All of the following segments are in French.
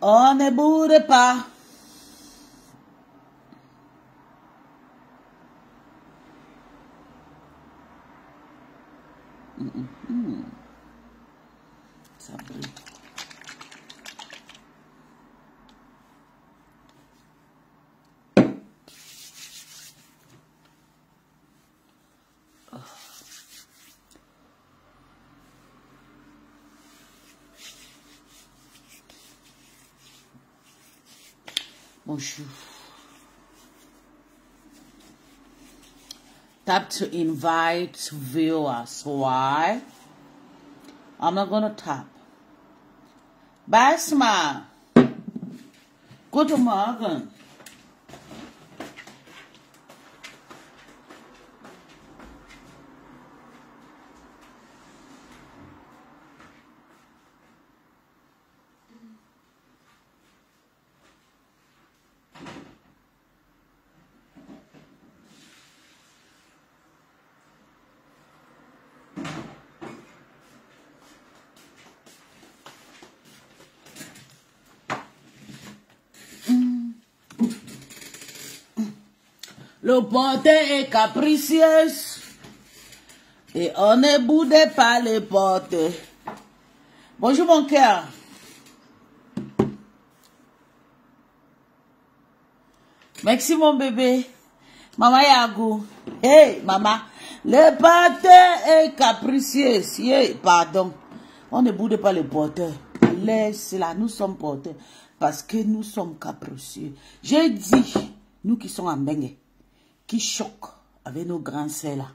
On ne boude pas. Ça brille. Bonjour. Tap to invite viewers. Why? I'm not gonna tap. Basma. Guten Morgen. Le porteur est capricieux et on ne boude pas les portes. Bonjour mon cœur. Merci mon bébé. Maman Yagou. Hey maman. Le porteur est capricieux. Yeah, pardon. On ne boude pas les porteurs. Laisse-la, nous sommes porteurs. Parce que nous sommes capricieux. J'ai dit, nous qui sommes en Bengue, qui choquent avec nos grands sœurs là.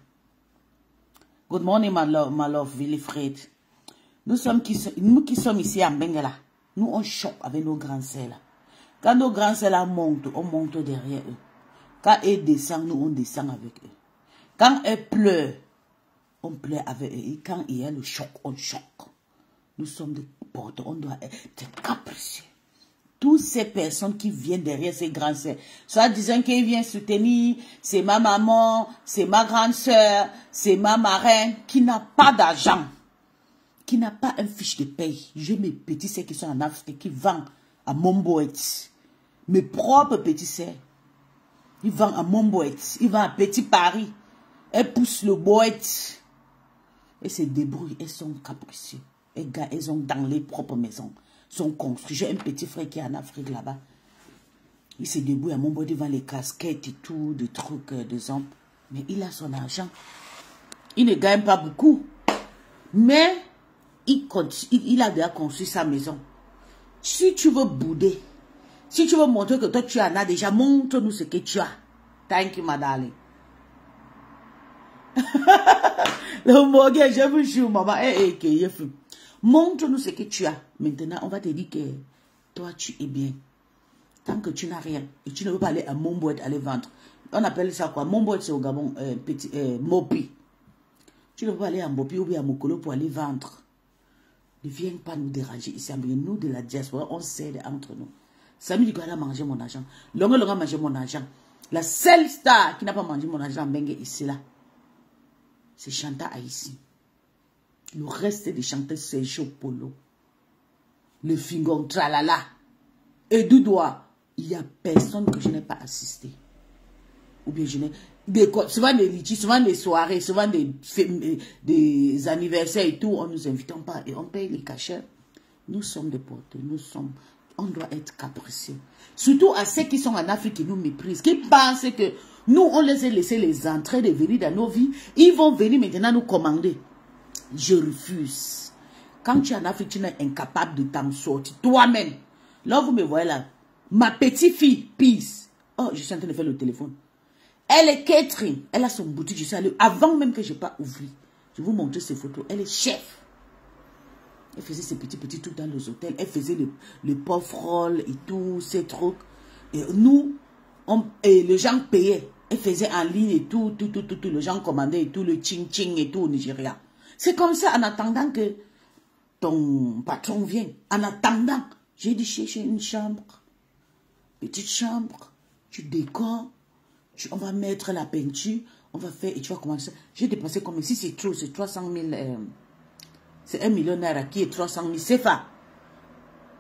Good morning, my love, Wilfred. Nous qui sommes ici en Bengue là, nous on choque avec nos grands sœurs là. Quand nos grands sœurs là montent, on monte derrière eux. Quand elles descendent, nous on descend avec eux. Quand elles pleurent, on pleure avec eux. Et quand il y a le choc, on choque. Nous sommes des porteurs, on doit être capricieux. Toutes ces personnes qui viennent derrière ces grands sœurs, soit disant qu'ils viennent soutenir, c'est ma maman, c'est ma grande sœur, c'est ma marraine, qui n'a pas d'argent, qui n'a pas un fiche de paye. J'ai mes petits sœurs qui sont en Afrique, qui vendent à Momboet. Mes propres petits sœurs, ils vendent à Momboet, ils vendent à Petit Paris. Elles poussent le boët. Elles se débrouillent, elles sont capricieuses. Elles ont dans les propres maisons. Sont construits. J'ai un petit frère qui est en Afrique là-bas. Il se débrouille à Momboet devant les casquettes et tout, des trucs, des hommes. Mais il a son argent. Il ne gagne pas beaucoup. Mais il a déjà construit sa maison. Si tu veux bouder, si tu veux montrer que toi tu en as déjà, montre-nous ce que tu as. Thank you, ma darling. Le morgue, je vous jure, maman, montre-nous ce que tu as. Maintenant, on va te dire que toi, tu es bien. Tant que tu n'as rien, et tu ne veux pas aller à Momboet aller vendre. On appelle ça quoi? Momboet, c'est au Gabon, Mopi. Tu ne veux pas aller à Mopi ou bien à Mokolo pour aller vendre. Ne viens pas nous déranger ici. Nous, de la diaspora, on s'aide entre nous. Samy Digo a mangé mon argent. Longue a mangé mon argent. La seule star qui n'a pas mangé mon argent, Bengue, ici, là, c'est Chanta Haïti. Le reste des chanteurs, c'est Chopolo. Le Fingon, Tralala. Et Doudoua. Il n'y a personne que je n'ai pas assisté. Ou bien je n'ai... Souvent des litchis, souvent des soirées, souvent des anniversaires et tout, on ne nous invite pas et on paye les cachets. Nous sommes des porteurs, on doit être capricieux. Surtout à ceux qui sont en Afrique qui nous méprisent, qui pensent que nous, on les a laissé les entrées de venir dans nos vies. Ils vont venir maintenant nous commander. Je refuse. Quand tu es en Afrique, tu es incapable de t'en sortir. Toi-même. Là, vous me voyez là. Ma petite fille, Peace. Oh, je suis en train de faire le téléphone. Elle est catering. Elle a son boutique. Je suis allée, avant même que je n'ai pas ouvert. Je vais vous montrer ces photos. Elle est chef. Elle faisait ses petits trucs dans les hôtels. Elle faisait le puff roll et tout, ces trucs. Et nous, les gens payaient. Elle faisait en ligne et tout. Les gens commandaient et tout, le ching-ching et tout au Nigeria. C'est comme ça, en attendant que ton patron vienne. En attendant, j'ai dit chercher une chambre. Petite chambre. Tu décores. On va mettre la peinture. On va faire et tu vas commencer. J'ai dépensé comme si c'est trop, c'est 300 000. C'est 1 millionnaire qui est 300 000 CFA.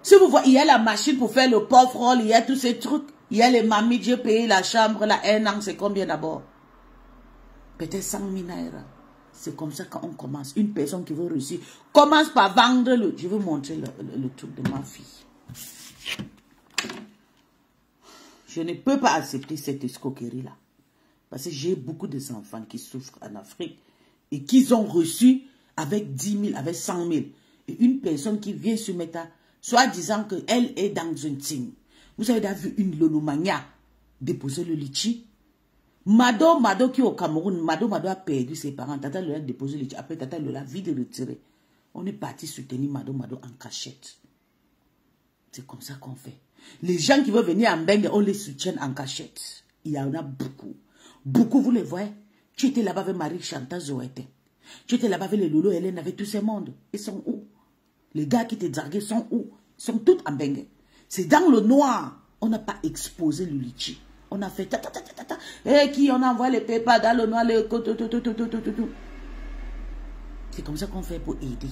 Si vous voyez, il y a la machine pour faire le pauvre, il y a tous ces trucs. Il y a les mamies, j'ai payé la chambre, là, 1 an, c'est combien d'abord? Peut-être 100 000 naira. C'est comme ça qu'on commence. Une personne qui veut réussir commence par vendre le... Je vais montrer le truc de ma fille. Je ne peux pas accepter cette escroquerie-là. Parce que j'ai beaucoup d'enfants qui souffrent en Afrique et qui ont reçu avec 10 000, avec 100 000. Et une personne qui vient se mettre à, soit disant qu'elle est dans un team. Vous avez déjà vu une Lolomania déposer le litchi? Mado qui est au Cameroun, Mado a perdu ses parents. Tata lui a déposé le litchi. Après, Tata lui a vite retiré. On est parti soutenir Mado en cachette. C'est comme ça qu'on fait. Les gens qui veulent venir en Bengue, on les soutient en cachette. Il y en a beaucoup. Beaucoup, vous les voyez. Tu étais là-bas avec Marie Chantal Zoété. Tu étais là-bas avec les Lolo Hélène, avec tous ces mondes. Ils sont où? Les gars qui te draguaient sont où? Ils sont tous en Bengue. C'est dans le noir. On n'a pas exposé le litchi. On a fait ta. Et qui on envoie les pépas dans le noir, C'est comme ça qu'on fait pour aider.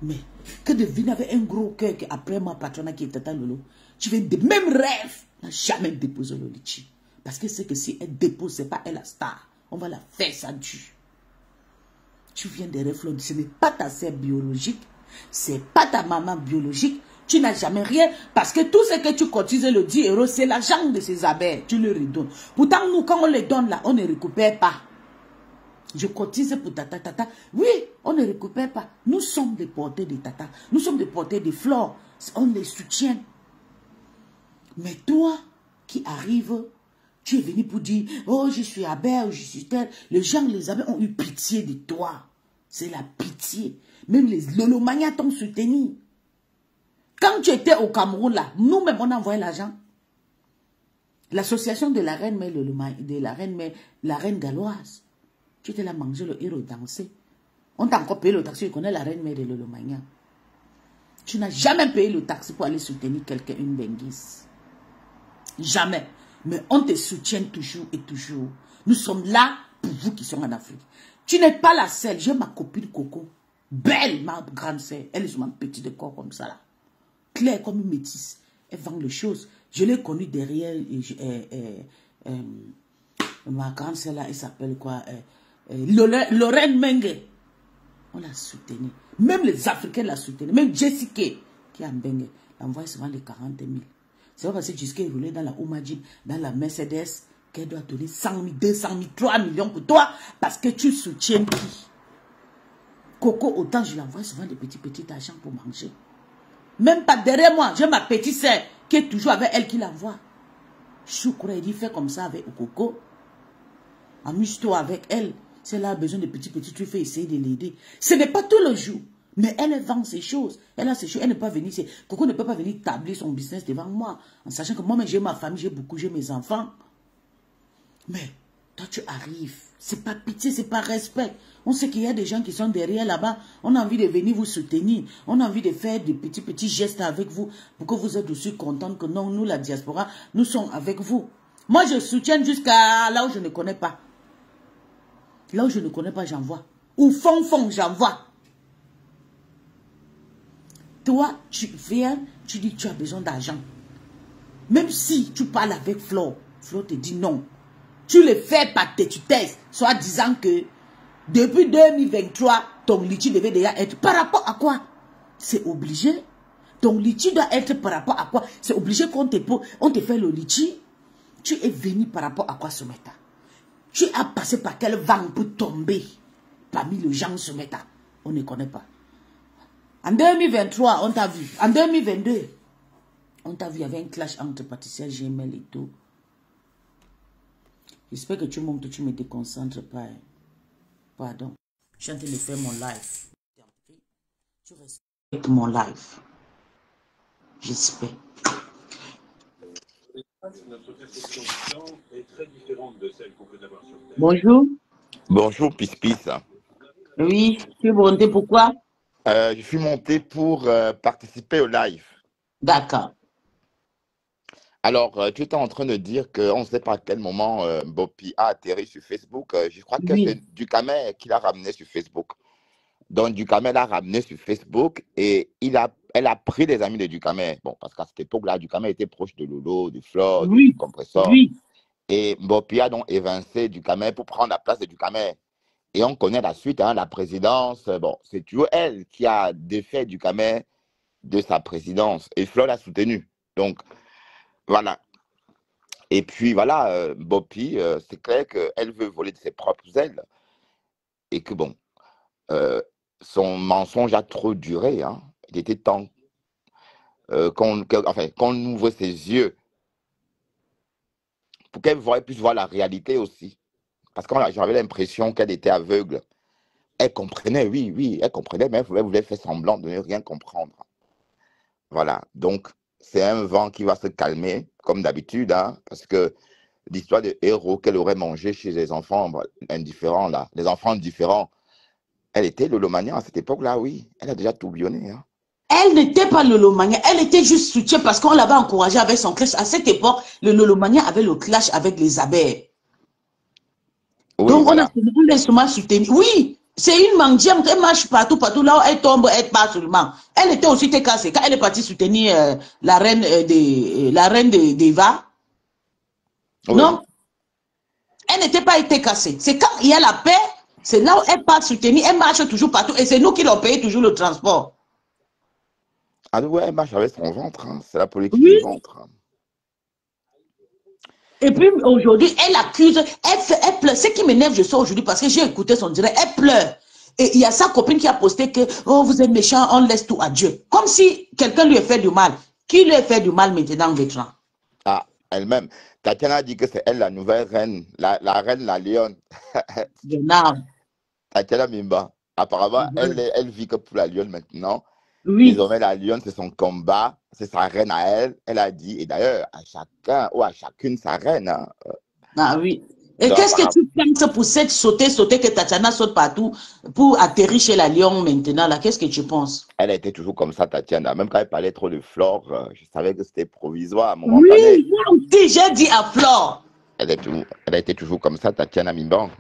Mais que de venir avec un gros cœur qu'après ma patronne qui est Tata Lolo, tu viens de même rêve, n'a jamais déposé le litchi. Parce que c'est que si elle dépose, c'est pas elle la star. On va la faire ça dû. Tu viens de rêver, ce n'est pas ta sœur biologique, c'est pas ta maman biologique. Tu n'as jamais rien. Parce que tout ce que tu cotises, le 10 euros, c'est l'argent de ces abeilles. Tu le redonnes. Pourtant, nous, quand on les donne là, on ne récupère pas. Je cotise pour tata. Oui, on ne récupère pas. Nous sommes des porteurs de tata. Nous sommes des porteurs de fleurs. On les soutient. Mais toi, qui arrives, tu es venu pour dire, oh, je suis abeille, je suis tel. Les gens, les abeilles ont eu pitié de toi. C'est la pitié. Même les Lolomania t'ont soutenu. Quand tu étais au Cameroun, là, nous-mêmes, on a envoyé l'argent. L'association de la reine mère, la reine galloise. Tu étais là manger le héros danser. On t'a encore payé le taxi, tu connais la reine mère de Lolomania. Tu n'as jamais payé le taxi pour aller soutenir quelqu'un, une benguise. Jamais. Mais on te soutient toujours et toujours. Nous sommes là pour vous qui sont en Afrique. Tu n'es pas la seule. J'ai ma copine Coco. Belle, ma grande sœur. Elle est sur ma petite corps comme ça là. Claire comme une métisse. Elle vend les choses. Je l'ai connue derrière ma grande sœur là, elle s'appelle quoi? Lorraine Mengue. On l'a soutenue. Même les Africains la soutenaient. Même Jessica qui est en Bengue. L'envoie souvent les 40 000. C'est pas parce que Jessica est roulée dans la Oumajib, dans la Mercedes, qu'elle doit donner 100 000, 200 000, 3 millions pour toi. Parce que tu soutiens qui? Coco, autant je l'envoie souvent des petits argent pour manger. Même pas derrière moi, j'ai ma petite sœur qui est toujours avec elle qui l'envoie. Choukra, il dit, fais comme ça avec Coco. Amuse-toi avec elle. Si elle a besoin de petits, tu fais essayer de l'aider. Ce n'est pas tout le jour. Mais elle vend ses choses. Elle a ses choses. Elle ne peut pas venir. Coco ne peut pas venir tabler son business devant moi. En sachant que moi, j'ai ma famille, j'ai mes enfants. Mais toi, tu arrives. C'est pas pitié, c'est pas respect. On sait qu'il y a des gens qui sont derrière là-bas. On a envie de venir vous soutenir. On a envie de faire des petits gestes avec vous pour que vous êtes aussi contents que non, nous, la diaspora, nous sommes avec vous. Moi, je soutiens jusqu'à là où je ne connais pas. Là où je ne connais pas, j'envoie. Ou fond, j'envoie. Toi, tu viens, tu dis que tu as besoin d'argent. Même si tu parles avec Flo, Flo te dit non. Tu le fais par têtutesse, soit disant que depuis 2023, ton litchi devait déjà être par rapport à quoi? C'est obligé. Ton litchi doit être par rapport à quoi? C'est obligé qu'on te fait le litchi. Tu es venu par rapport à quoi, Soumeta? Tu as passé par quel vent pour tomber parmi les gens, Soumeta? On ne connaît pas. En 2023, on t'a vu. En 2022, on t'a vu, il y avait un clash entre pâtissiers Gmail et tout. J'espère que tu montes, que tu ne me déconcentres pas. Hein. Pardon. Je suis en train de faire mon live. Tu respectes mon live. J'espère. Notre question est très différente de celle qu'on peut avoir sur Terre. Bonjour. Bonjour, Pis. Oui, tu es monté pourquoi? Je suis monté pour participer au live. D'accord. Alors, tu étais en train de dire qu'on ne sait pas à quel moment Bopi a atterri sur Facebook. Je crois que Oui. c'est Ducamel qui l'a ramené sur Facebook. Donc, Ducamel l'a ramené sur Facebook et il a elle a pris des amis de Ducamel. Bon, parce qu'à cette époque-là, Ducamel était proche de Lolo, de Flore, de Oui, Compressor. oui. Et Mbopi a donc évincé Ducamel pour prendre la place de Ducamel. Et on connaît la suite, hein, la présidence. Bon, c'est toujours elle qui a défait Ducamel de sa présidence. Et Flore l'a soutenu. Donc, voilà. Et puis, voilà, Mbopi, c'est clair qu'elle veut voler de ses propres ailes. Et que, bon, son mensonge a trop duré. Hein. Il était temps qu'on ouvre ses yeux pour qu'elle puisse voir la réalité aussi. Parce que j'avais l'impression qu'elle était aveugle. Elle comprenait, oui, oui, elle comprenait, mais elle voulait faire semblant de ne rien comprendre. Voilà, donc c'est un vent qui va se calmer, comme d'habitude, hein, parce que l'histoire de héros qu'elle aurait mangé chez les enfants indifférents, là, les enfants différents, elle était lolomania à cette époque-là, oui. Elle a déjà tourbillonné. Hein. Elle n'était pas le Lolomania, elle était juste soutien parce qu'on l'avait encouragé avec son clash. À cette époque, le Lolomania avait le clash avec les abeilles. Oui, Donc, voilà. on a seulement soutenu. Oui, c'est une mendiante, elle marche partout, partout. Là où elle tombe, elle part seulement. Elle était aussi cassée. Quand elle est partie soutenir la reine d'Eva, Oui. non, elle n'était pas été cassée. C'est quand il y a la paix, c'est là où elle part soutenir, elle marche toujours partout. Et c'est nous qui l'ont payé toujours le transport. Ah ouais, elle marche avec son ventre. Hein. C'est la politique du Oui. ventre. Hein. Et puis aujourd'hui, elle accuse, elle pleure. Ce qui m'énerve, je sors aujourd'hui parce que j'ai écouté son direct, elle pleure. Et il y a sa copine qui a posté que, oh, vous êtes méchant, on laisse tout à Dieu. Comme si quelqu'un lui a fait du mal. Qui lui a fait du mal maintenant, Vétran? Ah, elle-même. Tatiana a dit que c'est elle la nouvelle reine, la reine, la lionne. Bernard. Tatiana Mimba. Apparemment, Voilà. elle vit que pour la lionne maintenant. Oui. Désormais, la lionne, c'est son combat, c'est sa reine à elle. Elle a dit, et d'ailleurs, à chacun ou à chacune sa reine. Hein. Ah oui. Et Donc, qu'est-ce que tu penses pour cette sauter, que Tatiana saute partout pour atterrir chez la lion maintenant, là? Qu'est-ce que tu penses? elle a été toujours comme ça, Tatiana. Même quand elle parlait trop de Flore, je savais que c'était provisoire, momentané. Oui, moi aussi, j'ai dit à Flore. Elle a été toujours comme ça, Tatiana Mimban.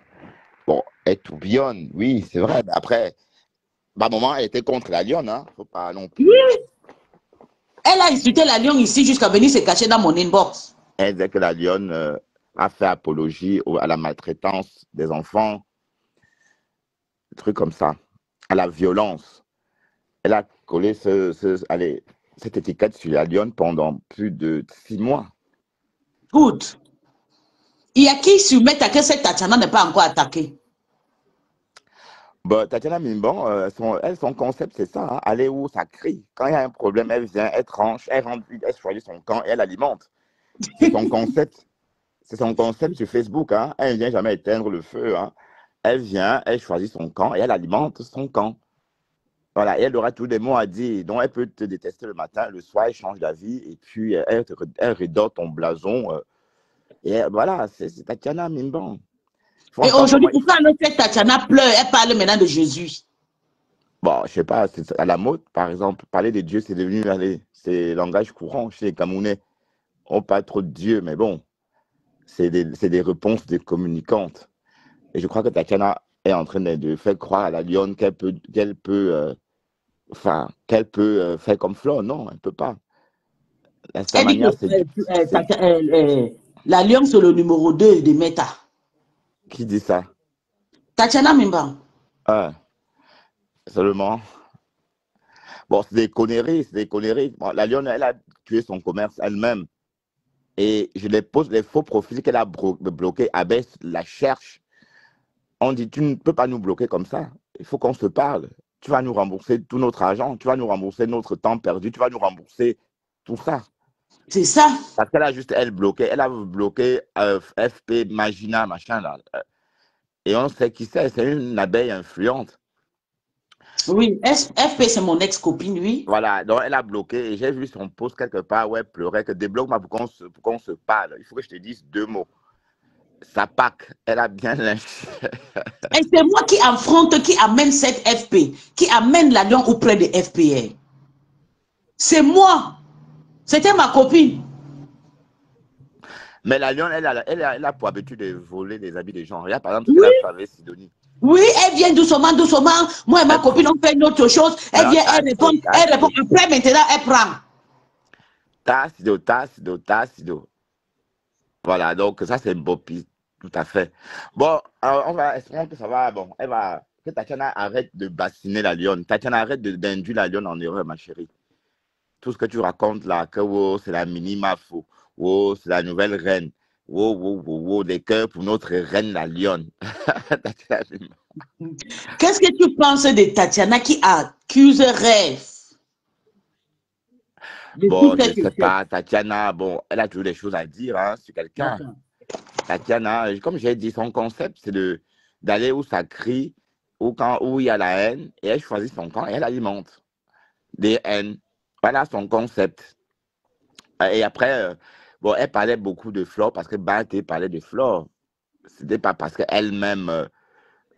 Bon, elle tourbillonne, oui, c'est vrai. Mais après, à un moment, elle était contre la lionne. Hein. Faut pas non plus. Oui. Elle a insulté la lion ici jusqu'à venir se cacher dans mon inbox. Elle disait que la lionne a fait apologie à la maltraitance des enfants, des trucs comme ça, à la violence. Elle a collé cette étiquette sur la lionne pendant plus de 6 mois. Good. Il y a qui soumettent à que cette Tatiana n'est pas encore attaquée. Bon, Tatiana Mimban, son concept, c'est ça. Hein, aller où ça crie. Quand il y a un problème, elle vient, elle tranche, elle choisit son camp et elle alimente. C'est son concept. C'est son concept sur Facebook. Hein. Elle ne vient jamais éteindre le feu. Hein. Elle vient, elle choisit son camp et elle alimente son camp. Voilà, et elle aura tous des mots à dire. Donc, elle peut te détester le matin, le soir, elle change d'avis et puis elle redore ton blason. Et voilà, c'est Tatiana Mimban. Faut Et entendre aujourd'hui, comment pourquoi cette Tatiana pleure? Elle parle maintenant de Jésus. Bon, je sais pas, c'est à la mode, par exemple. Parler de Dieu, c'est devenu, allez, c'est langage courant chez les Camerounais. On parle trop de Dieu, mais bon, c'est des réponses des communicantes. Et je crois que Tatiana est en train de faire croire à la lionne qu'elle peut faire comme Flore. Non, elle ne peut pas. Sa Elle dit que manière, la lion, c'est le numéro 2 de Meta. qui dit ça? Tatiana Mimba. Ah, seulement. Bon, c'est des conneries, c'est des conneries. Bon, la lionne, elle a tué son commerce elle-même. Et je les pose les faux profils qu'elle a bloqués. Abbesse la cherche. On dit, tu ne peux pas nous bloquer comme ça. Il faut qu'on se parle. Tu vas nous rembourser tout notre argent. Tu vas nous rembourser notre temps perdu. Tu vas nous rembourser tout ça. C'est ça. Parce qu'elle a juste, elle, bloqué. Elle a bloqué FP, Magina, machin, là. Et on sait qui c'est. C'est une abeille influente. Oui, FP, c'est mon ex-copine, oui. Voilà. Donc, elle a bloqué. Et j'ai vu son post quelque part où elle pleurait que débloque-moi pour qu'on se parle. Il faut que je te dise 2 mots. Sa PAC, elle a bien lynché. Et c'est moi qui affronte, qui amène cette FP, qui amène la lion auprès de FPR. C'est moi. C'était ma copine. Mais la lionne, elle a pour habitude de voler des habits des gens. Regarde, par exemple, ce qu'elle a fait avec Sidonie. Oui, elle vient doucement, doucement. Moi et ma copine, on fait une autre chose. Elle Alors, vient, elle répond. Après, maintenant, elle prend. Tassido, tassido, tassido. Voilà, donc ça c'est Bopi, tout à fait. Bon, alors, on va, espérons que ça va, bon, que Tatiana arrête de bassiner la lionne. Tatiana arrête d'induire la lionne en erreur, ma chérie. Tout ce que tu racontes là, que oh, c'est la mini-mafo, oh, c'est la nouvelle reine, oh, oh, oh, oh, des cœurs pour notre reine, la lionne. Qu'est-ce que tu penses de Tatiana qui accuse Rêve de Bon, tout je ne cette sais chose? pas, Tatiana, bon, elle a toujours des choses à dire hein, sur quelqu'un. D'accord. Tatiana, comme j'ai dit, son concept, c'est d'aller où ça crie, où il y a la haine, et elle choisit son camp et elle alimente des haines. Voilà son concept. Et après, bon, elle parlait beaucoup de Flore parce que Baté parlait de Flore. C'était pas parce qu'elle-même,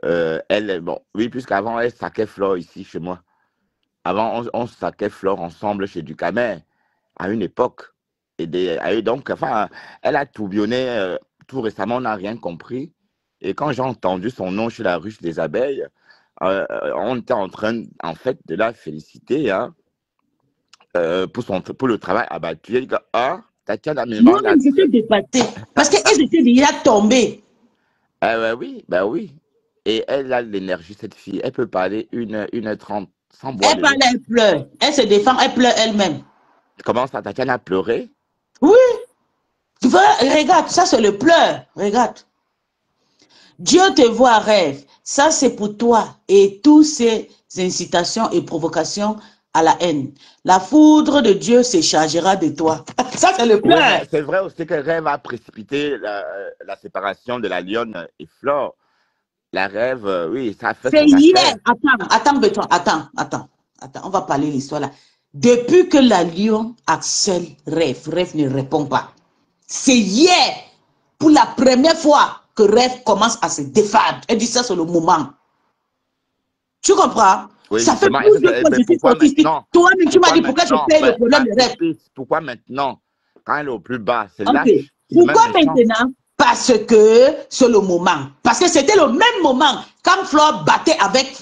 elle, bon, oui, puisqu'avant, elle saquait Flore ici chez moi. Avant, on saquait Flore ensemble chez Ducamer, à une époque. Donc, enfin, elle a tourbillonné tout récemment, on n'a rien compris. Et quand j'ai entendu son nom chez la ruche des abeilles, on était en train, en fait, de la féliciter hein, pour le travail abattu. Elle dit que, ah, Tatiana Moi, Mimang a même, j'étais dépassée. Parce qu'elles étaient déjà tombées. oui, ben oui. Et elle a l'énergie, cette fille. Elle peut parler 1h30 sans boire Elle de parle, l'eau. elle pleure. Elle se défend, elle pleure elle-même. Commence à Tatiana à pleurer. Oui, tu vois, regarde, ça c'est le pleur. Regarde. Dieu te voit rêve. Ça c'est pour toi et toutes ces incitations et provocations à la haine. La foudre de Dieu se chargera de toi. Ça c'est le Oui, pleur. mais c'est vrai aussi que Rêve a précipité la séparation de la lionne et Flore. La Rêve, oui, ça a fait C'est son hier. affaire. Attends, Béton, attends. On va parler de l'histoire là. Depuis que la lion harcèle Rêve ne répond pas. C'est hier, pour la première fois, que Rêve commence à se défendre. Elle dit ça, c'est le moment. Tu comprends? Oui, Ça fait justement. plusieurs fois que je suis Pourquoi sortie ici. maintenant? Toi-même, tu m'as Pourquoi dit pourquoi je maintenant? paye le Ben, problème ma de Rêve. copine, pourquoi maintenant? Quand elle est au plus bas, c'est Ok. lâche, c'est même Pourquoi méchant. maintenant? Parce que c'est le moment. Parce que c'était le même moment quand Flore battait avec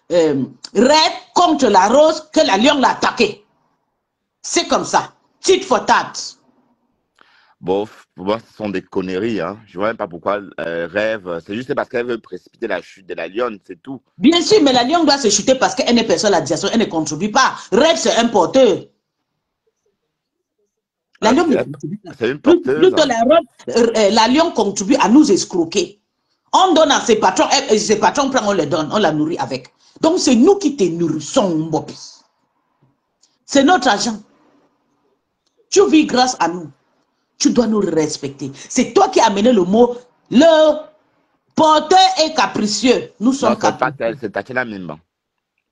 Rêve contre la rose que la lion l'a attaqué. C'est comme ça. Tit for tat. Bon, pour moi, ce sont des conneries. Hein. Je vois même pas pourquoi Rêve. C'est juste parce qu'elle veut précipiter la chute de la lionne, c'est tout. Bien sûr, mais la lion doit se chuter parce qu'elle n'est personne à la diaspora, elle ne contribue pas. Rêve, c'est un porteur. La lion ne contribue pas. C'est une porteuse. Plutôt Hein. la lion contribue à nous escroquer. On donne à ses patrons, et ses patrons prennent, on les donne, on la nourrit avec. Donc c'est nous qui te nourrissons, Mbopi. C'est notre argent. Tu vis grâce à nous. Tu dois nous respecter. C'est toi qui as amené le mot, le porteur est capricieux. Nous Non, sommes c'est pas capricieux. elle, c'est Tatiana Mimban.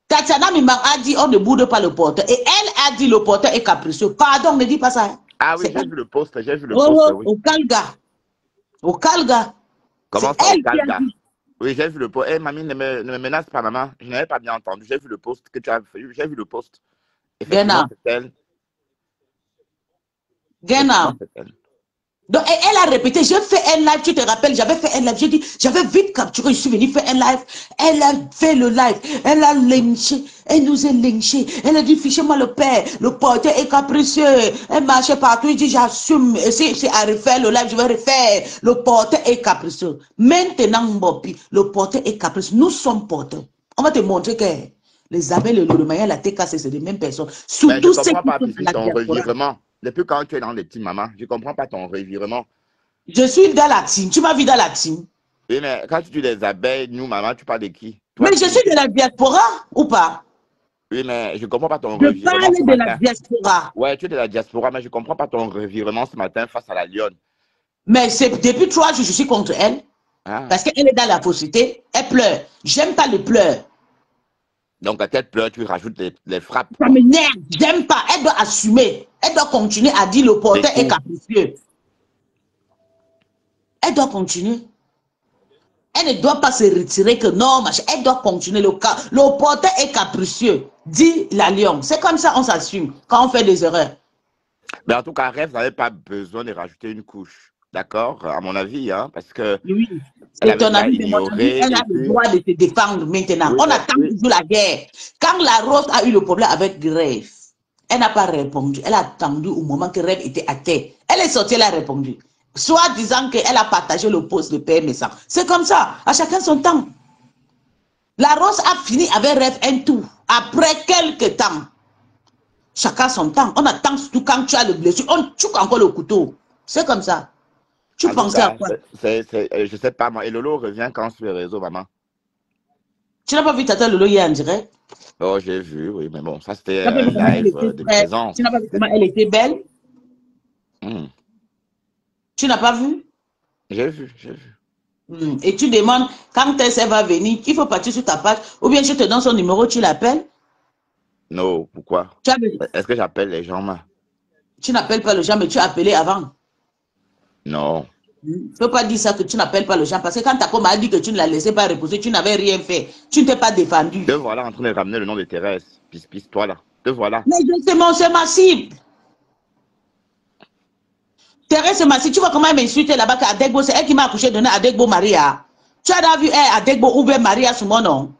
Tatiana Mimang a dit on ne boude pas le porteur. Et elle a dit le porteur est capricieux. Pardon, ne dis pas ça. Ah oui, C'est j'ai elle. vu le post, j'ai vu le Oh, post, oh, oui. au Calga. Au Calga. Comment C'est ça, au elle qui a Calga? dit. Oui, j'ai vu le post. Eh, mamie, ne me menace pas, maman. Je n'avais pas bien entendu. J'ai vu le post que tu as fait. J'ai vu le post. Effectivement, Gena. c'est elle. Effectivement, Gena. c'est elle. Donc, elle a répété, j'ai fait un live, tu te rappelles, j'avais fait un live, j'ai dit, j'avais vite capturé, je suis venu faire un live. Elle a fait le live, elle a lynché, elle nous a lynché, elle a dit, fichez-moi le père, le porteur est capricieux, elle marchait partout, il dit, j'assume, c'est à refaire le live, je vais refaire, le porteur est capricieux. Maintenant, Mbopi, le porteur est capricieux, nous sommes porteurs. On va te montrer que les abeilles, le Maya, la TKC, c'est les mêmes personnes, Mais je ne surtout ceux comprends qui pas, sont dans Pipi, la ton diaspora. revirement. Depuis quand tu es dans les teams, maman, je ne comprends pas ton revirement. Je suis dans la team, tu m'as vu dans la team. Oui, mais quand tu dis les abeilles, nous, maman, tu parles de qui? Mais Toi je qui? suis de la diaspora ou pas? Oui, mais je ne comprends pas ton Je revirement ce parle de la matin. diaspora. Ouais, tu es de la diaspora, mais je ne comprends pas ton revirement ce matin face à la lionne. Mais c'est depuis 3 jours, je suis contre elle. Ah. Parce qu'elle est dans la fausseté. Elle pleure. J'aime pas le pleurs. Donc, à quelle pleure, tu rajoutes les frappes, Ça quoi. m'énerve. J'aime pas. Elle doit assumer. Elle doit continuer à dire le C'est porteur est tout. capricieux. Elle doit continuer. Elle ne doit pas se retirer que non, machin. Elle doit continuer. Le porteur est capricieux. Dit la lion. C'est comme ça on s'assume quand on fait des erreurs. Mais en tout cas, Rêve n'avait pas besoin de rajouter une couche. d'accord, à mon avis, hein, parce que Oui, elle c'est avait ton déjà ami, mais mon ami, ignoré elle a et le puis, droit de se défendre maintenant. oui, On attend oui, toujours la guerre. Quand la Rose a eu le problème avec Grève, elle n'a pas répondu. Elle a attendu au moment que Rêve était à terre. Elle est sortie, elle a répondu. Soit disant qu'elle a partagé le poste de PMSA. C'est comme ça, à chacun son temps. La Rose a fini avec Rêve un tour. Après quelques temps, chacun son temps. On attend surtout quand tu as le blessure. On tue encore le couteau. C'est comme ça. Tu en tout pensais à cas, quoi? je sais pas, moi, et Lolo revient quand sur les réseaux, maman. Tu n'as pas vu Tata Lolo hier en direct? Oh, j'ai vu, oui, mais bon, ça c'était Tu n'as pas un vu comment elle live était de très... présence. Tu n'as pas vu comment elle était belle? Hmm. Tu n'as pas vu? J'ai vu, j'ai vu. Et tu demandes quand elle va venir, il faut partir sur ta page, ou bien je te donne son numéro, tu l'appelles. Non, pourquoi? Tu, Est-ce que j'appelle les gens, ma? tu n'appelles pas le gens, mais tu as appelé avant. Non. Il ne faut pas dire ça que tu n'appelles pas le gens, parce que quand ta com a dit que tu ne la laissais pas reposer, tu n'avais rien fait. Tu ne t'es pas défendu. Te voilà en train de ramener le nom de Thérèse. Pisse, toi là. Te voilà. Mais c'est ma cible. Thérèse, c'est ma cible. Tu vois comment elle m'insulte là-bas qu'Adegbo, c'est elle qui m'a accouché, donné Adegbo Maria. Tu as déjà vu elle, Adegbo ou bien Maria sur mon nom?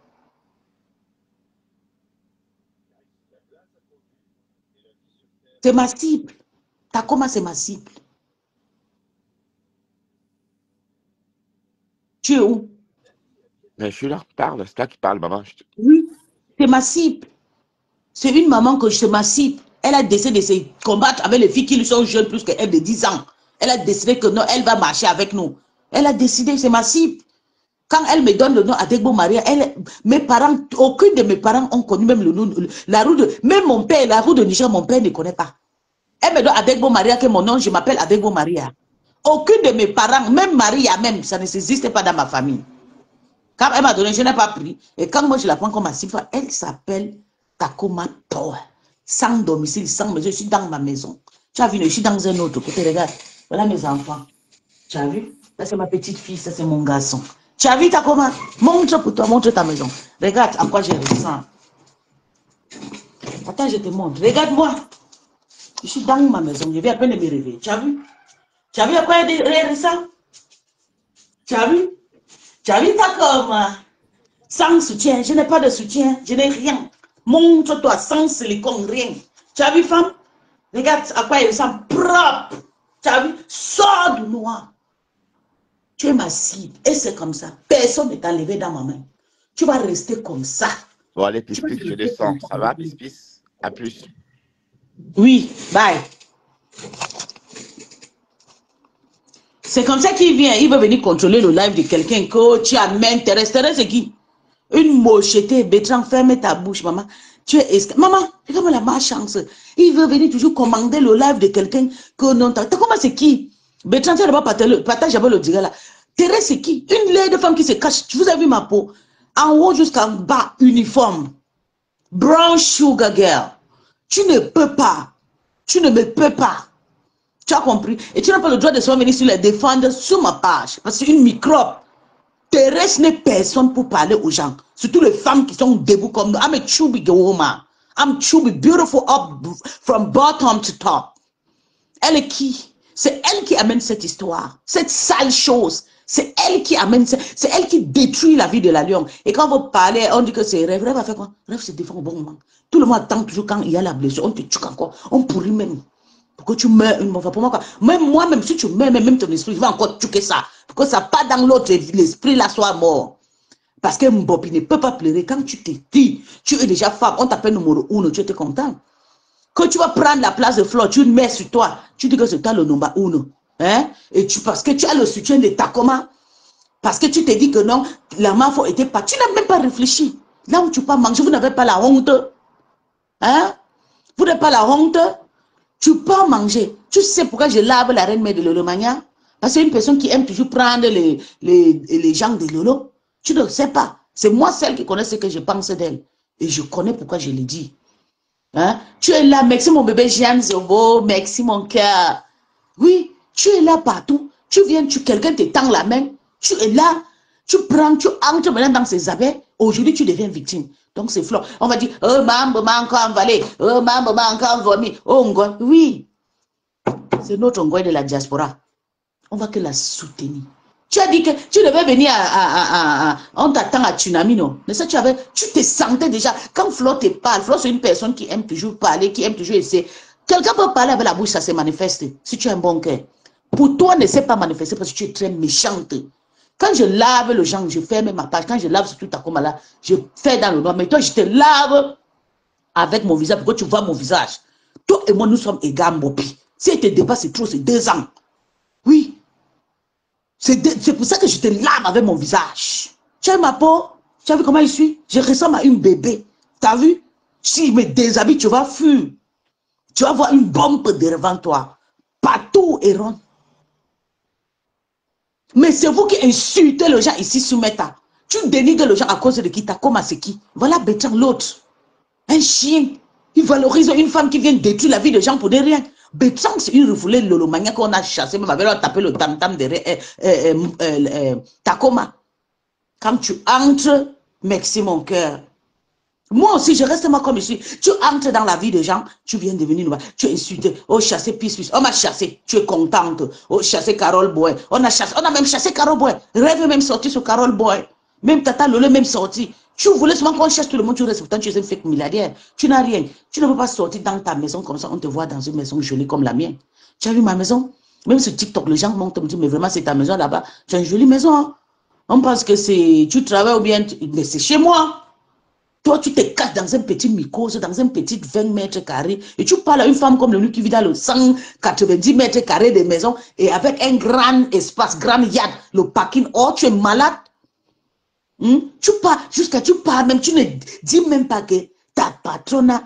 C'est ma cible. Ta comment c'est ma cible? Tu es où? Mais je suis là, parle, c'est toi qui parles, maman. Oui, c'est ma cible. C'est une maman que c'est ma cible. Elle a décidé de se combattre avec les filles qui sont jeunes plus qu'elle de 10 ans. Elle a décidé que non, elle va marcher avec nous. Elle a décidé, c'est ma cible. Quand elle me donne le nom Adegbo Maria, mes parents, aucun de mes parents ont connu même le nom, la roue de, même mon père, la roue de Niger, mon père ne connaît pas. Elle me donne Adegbo Maria, que mon nom, je m'appelle Adegbo Maria. Aucun de mes parents, même Maria, même, ça ne s'existe pas dans ma famille. Quand elle m'a donné, je n'ai pas pris. Et quand moi je la prends comme ma cible, elle s'appelle Takoma Power. Sans domicile, sans maison, je suis dans ma maison. Tu as vu, je suis dans un autre côté, regarde. Voilà mes enfants. Tu as vu? Ça c'est ma petite fille, ça c'est mon garçon. Tu as vu Takoma? Montre pour toi, montre ta maison. Regarde à quoi je ressens. Attends, je te montre. Regarde-moi. Je suis dans ma maison, je vais à peine me réveiller. Tu as vu? Tu as vu à quoi elle ressent? Tu as vu? Tu as vu Takoma? Sans soutien, je n'ai pas de soutien, je n'ai rien. Montre-toi sans silicone, rien. Tu as vu, femme? Regarde à quoi il ressemble propre. Tu as vu? Sors du noir. Tu es ma cible. Et c'est comme ça. Personne ne t'a levé dans ma main. Tu vas rester comme ça. Bon, allez, Tu pisse, vas je rester descends. comme ça. Ça va, pisse? À plus. Oui, bye. C'est comme ça qu'il vient. Il veut venir contrôler le live de quelqu'un que tu amènes. Thérèse, c'est qui? Une mocheté, Bertrand, ferme ta bouche, maman. Tu es maman, regarde la malchance. Il veut venir toujours commander le live de quelqu'un que non. Comment c'est qui? Bertrand, tu n'as pas partagé le direct là. Thérèse, c'est qui? Une laide femme qui se cache. Vous avez vu ma peau? En haut jusqu'en bas, uniforme. Brown sugar girl. Tu ne peux pas. Tu ne me peux pas. Tu as compris? Et tu n'as pas le droit de se venir sur les défendre sur ma page. Parce que c'est une microbe. Thérèse n'est personne pour parler aux gens. Surtout les femmes qui sont debout comme nous. I'm a chubby woman. I'm chubby, beautiful up from bottom to top. Elle est qui? C'est elle qui amène cette histoire. Cette sale chose. C'est elle qui amène, c'est elle qui détruit la vie de la lion. Et quand vous parlez, on dit que c'est Rêve. Rêve a fait quoi? Rêve se défend au bon moment. Tout le monde attend toujours quand il y a la blessure. On te tue encore. On pourrit même. Pourquoi tu meurs une fois pour moi? Même moi-même, si tu meurs, même ton esprit, il va encore tuer ça. Pourquoi ça pas dans l'autre, l'esprit là soit mort. Parce que Mbopi ne peut pas pleurer. Quand tu te dis, tu es déjà femme, on t'appelle numéro 1, tu étais content. Quand tu vas prendre la place de Flore, tu mets sur toi, tu dis que c'est toi le numéro 1. Hein? Et parce que tu as le soutien de Takoma, parce que tu te dis que non, la mafia était pas. Tu n'as même pas réfléchi. Là où tu peux manger, vous n'avez pas la honte. Hein? Vous n'avez pas la honte. Tu peux manger. Tu sais pourquoi je lave la reine mère de Lolo Magna? Parce que c'est une personne qui aime toujours prendre les gens de Lolo. Tu ne sais pas. C'est moi celle qui connais ce que je pense d'elle. Et je connais pourquoi je l'ai dit. Hein? Tu es là, merci mon bébé Jeanne Zobo, merci mon cœur. Oui, tu es là partout. Tu viens, quelqu'un te tend la main. Tu es là. Tu prends, tu entres maintenant dans ses affaires. Aujourd'hui, tu deviens victime. Donc, c'est flot. On va dire, oh, maman m'a encore envalé. Oh, maman m'a encore vomi. Oh, Ngoy. Oui, c'est notre Ngoy de la diaspora. On va que la soutenir. Tu as dit que tu devais venir on t'attend à Tsunami, non? Mais ça, tu te sentais déjà. Quand Flo te parle, Flo, c'est une personne qui aime toujours parler, qui aime toujours essayer. Quelqu'un peut parler avec la bouche, ça se manifeste. Si tu as un bon cœur. Pour toi, ne sait pas manifester parce que tu es très méchante. Quand je lave le genre, je ferme ma page. Quand je lave sur tout ta coma là, je fais dans le noir. Mais toi, je te lave avec mon visage. Pourquoi tu vois mon visage? Toi et moi, nous sommes égales, Mopi. Si elle te dépasse, c'est trop, c'est 2 ans. Oui. C'est pour ça que je te lave avec mon visage. Tu as vu ma peau? Tu as vu comment je suis? Je ressemble à une bébé. Tu as vu? Si je me déshabille, tu vas fuir. Tu vas voir une bombe devant toi. Partout et rond. Mais c'est vous qui insultez les gens ici sous Meta. Tu dénigres les gens à cause de qui? Takoma, c'est qui? Voilà Bétran, l'autre. Un chien. Il valorise une femme qui vient détruire la vie des gens pour des rien. Bétran, c'est une refoulée lolomania qu'on a chassé. Même avec tapé le tam-tam derrière Takoma. Quand tu entres, merci mon cœur. Moi aussi, je reste moi comme je suis. Tu entres dans la vie des gens, tu viens devenir nouvelle. Tu es insulté. Oh, chassé, pisse. On m'a chassé. Tu es contente. Oh, chassé Carole Boy. On a même chassé Carole Boy. Rêve même sorti sur Carole Boy. Même Tata Lolo même sorti. Tu voulais seulement qu'on chasse tout le monde, tu restes pourtant, tu es un fake milliardaire. Tu n'as rien. Tu ne peux pas sortir dans ta maison comme ça, on te voit dans une maison jolie comme la mienne. Tu as vu ma maison? Même sur TikTok, les gens montent, me disent, mais vraiment, c'est ta maison là-bas. Tu as une jolie maison. Hein? On pense que c'est, tu travailles ou bien, mais c'est chez moi. Toi, tu te caches dans un petit mycose, dans un petit 20 mètres carrés, et tu parles à une femme comme lui qui vit dans le 190 mètres carrés de maison, et avec un grand espace, grand yard, le parking. Oh, tu es malade. Tu parles, jusqu'à tu parles même, tu ne dis même pas que ta patronne.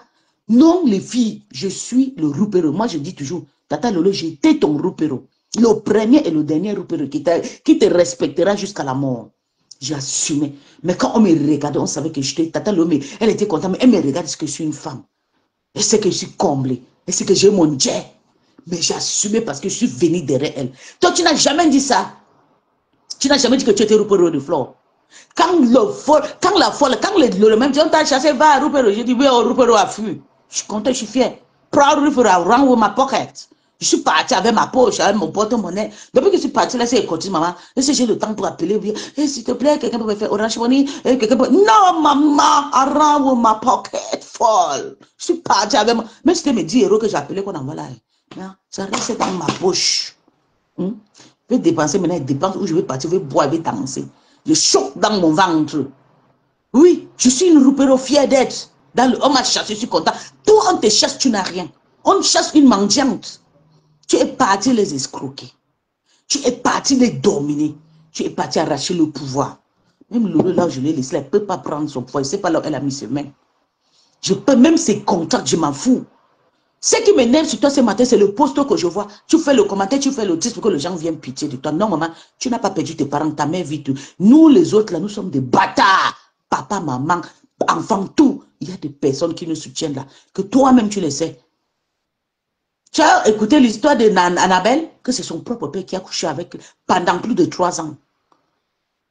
Non, les filles, je suis le roupero. Moi, je dis toujours, Tata Lolo, j'étais ton roupero. Le premier et le dernier roupero qui te respectera jusqu'à la mort. J'ai assumé. Mais quand on me regardait, on savait que j'étais Tata Lolo, elle était contente, mais elle me regarde parce que je suis une femme. Elle sait que je suis comblée. Elle sait que j'ai mon jet. Mais j'ai assumé parce que je suis venue derrière elle. Toi, tu n'as jamais dit ça. Tu n'as jamais dit que tu étais roupero de Flore. Quand le même dit, on t'a chassé, va à Rupero. Je dis, oui, Rupero a fui. Je suis content, je suis fier. Proud Rupero a run with my pocket. Je suis parti avec ma poche, avec mon porte-monnaie. Depuis que je suis parti, là, c'est continue, maman. Est-ce que j'ai le temps pour appeler? Hey, s'il te plaît, quelqu'un peut me faire Orange Money? Non, maman, I run with my pocket full. Je suis parti avec moi. Même si c'était mes 10 euros que j'ai appelé, qu'on envoie là. Ça reste dans ma poche. Je vais dépenser maintenant, je dépense où je vais partir, je vais boire, je vais danser. Je choque dans mon ventre. Oui, je suis une roupero fière d'être. On m'a chassé, je suis content. Toi, on te chasse, tu n'as rien. On chasse une mendiante. Tu es parti les escroquer. Tu es parti les dominer. Tu es parti arracher le pouvoir. Même Lolo, là où je l'ai laissé, elle ne peut pas prendre son pouvoir. Je ne sais pas là où elle a mis ses mains. Je peux même ses contacts, je m'en fous. Ce qui m'énerve sur toi ce matin, c'est le poste que je vois. Tu fais le commentaire, tu fais le titre pour que les gens viennent pitié de toi. Non, maman, tu n'as pas perdu tes parents, ta mère vit tout. Nous, les autres, là, nous sommes des bâtards. Papa, maman, enfant, tout. Il y a des personnes qui nous soutiennent là, que toi-même, tu le sais. Tu as écouté l'histoire d'Annabelle, que c'est son propre père qui a couché avec pendant plus de 3 ans.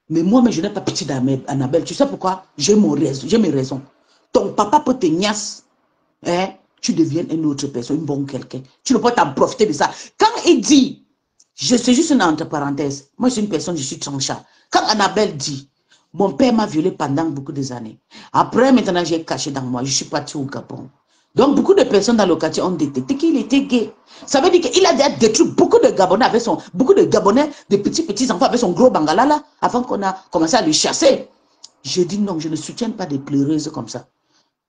Mais moi-même, je n'ai pas pitié d'Annabelle. Tu sais pourquoi? J'ai mes raisons. Ton papa peut te niasse. Hein? Tu deviens une autre personne, une bonne quelqu'un. Tu ne peux pas t'en profiter de ça. Quand il dit, je suis juste une entre parenthèses, moi je suis une personne, je suis tranchant. Quand Annabelle dit, mon père m'a violé pendant beaucoup d'années. Après, maintenant, j'ai caché dans moi, je suis parti au Gabon. Donc, beaucoup de personnes dans le quartier ont détecté qu'il était gay. Ça veut dire qu'il a détruit beaucoup de Gabonais avec beaucoup de Gabonais, de petits enfants avec son gros bangala là, avant qu'on a commencé à le chasser. Je dis non, je ne soutiens pas des pleureuses comme ça.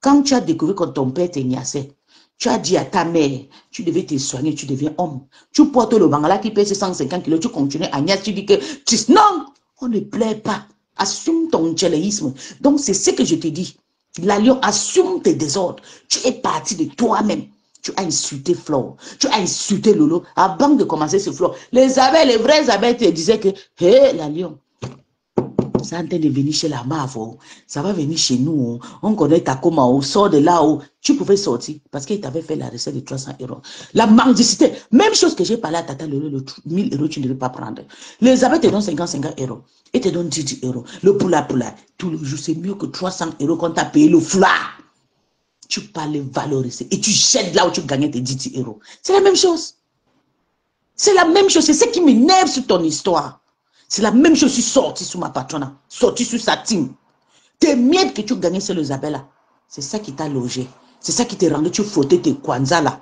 Quand tu as découvert que ton père t'ignaçait, tu as dit à ta mère, tu devais te soigner, tu deviens homme. Tu portes le bangala qui pèse 150 kilos, tu continues à niasse, tu dis que non, on ne plaît pas. Assume ton tchéléisme. Donc, c'est ce que je te dis. L'allion, assume tes désordres. Tu es parti de toi-même. Tu as insulté Flore. Tu as insulté Lolo. Avant de commencer ce Flore, les vrais abeilles te disaient que, hé, l'allion, ça est en train de venir chez la MAV, ça va venir chez nous, on connaît Takoma, on sort de là-haut. Tu pouvais sortir parce qu'il t'avait fait la recette de 300 euros. La mendicité, même chose que j'ai parlé à Tata Lolo, le 1000 euros, tu ne devais pas prendre. Les abeilles te donnent 50 euros et te donnent 10 euros. Le poula, tout le jour, c'est mieux que 300 euros quand tu as payé le foulard. Tu parles valoriser et tu jettes là où tu gagnais tes 10 euros. C'est la même chose. C'est la même chose, c'est ce qui m'énerve sur ton histoire. C'est la même chose, je suis sorti sous ma patronne, sorti sous sa team. Tes miettes que tu gagnais sur le Isabella, c'est ça qui t'a logé. C'est ça qui t'a rendu, tu frottais tes kwanzas là.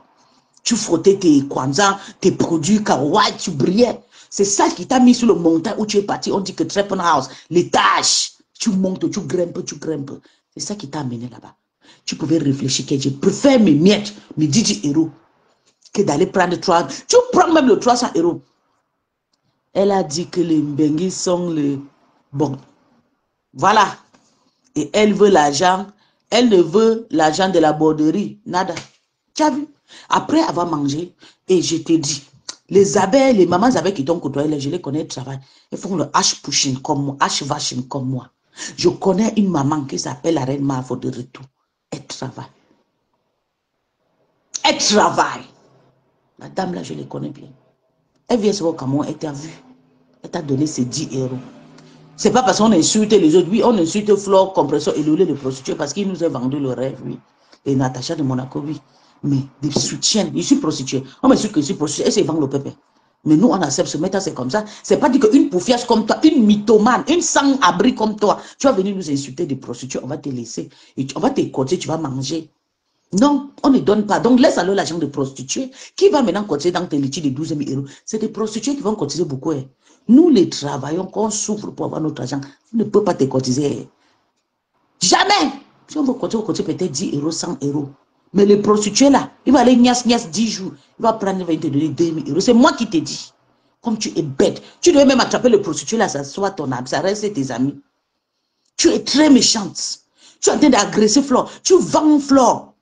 Tu frottais tes kwanzas, tes produits kawaii, tu brillais. C'est ça qui t'a mis sur le montant où tu es parti. On dit que Treppenhaus, les tâches, tu montes, tu grimpes, tu grimpes. C'est ça qui t'a amené là-bas. Tu pouvais réfléchir que je préfère mes miettes, mes 10 euros, que d'aller prendre 3. Tu prends même le 300 euros. Elle a dit que les Mbenguis sont les... Bon, voilà. Et elle veut l'argent. Elle ne veut l'argent de la borderie. Nada. Tu as vu? Après avoir mangé, et je te dis, les abeilles, les mamans abeilles qui t'ont côtoyé, je les connais, elles travaillent. Elles font le H-pushing comme moi, H-vashing comme moi. Je connais une maman qui s'appelle la reine Marfo de retour. Elle travaille. Elle travaille. La dame là, je les connais bien. Elle vient sur le Cameroun, elle t'a vu. Elle t'a donné ses 10 euros. C'est pas parce qu'on insulte les autres. Oui, on insulte Flore, Compression et le prostituée parce qu'il nous a vendu le rêve, oui. Et Natacha de Monaco, oui. Mais des soutiens, je suis prostituée. On m'insulte que je suis prostituée et c'est vendre le pépé. Mais nous, on accepte ce métal, c'est comme ça. C'est pas dit qu'une poufiasse comme toi, une mythomane, une sans-abri comme toi, tu vas venir nous insulter des prostituées, on va te laisser. Et on va te côté, tu vas manger. Non, on ne donne pas. Donc, laisse alors l'argent de prostituées. Qui va maintenant cotiser dans tes litiges de 12 000 euros? C'est des prostituées qui vont cotiser beaucoup. Hein. Nous, les travaillons, qu'on souffre pour avoir notre argent, on ne peut pas te cotiser. Jamais. Si on veut cotiser peut-être 10 euros, 100 euros. Mais les prostituées là, il va aller nias 10 jours. Il va prendre, il va te donner 2 000 euros. C'est moi qui te dis. Comme tu es bête. Tu devais même attraper le prostitué là, ça soit ton âme, ça reste tes amis. Tu es très méchante. Tu es en train d'agresser Flore. Tu vends Flore.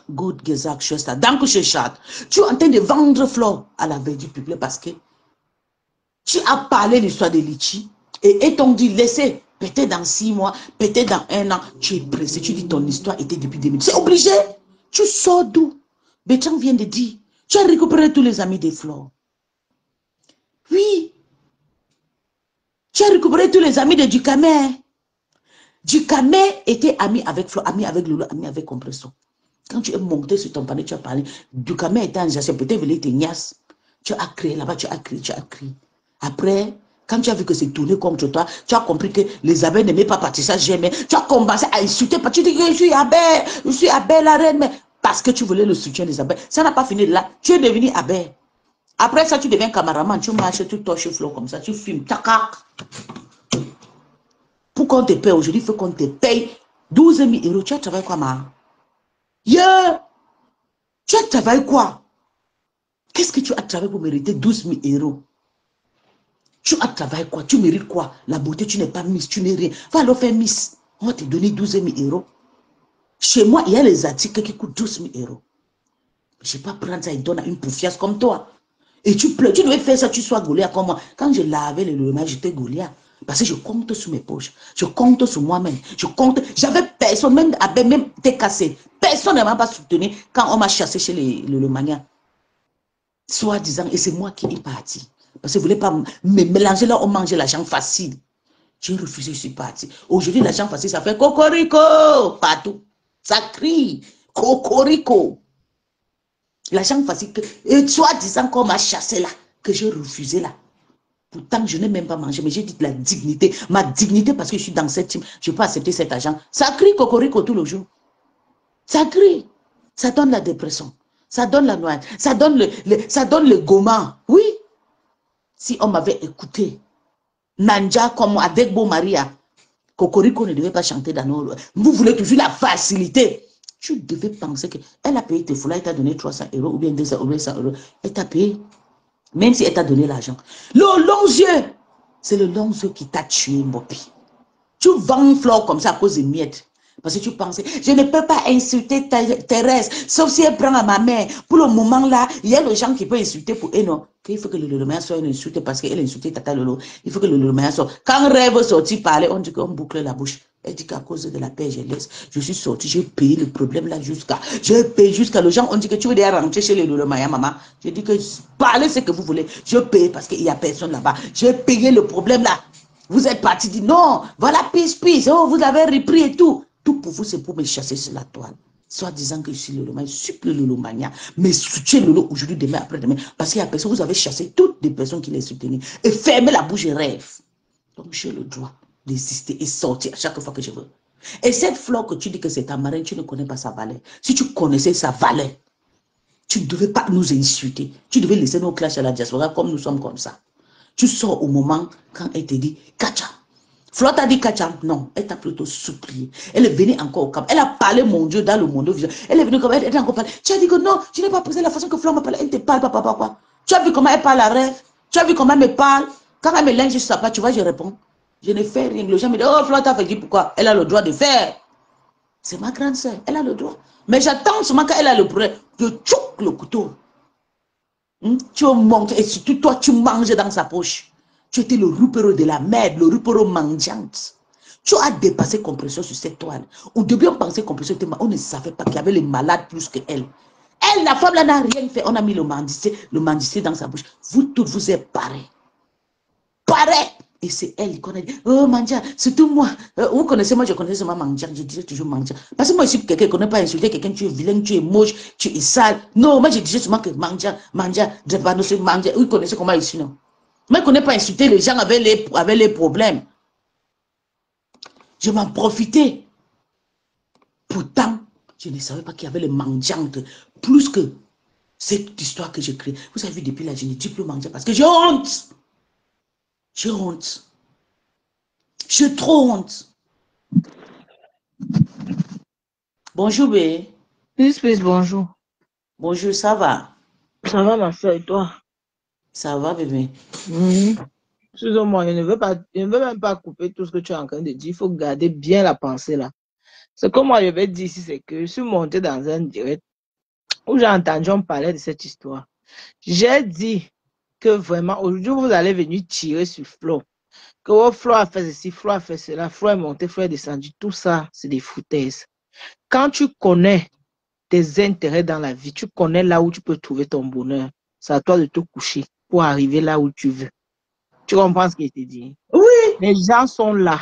Good Gesagt, Schwester. Danke, Schwester. Tu es en train de vendre Flore à la veille du public parce que tu as parlé de l'histoire de Litchi et t'ont dit laissez, peut-être dans 6 mois, peut-être dans 1 an, tu es pressé. Tu dis ton histoire était depuis 2000. C'est obligé. Tu sors d'où? Bétran vient de dire, tu as récupéré tous les amis de Flore. Oui. Tu as récupéré tous les amis de Ducamé. Ducamé était ami avec Flore, ami avec Lolo, ami avec Compression. Quand tu es monté sur ton panier, tu as parlé. Ducamé était en gestion, peut-être voulait te niasse. Tu as créé là-bas, tu as crié, tu as crié. Après, quand tu as vu que c'est tourné contre toi, tu as compris que les abeilles n'aimaient pas partir ça, jamais. Tu as commencé à insulter, tu dis que je suis abeille, la reine, mais parce que tu voulais le soutien des abeilles. Ça n'a pas fini de là. Tu es devenu abeille. Après ça, tu deviens cameraman, tu marches, tu torches Flore comme ça, tu filmes, tacac. Pour qu'on te paye aujourd'hui, il faut qu'on te paye 12 000 euros. Tu as travaillé quoi, ma? Yeah. Tu as travaillé quoi? Qu'est-ce que tu as travaillé pour mériter 12 000 euros? Tu as travaillé quoi? Tu mérites quoi? La beauté, tu n'es pas Miss, tu n'es rien. Va alors faire Miss. On va te donner 12 000 euros. Chez moi, il y a les articles qui coûtent 12 000 euros. Je ne vais pas prendre ça et donner à une poufiasse comme toi. Et tu pleures. Tu devais faire ça, tu sois Goliath comme moi. Quand je lavais le lendemain, j'étais Goliath. Parce que je compte sur mes poches. Je compte sur moi-même. Je compte. J'avais personne, même t'es cassé. Personne ne m'a pas soutenu quand on m'a chassé chez le mania. Soit disant, et c'est moi qui est parti. Parce que je ne voulais pas me mélanger là, on mangeait l'argent facile. J'ai refusé, je suis parti. Aujourd'hui, l'argent facile, ça fait cocorico partout. Ça crie cocorico. L'argent facile, et soit disant qu'on m'a chassé là, que j'ai refusé là. Pourtant, je n'ai même pas mangé, mais j'ai dit la dignité. Ma dignité, parce que je suis dans cette team, je peux accepter cet argent. Ça crie cocorico tout le jour. Ça crie. Ça donne la dépression. Ça donne la noyade. Ça donne le goma. Oui. Si on m'avait écouté, Nanja comme avec Beau Maria, Cocorico ne devait pas chanter dans nos... Vous voulez toujours la facilité. Tu devais penser qu'elle a payé tes foulards, elle t'a donné 300 euros ou bien 200 euros, 100 euros. Elle t'a payé. Même si elle t'a donné l'argent. Le long yeux, c'est le long yeux qui t'a tué, Mopi. Tu vends Flore comme ça à cause des miettes. Parce que tu pensais, je ne peux pas insulter Thérèse, sauf si elle prend à ma mère. Pour le moment là, il y a les gens qui peuvent insulter pour elle, non. Il faut que le Lolo soit une insulte parce qu'elle a insulté Tata Lolo. Il faut que le Lolo soit. Quand Rêve sorti parler, on dit qu'on boucle la bouche. Elle dit qu'à cause de la paix, je laisse. Je suis sorti, j'ai payé le problème là jusqu'à. J'ai payé jusqu'à le gens. On dit que tu veux déjà rentrer chez le Lolo Maya, maman. Je dis que parlez ce que vous voulez. Je paye parce qu'il n'y a personne là-bas. J'ai payé le problème là. Vous êtes parti dire non, voilà, peace, oh, vous avez repris et tout. Tout pour vous, c'est pour me chasser sur la toile. Soit disant que je suis Lolo Mania, je suis plus Lolo Mania. Mais soutiens Lolo aujourd'hui, demain, après-demain. Parce qu'il y a personne, vous avez chassé toutes les personnes qui les soutenaient. Et fermez la bouche et rêve. Donc j'ai le droit d'exister et sortir à chaque fois que je veux. Et cette fleur que tu dis que c'est ta marraine, tu ne connais pas sa valeur. Si tu connaissais sa valeur, tu ne devais pas nous insulter. Tu devais laisser nos clashs à la diaspora comme nous sommes comme ça. Tu sors au moment quand elle te dit Kacha. Flo t'a dit Kacha. Non, elle t'a plutôt supplié. Elle est venue encore au Cap. Elle a parlé, mon Dieu, dans le monde. Elle est venue comme elle a encore parlé. Tu as dit que non, je n'ai pas posé la façon que Flo m'a parlé. Elle ne te parle pas, papa, quoi. Tu as vu comment elle parle à rêve. Tu as vu comment elle me parle. Quand elle me linge sur sa part, tu vois, je réponds. Je ne fais rien. Les gens me disent, oh, Flo t'a fait dire pourquoi. Elle a le droit de faire. C'est ma grande soeur. Elle a le droit. Mais j'attends seulement quand elle a le problème. Je choque le couteau. Tu montes et surtout toi, tu manges dans sa poche. Tu étais le rupero de la merde, le rupero mendiante. Tu as dépassé compression sur cette toile. Au début, on pensait compression, on ne savait pas qu'il y avait les malades plus qu'elle. Elle, la femme là, n'a rien fait. On a mis le mendicité dans sa bouche. Vous toutes, vous êtes pareils. Pareil. Et c'est elle qu'on a dit, oh Mandia, surtout moi. Vous connaissez, moi je connaissais seulement Mandia, je disais toujours Mandia. Parce que moi je suis quelqu'un qui ne connaît pas insulter quelqu'un, tu es vilain, tu es moche, tu es sale. Non, moi je disais seulement que Mandia, Drepanoche, Mandia, vous connaissez comment ici, non. Moi je ne connais pas insulter les gens avec les problèmes. Je m'en profitais. Pourtant, je ne savais pas qu'il y avait les mendiantes plus que cette histoire que j'ai créée. Vous avez vu, depuis là, je ne dis plus Mandia parce que j'ai honte. J'ai honte. J'ai trop honte. Bonjour, bé. Please, bonjour. Bonjour, ça va? Ça va, ma soeur, et toi? Ça va, bébé? Excuse-moi, je ne veux même pas couper tout ce que tu es en train de dire. Il faut garder bien la pensée là. Ce que moi je vais dire ici, c'est que je suis montée dans un direct où j'ai entendu on parler de cette histoire. J'ai dit que vraiment, aujourd'hui, vous allez venir tirer sur Flo. Que oh, Flo a fait ceci, Flo a fait cela, Flo est monté, Flo est descendu. Tout ça, c'est des foutaises. Quand tu connais tes intérêts dans la vie, tu connais là où tu peux trouver ton bonheur. C'est à toi de te coucher pour arriver là où tu veux. Tu comprends ce qui est dit? Oui. Les gens sont là.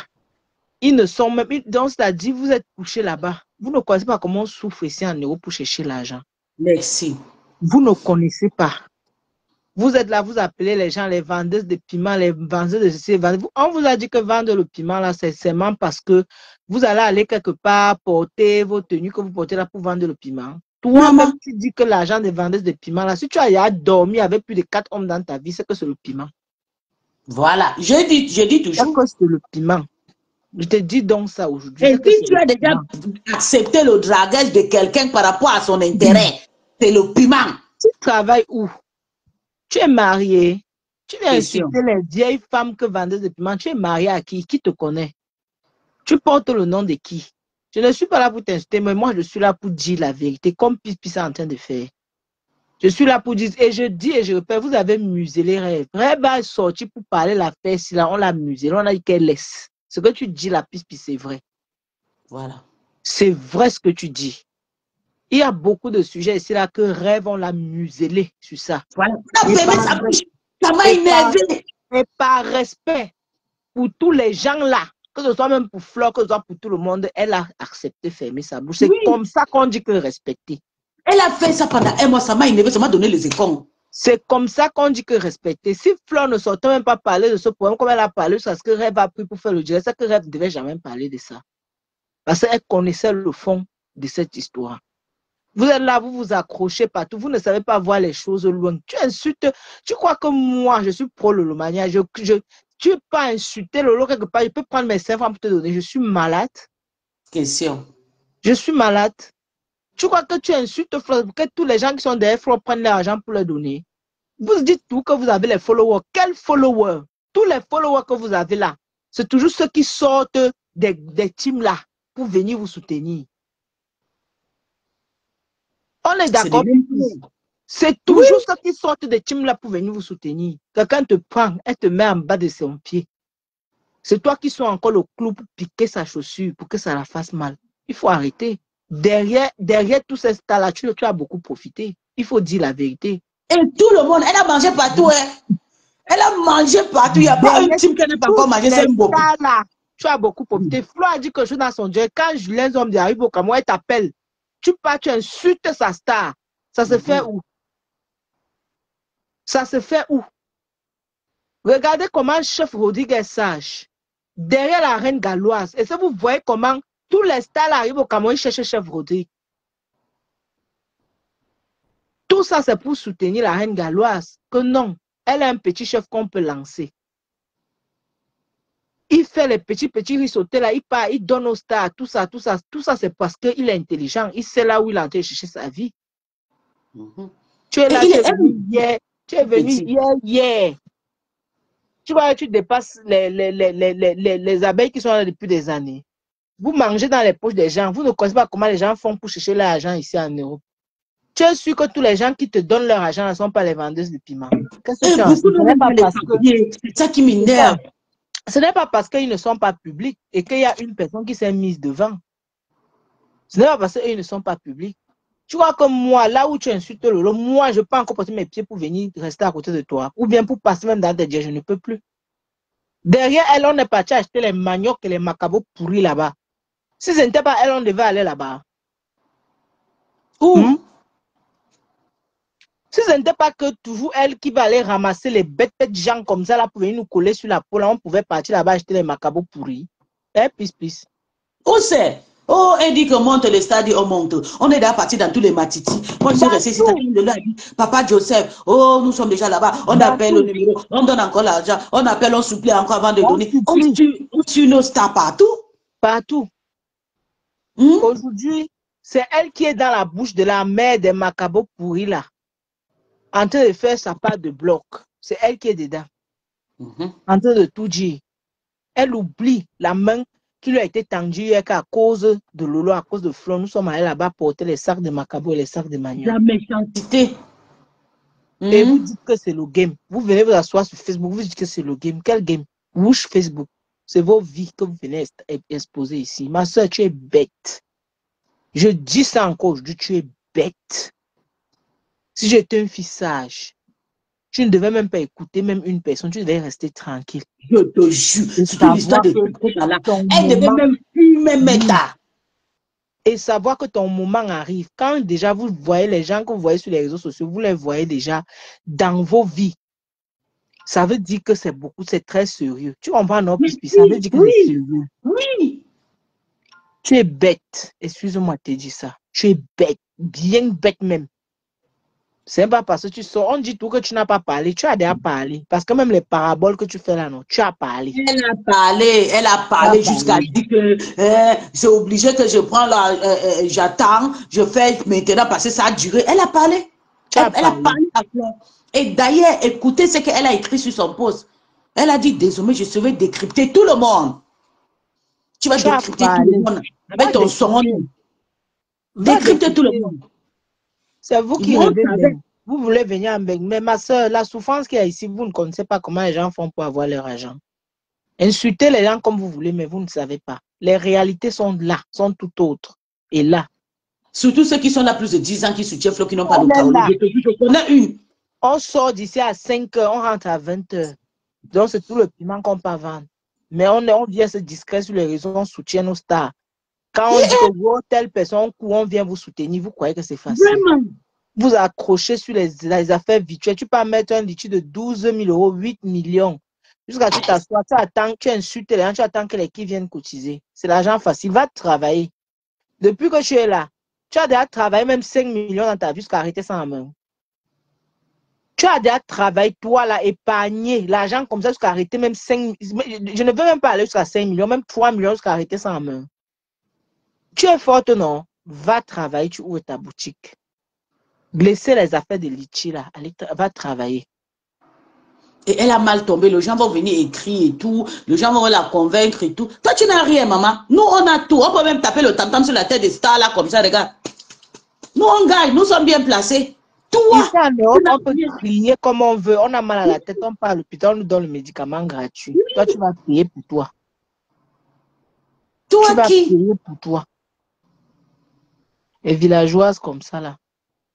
Ils ne sont même... Donc, c'est-à-dire, vous êtes couché là-bas. Vous ne connaissez pas comment on souffre ici en Europe pour chercher l'argent. Merci. Vous ne connaissez pas. Vous êtes là, vous appelez les gens les vendeuses de piment, les vendeuses de ceci. On vous a dit que vendre le piment, là, c'est seulement parce que vous allez aller quelque part porter vos tenues que vous portez là pour vendre le piment. Toi-même, tu dis que l'argent des vendeuses de piment, là, si tu as dormi avec plus de 4 hommes dans ta vie, c'est que c'est le piment. Voilà, je dis toujours. C'est que c'est le piment. Je te dis donc ça aujourd'hui. Et si tu as déjà accepté le dragage de quelqu'un par rapport à son intérêt, c'est le piment. Tu travailles où? Tu es marié. Tu viens insulter les vieilles femmes que vendeuses de piment. Tu es marié à qui? Qui te connaît? Tu portes le nom de qui? Je ne suis pas là pour t'insulter, mais moi je suis là pour dire la vérité, comme Pipi est en train de faire. Je suis là pour dire, et je dis et je répète, vous avez muselé Rêve. Rêve est sorti pour parler l'affaire, si là on l'a muselé, on a dit qu'elle laisse. Ce que tu dis, la Pipi, c'est vrai. Voilà. C'est vrai ce que tu dis. Il y a beaucoup de sujets ici là que Rêve, on l'a muselé sur ça. Voilà. Ça m'a énervé. Et par respect pour tous les gens là, que ce soit même pour Flore, que ce soit pour tout le monde, elle a accepté de fermer sa bouche. C'est comme ça qu'on dit que respecter. Elle a fait ça pendant un mois, ça m'a énervé, ça m'a donné les écons. C'est comme ça qu'on dit que respecter. Si Flore ne sortait même pas parler de ce problème, comme elle a parlé, c'est ce que Rêve a pris pour faire le direct, c'est que Rêve ne devait jamais parler de ça. Parce qu'elle connaissait le fond de cette histoire. Vous êtes là, vous vous accrochez partout, vous ne savez pas voir les choses loin. Tu insultes, tu crois que moi, je suis pro Lolo Mania, tu ne peux pas insulter Lolo quelque part, je peux prendre mes 5 francs pour te donner, je suis malade. Question. Je suis malade. Tu crois que tu insultes Flo, que tous les gens qui sont derrière Flo prennent l'argent pour leur donner. Vous dites tout que vous avez les followers. Quels followers? Tous les followers que vous avez là, c'est toujours ceux qui sortent des teams là pour venir vous soutenir. On est d'accord. C'est toujours ceux qui sortent des teams là pour venir vous soutenir. Quelqu'un te prend, elle te met en bas de son pied. C'est toi qui sois encore le clou pour piquer sa chaussure, pour que ça la fasse mal. Il faut arrêter. Derrière tous ces stars-là, tu as beaucoup profité. Il faut dire la vérité. Et tout le monde, elle a mangé partout. Hein. Elle a mangé partout. Il n'y a pas un team qui n'a pas encore mangé. C'est un beau. Tu as beaucoup profité. Flo a dit quelque chose dans son dieu. Quand les hommes arrivent au Cameroun, elle t'appelle. Tu pars, tu insultes sa star. Ça se fait où? Ça se fait où? Regardez comment Chef Rodriguez sage. Derrière la reine galloise. Et ça, vous voyez comment tous les stars arrivent au Cameroun chercher Chef Rodriguez. Tout ça, c'est pour soutenir la reine galloise. Que non, elle a un petit chef qu'on peut lancer. Il fait les petits risottés là, il part, il donne aux stars, tout ça, c'est parce qu'il est intelligent. Il sait là où il est en train de chercher sa vie. Tu es là, tu es venu hier. Tu vois, tu dépasses les abeilles qui sont là depuis des années. Vous mangez dans les poches des gens. Vous ne connaissez pas comment les gens font pour chercher leur argent ici en Europe. Tu es sûr que tous les gens qui te donnent leur argent ne sont pas les vendeuses de piment. Qu'est-ce que tu en sais? C'est ça qui m'énerve. Ce n'est pas parce qu'ils ne sont pas publics et qu'il y a une personne qui s'est mise devant. Ce n'est pas parce qu'ils ne sont pas publics. Tu vois que moi, là où tu insultes Lolo, moi, je peux encore porter mes pieds pour venir rester à côté de toi. Ou bien pour passer même dans des dieux, je ne peux plus. Derrière elle, on est parti acheter les maniocs et les macabots pourris là-bas. Si ce n'était pas elle, on devait aller là-bas. Où? Si ce n'était pas que toujours elle qui va aller ramasser les bêtes de gens comme ça là pour venir nous coller sur la peau, là, on pouvait partir là-bas acheter les macabots pourris. Eh, peace. Où c'est? Oh, elle dit que monte le stade, on monte. On est déjà parti dans tous les matitis. Moi, je suis resté ici, Papa Joseph, oh, nous sommes déjà là-bas. On appelle le numéro, on donne encore l'argent, on appelle, on supplie encore avant de donner. On suit nos stars partout. Partout. Aujourd'hui, c'est elle qui est dans la bouche de la mère des macabots pourris là, en train de faire sa part de bloc. C'est elle qui est dedans. En train de tout dire. Elle oublie la main qui lui a été tendue hier qu'à cause de Lolo, à cause de Flon, nous sommes allés là-bas porter les sacs de macabots et les sacs de manioc. La méchanceté. Et vous dites que c'est le game. Vous venez vous asseoir sur Facebook, vous dites que c'est le game. Quel game? Rouge Facebook. C'est vos vies que vous venez exposer ici. Ma soeur, tu es bête. Je dis ça encore aujourd'hui, tu es bête. Si j'étais une fille sage, tu ne devais même pas écouter même une personne, tu devais rester tranquille. Je te jure, c'est l'histoire de là. Elle devait même plus même mettre. Et savoir que ton moment arrive. Quand déjà vous voyez les gens que vous voyez sur les réseaux sociaux, vous les voyez déjà dans vos vies. Ça veut dire que c'est beaucoup, c'est très sérieux. Tu comprends, non? Ça veut dire que c'est sérieux. Oui. Tu es bête. Excuse-moi de te dire ça. Tu es bête. Bien bête même. C'est pas parce que tu sors, on dit tout que tu n'as pas parlé, tu as déjà parlé. Parce que même les paraboles que tu fais là, non, tu as parlé. Elle a parlé jusqu'à dire que c'est obligé que je prends là, j'attends, je fais maintenant parce que ça a duré. Elle a parlé. Elle a parlé à Fleur. Et d'ailleurs, écoutez ce qu'elle a écrit sur son post. Elle a dit, désormais, je vais décrypter tout le monde. Tu vas décrypter tout le monde avec ton son. Décrypter tout le monde. C'est vous qui rêvez. Vous voulez venir en Beng. Mais ma soeur, la souffrance qu'il y a ici, vous ne connaissez pas comment les gens font pour avoir leur argent. Insultez les gens comme vous voulez, mais vous ne savez pas. Les réalités sont là, sont tout autres. Et là. Surtout ceux qui sont là plus de 10 ans, qui soutiennent Flo, qui n'ont pas le carreau. Je connais une. On sort d'ici à 5 h, on rentre à 20 h. Donc c'est tout le piment qu'on peut vendre. Mais on vient se discret sur les réseaux, on soutient nos stars. Quand on dit que vous, telle personne, on vient vous soutenir, vous croyez que c'est facile. Vraiment. Vous accrochez sur les affaires virtuelles. Tu peux mettre un litige de 12 000 €, 8 millions. Jusqu'à ce que tu t'assois, tu attends, tu insultes les gens, tu attends que les qui viennent cotiser. C'est l'argent facile. Va travailler. Depuis que tu es là, tu as déjà travaillé même 5 millions dans ta vie jusqu'à arrêter ça en main. Tu as déjà travaillé, toi, là, épargné l'argent comme ça jusqu'à arrêter même 5. Je ne veux même pas aller jusqu'à 5 millions, même 3 millions jusqu'à arrêter ça en main. Tu es forte, non? Va travailler, tu ouvres ta boutique. Laissez les affaires de Litchi là. Allez, va travailler. Et elle a mal tombé. Les gens vont venir écrire et tout. Les gens vont la convaincre et tout. Toi, tu n'as rien, maman. Nous, on a tout. On peut même taper le tam-tam sur la tête des stars là, comme ça, regarde. Nous, on gagne. Nous sommes bien placés. Toi, ici en Europe, on peut crier comme on veut. On a mal à la tête, on part à l'hôpital, on nous donne le médicament gratuit. Toi, tu vas payer pour toi. Toi tu vas qui payer pour toi. Les villageoises comme ça là.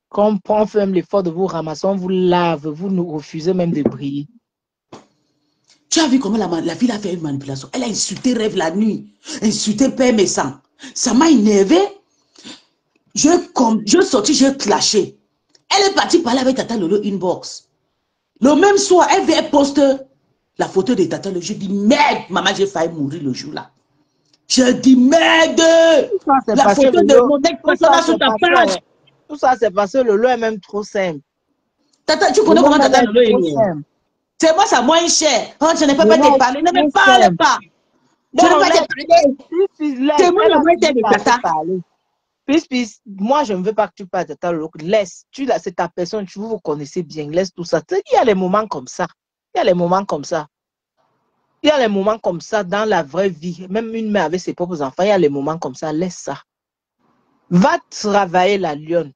Quand on fait même l'effort de vous ramasser, on vous lave, vous nous refusez même de briller. Tu as vu comment la fille a fait une manipulation. Elle a insulté Rêve la nuit, insulté Père Messant. Ça m'a énervé. Je sortis, j'ai clashé. Elle est partie parler avec Tata Lolo inbox. Le même soir, elle poste la photo de Tata Lolo. Je dis, merde, maman, j'ai failli mourir le jour-là. Je dis, merde, la photo de mon ex-personne sur ta page. Tout ça, c'est parce que Lolo est même trop simple. Tata, tu connais comment Tata Lolo est? C'est moi, ça moins cher. Oh, je ne peux pas te parler. Ne me parle pas. Je ne peux pas te parler. C'est moi le moins de Tata. Puis, moi, je ne veux pas que tu parles de Tata Lolo. Laisse. C'est ta personne. Vous vous connaissez bien. Laisse tout ça. Il y a les moments comme ça. Il y a les moments comme ça. Il y a les moments comme ça dans la vraie vie. Même une mère avec ses propres enfants, il y a les moments comme ça. Laisse ça. Va travailler la lionne.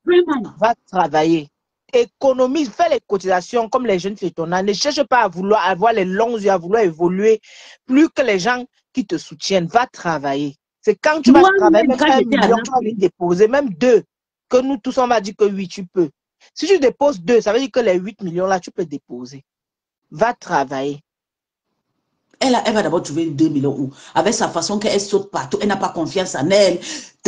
Va travailler. Économise, fais les cotisations comme les jeunes filles de ton âge. Ne cherche pas à vouloir avoir les longs yeux, à vouloir évoluer plus que les gens qui te soutiennent. Va travailler. C'est quand tu vas travailler, même 1 million, tu vas les déposer, même 2, que nous tous on va dire que oui, tu peux. Si tu déposes 2, ça veut dire que les 8 millions là, tu peux déposer. Va travailler. Elle va d'abord trouver 2 millions où, avec sa façon qu'elle saute partout, elle n'a pas confiance en elle.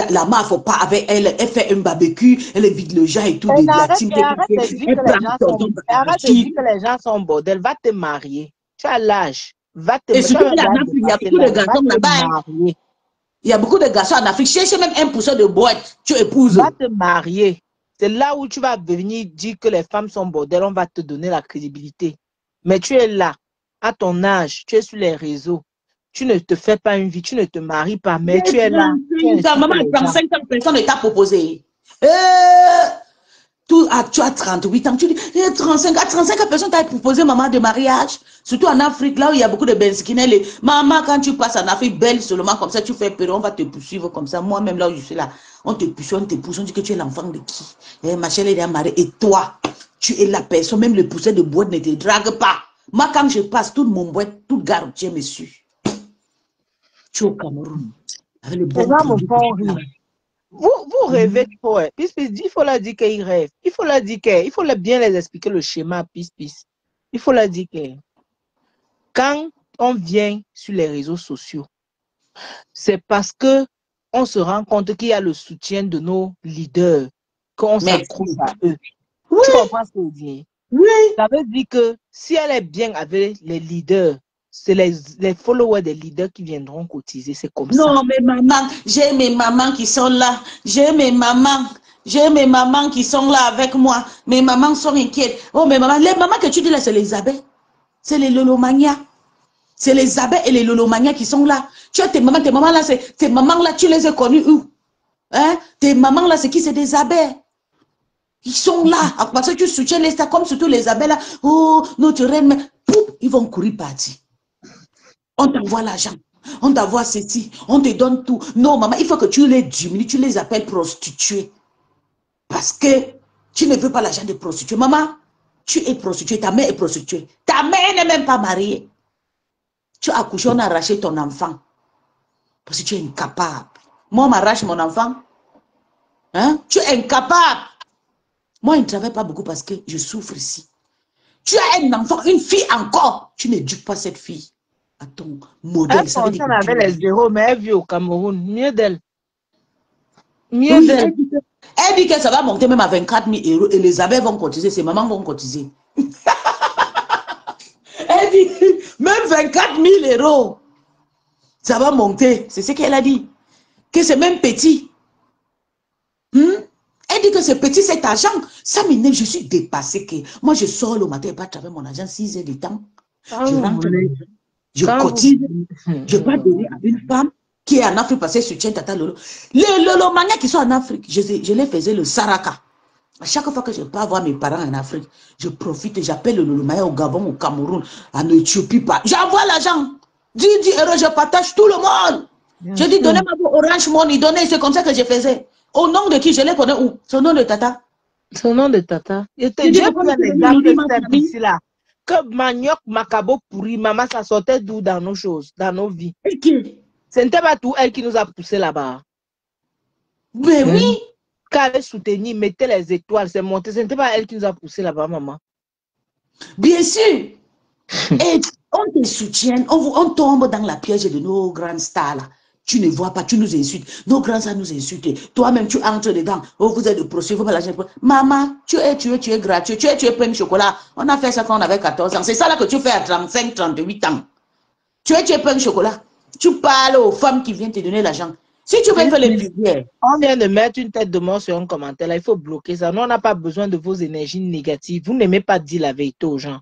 La main, il ne faut pas avec elle. Elle fait un barbecue, elle évite le gens et tout. Arrête de dire que les gens sont bordel. Va te marier. Tu as l'âge. Va te marier. Et surtout, il y a beaucoup de garçons là-bas. Il y a beaucoup de garçons en Afrique. Cherche même 1% de boîte. Tu épouses. Va te marier. C'est là où tu vas venir dire que les femmes sont bordel. On va te donner la crédibilité. Mais tu es là. À ton âge, tu es sur les réseaux, tu ne te fais pas une vie, tu ne te maries pas, mais tu es là. Ta maman a 35 ans, personne ne t'a proposé. Tu as 38 ans, tu dis, 35 ans, personne t'a proposé maman de mariage. Surtout en Afrique, là où il y a beaucoup de benskines. Maman, quand tu passes en Afrique, belle seulement, comme ça, tu fais peur, on va te poursuivre comme ça. Moi-même, là où je suis là, on te poursuit, on te pousse, on dit que tu es l'enfant de qui? Ma chérie, elle est mariée. Et toi, tu es la personne, même le pousset de boîte ne te drague pas. Moi, quand je passe, tout mon boîte, tout garoutier me suit. Tu es au Cameroun. Avec le bon vous rêvez trop. Il faut leur dire qu'ils rêvent. Il faut leur dire qu'il faut bien les expliquer le schéma. Il faut leur dire que quand on vient sur les réseaux sociaux, c'est parce que on se rend compte qu'il y a le soutien de nos leaders, qu'on s'accroche à eux. Oui. Tu comprends ce que je dis? Oui. Ça veut dire que si elle est bien avec les leaders, c'est les followers des leaders qui viendront cotiser. C'est comme ça. Non, mais maman, j'ai mes mamans qui sont là. J'ai mes mamans qui sont là avec moi. Mes mamans sont inquiètes. Oh, mes mamans, les mamans que tu dis là, c'est les abeilles. C'est les lolomanias. C'est les abeilles et les lolomanias qui sont là. Tu as tes mamans là, tes mamans là, tu les as connues où? Hein? Tes mamans là, c'est qui? C'est des abeilles. Ils sont là. Parce que tu soutiens les stars, comme surtout les abeilles là. Oh, notre reine, ils vont courir partir. On t'envoie l'argent. On t'envoie ceci. On te donne tout. Non, maman, il faut que tu les diminues. Tu les appelles prostituées. Parce que tu ne veux pas l'argent de prostituée. Maman, tu es prostituée. Ta mère est prostituée. Ta mère n'est même pas mariée. Tu as accouché, on a arraché ton enfant. Parce que tu es incapable. Moi, on m'arrache mon enfant. Hein? Tu es incapable. Moi, je ne travaille pas beaucoup parce que je souffre ici. Tu as un enfant, une fille encore. Tu n'éduques pas cette fille à ton modèle. Elle fonctionne avec les zéros, mais elle vit au Cameroun. Mieux d'elle. Mieux Oui, d'elle. elle dit que ça va monter même à 24 000 € et les abeilles vont cotiser, ses mamans vont cotiser. Elle dit même 24 000 €, ça va monter. C'est ce qu'elle a dit. Que c'est même petit. Elle dit que c'est petit cet argent. Ça m'énerve, je suis dépassée. Que moi, je sors le matin et pas travailler mon argent 6 heures de temps. Je rentre, je cotise. Je vais donner à une femme qui est en Afrique parce qu'elle soutient Tata Lolo. Les Lolomaniens qui sont en Afrique, je les faisais le Saraka. À chaque fois que je peux voir mes parents en Afrique, je profite, j'appelle le Lolomania au Gabon, au Cameroun, en Éthiopie. J'envoie l'argent. 10 €, je partage tout le monde. Je dis, donnez-moi vos Orange Money, donnez, c'est comme ça que je faisais. Au nom de qui? Je les connais où? Son nom de Tata. Son nom de Tata. J'ai pris un exemple simple ici là. Que manioc, macabo pourri, maman, ça sortait d'où dans nos choses, dans nos vies. Ce n'était pas tout elle qui nous a poussé là-bas. Mais oui. Quand elle soutenait, mettait les étoiles, c'est monté. Ce n'était pas elle qui nous a poussé là-bas, maman. Bien sûr. Et on te soutient, on tombe dans la piège de nos grandes stars là. Tu ne vois pas, tu nous insultes. Nos grands ça nous insultent. Toi-même, tu entres dedans. Oh, vous êtes de procès, vous l'argent. Maman, tu es gratuit. Tu es pain de chocolat. On a fait ça quand on avait 14 ans. C'est ça là que tu fais à 35, 38 ans. Tu es pain de chocolat. Tu parles aux femmes qui viennent te donner l'argent. Si tu veux faire les plusieurs. On vient de mettre une tête de mort sur un commentaire. Là, il faut bloquer ça. Nous, on n'a pas besoin de vos énergies négatives. Vous n'aimez pas dire la vérité aux gens.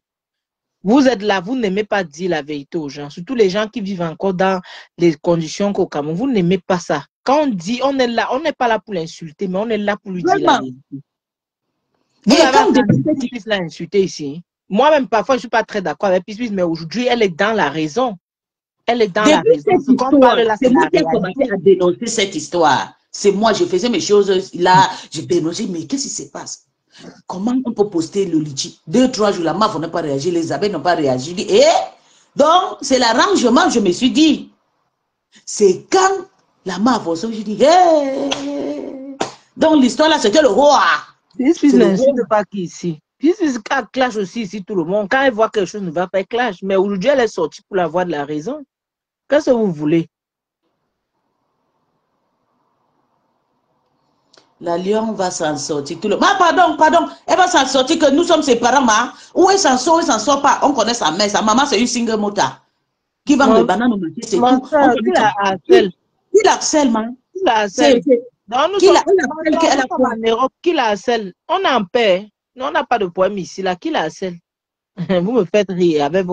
Vous êtes là, vous n'aimez pas dire la vérité aux gens. Surtout les gens qui vivent encore dans les conditions qu'au Cameroun. Vous n'aimez pas ça. Quand on dit, on est là, on n'est pas là pour l'insulter, mais on est là pour lui dire la vérité. Vous avez Peace l'a insulté ici. Moi-même, parfois, je ne suis pas très d'accord avec Peace, mais aujourd'hui, elle est dans la raison. Elle est dans la raison. C'est moi qui ai commencé à dénoncer cette histoire. C'est moi, je faisais mes choses là, je dénonçais, mais qu'est-ce qui se passe? Comment on peut poster le litchi? 2-3 jours, la MAF n'a pas réagi, les abeilles n'ont pas réagi. Et donc, c'est l'arrangement, je me suis dit. C'est quand la MAF a sorti, je dis, hey! Donc, l'histoire là, c'était le roi. Peace n'insulte pas qui ici. Peace clash aussi ici tout le monde. Quand elle voit quelque chose ne va pas, elle clash. Mais aujourd'hui, elle est sortie pour la voix de la raison. Qu'est-ce que vous voulez? La lion va s'en sortir. Tout le... pardon. Elle va s'en sortir que nous sommes ses parents. Où elle s'en sort, elle s'en sort pas. On connaît sa mère. Sa maman, c'est une single motard. Qui vend des bananes au marché, c'est tout. Qui la harcèle, man? Qui la harcèle? Qui la harcèle? On est en paix. On n'a pas de poème ici. Là. Qui la harcèle? Vous me faites rire avec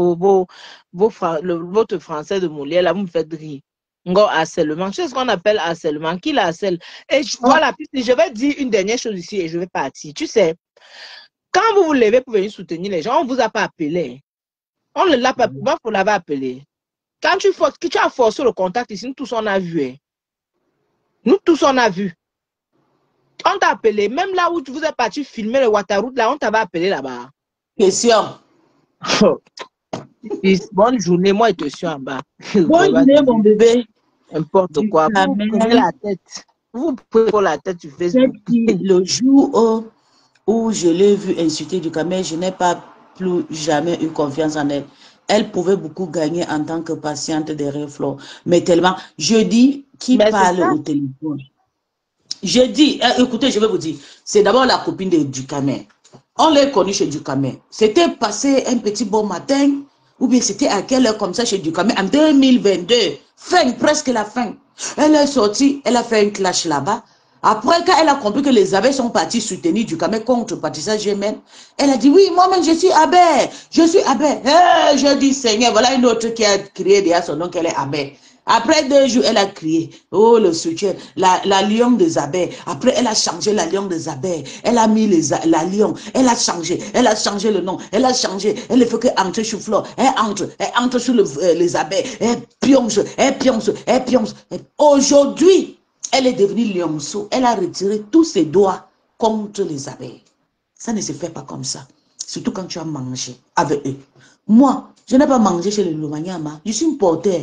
votre français de Molière. Là, vous me faites rire. Harcèlement. C'est ce qu'on appelle harcèlement. Qui la harcèle? Et voilà, je vais dire une dernière chose ici et je vais partir. Tu sais, quand vous vous levez pour venir soutenir les gens, on ne vous a pas appelé. On ne l'a pas, vous l'avez appelé. Quand tu as forcé le contact ici, nous tous on a vu. Hein. Nous tous on a vu. On t'a appelé. Même là où vous êtes parti filmer le Waterroute, là, on t'avait appelé là-bas. Question. Bonne journée, moi, je suis en bas. Bonne journée, mon bébé. N'importe quoi. Vous prenez la tête. Vous prenez la tête sur Facebook. Le jour où je l'ai vu insulter du Cameroun, je n'ai pas plus jamais eu confiance en elle. Elle pouvait beaucoup gagner en tant que patiente derrière Flore. Mais tellement, je dis, qui parle au téléphone? Je dis, écoutez, je vais vous dire, c'est d'abord la copine de Ducamel. On l'a connue chez Ducamel. C'était passé un petit bon matin, ou bien c'était à quelle heure comme ça chez Ducamel, en 2022, presque la fin. Elle est sortie, elle a fait un clash là-bas. Après, quand elle a compris que les abeilles sont partis soutenir Ducamel contre Patricia Gémen, elle a dit, oui, moi-même, je suis abeille. Je suis abeille. Je dis, Seigneur, voilà une autre qui a crié derrière son nom qu'elle est abeille. Après 2 jours, elle a crié, oh le soutien, la lion des abeilles. Après, elle a changé la lion des abeilles. Elle a mis la lion, elle a changé le nom, elle a changé. Elle ne fait qu'entrer sur Flore, elle entre sur les abeilles, elle pionce. Aujourd'hui, elle est devenue lionceau. Elle a retiré tous ses doigts contre les abeilles. Ça ne se fait pas comme ça. Surtout quand tu as mangé avec eux. Moi, je n'ai pas mangé chez les Lomanyama. Je suis une porteur.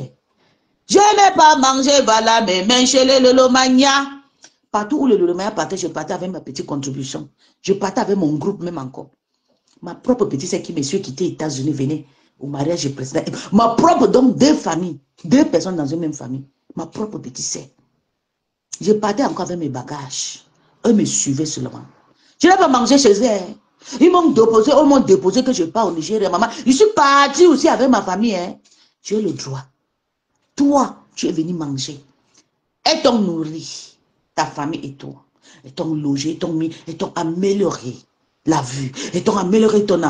Je n'ai pas mangé, voilà, mes mains chez les Lomanya. Partout où le Lomanya partait, je partais avec ma petite contribution. Je partais avec mon groupe même encore. Ma propre petite sœur qui me suis quittée aux États-Unis venait au mariage précédent. Ma propre, donc 2 familles, 2 personnes dans une même famille. Ma propre petite sœur. Je partais encore avec mes bagages. Eux me suivaient seulement. Je n'ai pas mangé chez eux. Ils m'ont déposé que je pars au Nigeria. Maman, je suis partie aussi avec ma famille. Hein. J'ai le droit. Toi, tu es venu manger. Et t'ont nourri. Ta famille et toi. Et t'ont logé, et t'ont amélioré la vue. Et t'ont amélioré ton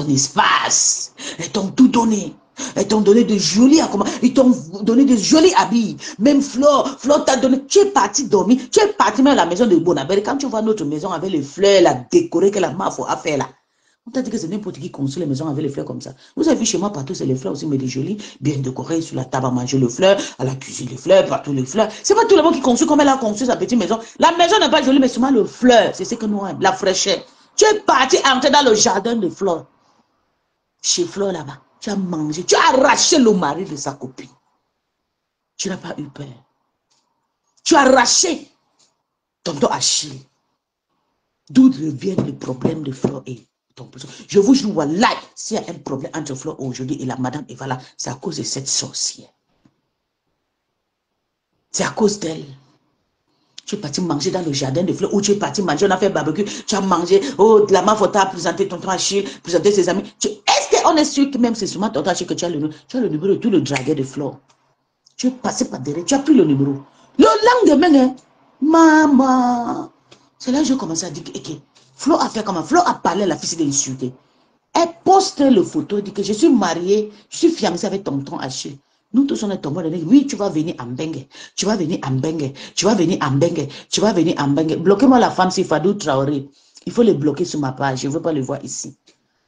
espace. Et t'ont tout donné. Ils t'ont donné de jolis ils t'ont donné de jolis habits. Même Flore t'a donné. Tu es parti dormir. Tu es parti même à la maison de Bonabel. Quand tu vois notre maison avec les fleurs, la décorée que la MAF a fait là. On t'a dit que c'est n'importe qui construit les maisons avec les fleurs comme ça. Vous avez vu chez moi partout, c'est les fleurs aussi, mais des jolies, bien décorées sur la table à manger les fleurs, à la cuisine les fleurs, partout les fleurs. C'est pas tout le monde qui construit comme elle a construit sa petite maison. La maison n'est pas jolie, mais seulement les fleurs. C'est ce que nous aimons, la fraîcheur. Tu es parti entrer dans le jardin de Flore. Chez Flore là-bas. Tu as mangé, tu as arraché le mari de sa copine. Tu n'as pas eu peur. Tu as arraché tonton Achille. D'où reviennent les problèmes de Flore et ton besoin. Je vous jure, voilà, s'il y a un problème entre Flore aujourd'hui et la madame Eva là, c'est à cause de cette sorcière. C'est à cause d'elle. Tu es parti manger dans le jardin de fleurs, ou tu es parti manger, on a fait barbecue, tu as mangé, oh, la Mafota a présenté tonton Achille, présenté ses amis. Est-ce qu'on est sûr que même c'est sûrement tonton Achille que tu as le numéro de tout le dragueur de Flore? Tu es passé par derrière, tu as pris le numéro. Le lendemain, hein, maman, c'est là que j'ai commencé à dire que Flore a fait comment? Flore a parlé à la fille d'insulter. Elle poste le photo, dit que je suis mariée, je suis fiancée avec tonton Achille. Nous tous on est tombés. Oui, tu vas venir en Bengue. Tu vas venir en Bengue. Tu vas venir en Bengue. Tu vas venir en Bengue. Bloquez-moi la femme, c'est Fadou Traoré. Il faut les bloquer sur ma page. Je ne veux pas les voir ici.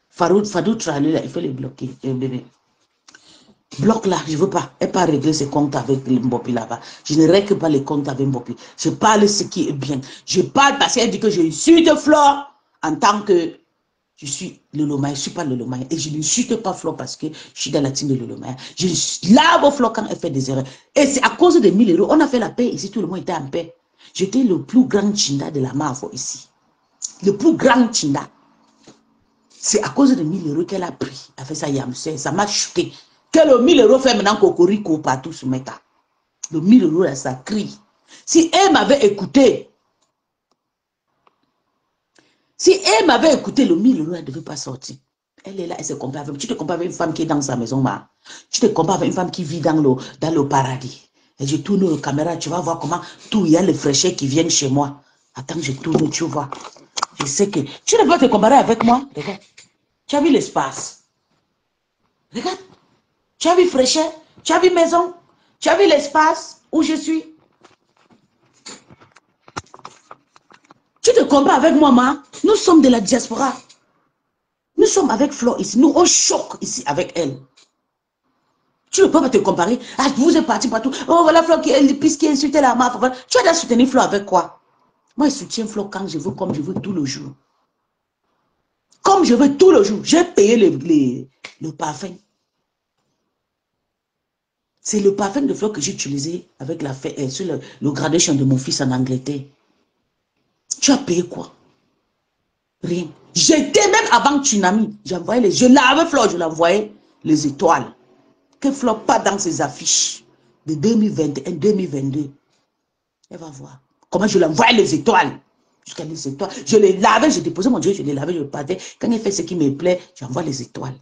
Fadou Traoré, là, il faut les bloquer. Bébé. Bloque là, je ne veux pas. Elle ne pas régler ses comptes avec Mbopi là-bas. Je ne règle pas les comptes avec Mbopi. Je parle ce qui est bien. Je parle parce qu'elle dit que je suis de Flore en tant que je suis le Lomaya, je ne suis pas le Lomaya. Et je ne n'insulte pas Flore parce que je suis dans la team de le Lomaya. Je lave Flore quand elle fait des erreurs. Et c'est à cause de 1000 €. On a fait la paix ici, tout le monde était en paix. J'étais le plus grand Chinda de la Mafo ici. Le plus grand Chinda. C'est à cause de 1000 € qu'elle a pris. Elle a fait ça, Yamsé. Ça m'a chuté. Que le 1000 € fait maintenant cocorico partout sur mes cas. Le 1000 € là, ça crie. Si elle m'avait écouté, le 1000 €, elle ne devait pas sortir. Elle est là, elle se compare avec. Tu te compares avec une femme qui est dans sa maison, ma. Tu te compares avec une femme qui vit dans le paradis. Et je tourne la caméra, tu vas voir comment tout, il y a les fraîcheurs qui viennent chez moi. Attends, je tourne, tu vois. Je sais que. Tu ne peux pas te comparer avec moi. Regarde. Tu as vu l'espace. Regarde. Tu as vu fraîcheur. Tu as vu maison. Tu as vu l'espace où je suis. Tu te compares avec moi, ma. Nous sommes de la diaspora. Nous sommes avec Flore ici. Nous, on choque ici avec elle. Tu ne peux pas te comparer. Ah, vous êtes parti partout. Oh, voilà Flore qui insultait la marque. Tu as déjà soutenu Flore avec quoi? Moi, je soutiens Flore quand je veux, comme je veux tout le jour. Comme je veux tout le jour. J'ai payé le parfum. C'est le parfum de Flore que j'ai utilisé avec la fête, sur le graduation de mon fils en Angleterre. Tu as payé quoi? Rien. J'étais même avant Tsunami. J'envoyais je lavais Flore, je l'envoyais les étoiles. Que Flore pas dans ses affiches de 2021, 2022. Elle va voir. Comment je l'envoyais les étoiles. Jusqu'à les étoiles. Je les lavais, je déposais mon Dieu, je les lavais, je partais. Quand il fait ce qui me plaît, j'envoie les étoiles.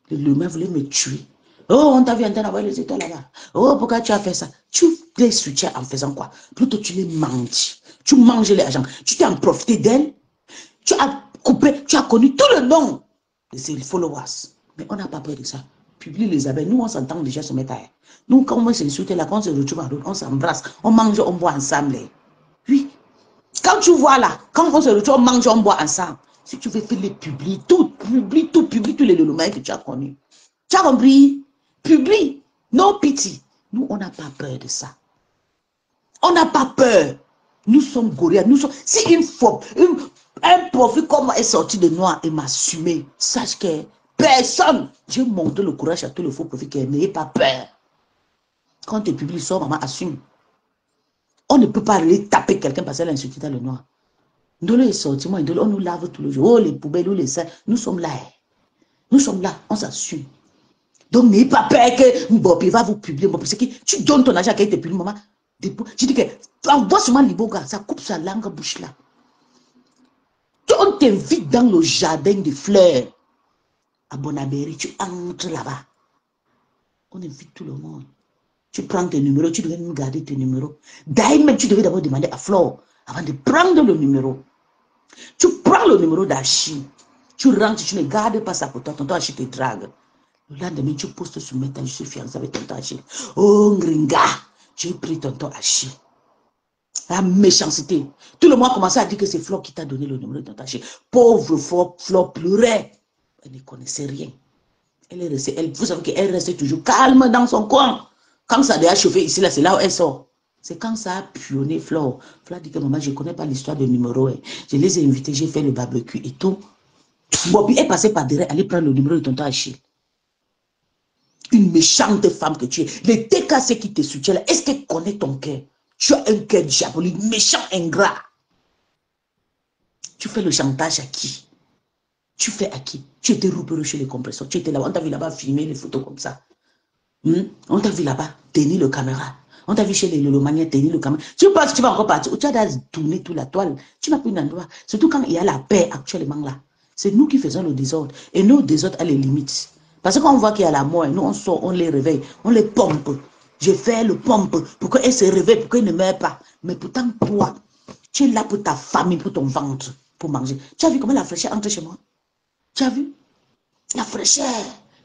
Le main voulait me tuer. Oh, on t'a vu en train d'envoyer les étoiles là-bas. Oh, pourquoi tu as fait ça? Tu les soutiens en faisant quoi? Plutôt tu les manges. Tu manges les agents. Tu t'es en profité d'elle. Tu as coupé, tu as connu tout le nom de ses followers. Mais on n'a pas peur de ça. Publie les abeilles. Nous, on s'entend déjà se mettre à elle. Nous, quand on s'insulte là, quand on se retrouve en route, on s'embrasse, on mange, on boit ensemble. Oui. Quand tu vois là, quand on se retrouve, on mange, on boit ensemble. Si tu veux faire les publier, tout, publie tous les lolomains que tu as connus. Tu as compris? Publie. No pity. Nous, on n'a pas peur de ça. On n'a pas peur. Nous sommes Gorias. Nous sommes. Si un profil comme moi est sorti de noir et m'a assumé, sache que personne, j'ai montré le courage à tous les faux profils qui n'ayez pas peur. Quand tu publies ça, maman assume. On ne peut pas aller taper quelqu'un parce qu'elle a insulté dans le noir. Ndolo est sorti, moi, Ndolo, on nous lave tous les jours. Oh, les poubelles, les sacs, nous sommes là. Nous sommes là, on s'assume. Donc, n'ayez pas peur que Mbopi va vous publier. Tu donnes ton argent à quelqu'un qui te publie, maman. Je dis que, tu envoies seulement l'Iboga, ça coupe sa langue bouche là. On t'invite dans le jardin de fleurs. À Bonabéry, tu entres là-bas. On invite tout le monde. Tu prends tes numéros, tu devais même garder tes numéros. D'ailleurs, tu devais d'abord demander à Flore avant de prendre le numéro. Tu prends le numéro d'Achille. Tu rentres, tu ne gardes pas ça pour toi. Tonton Achille te drague. Le lendemain, tu postes sur mes temps, je suis fiancé avec tonton Achille. Oh, Ngringa, j'ai pris tonton Achille. La méchanceté. Tout le monde a commencé à dire que c'est Flore qui t'a donné le numéro de tonton Achille. Pauvre Flore pleurait. Elle ne connaissait rien. Elle est restée, vous savez qu'elle reste toujours calme dans son coin. Quand ça a chauffé ici, là, c'est là où elle sort. C'est quand ça a pionné Flore. Flore dit que maman, je ne connais pas l'histoire de numéro. Je les ai invités, j'ai fait le barbecue et tout. Bon, puis elle est passée par derrière, aller prendre le numéro de tonton Achille. Une méchante femme que tu es. Les TKC qui te soutiennent, est-ce qu'elle connaît ton cœur? Tu as un cœur diabolique, méchant, ingrat. Tu fais le chantage à qui? Tu fais à qui? Tu étais repéré chez les compresseurs. Tu étais là, on t'a vu là-bas filmer les photos comme ça. On t'a vu là-bas tenir le caméra. On t'a vu chez les Lolomaniens tenir le caméra. Tu penses que tu vas encore partir, ou tu as tourné toute la toile. Tu n'as plus d'endroit. Surtout quand il y a la paix actuellement là. C'est nous qui faisons le désordre. Et nos désordres a les limites. Parce que quand on voit qu'il y a la mort, nous on sort, on les réveille, on les pompe. Je fais le pompe pour qu'elle se réveille, pour qu'elle ne meure pas. Mais pourtant, toi, tu es là pour ta famille, pour ton ventre, pour manger. Tu as vu comment la fraîcheur entre chez moi? Tu as vu? La fraîcheur.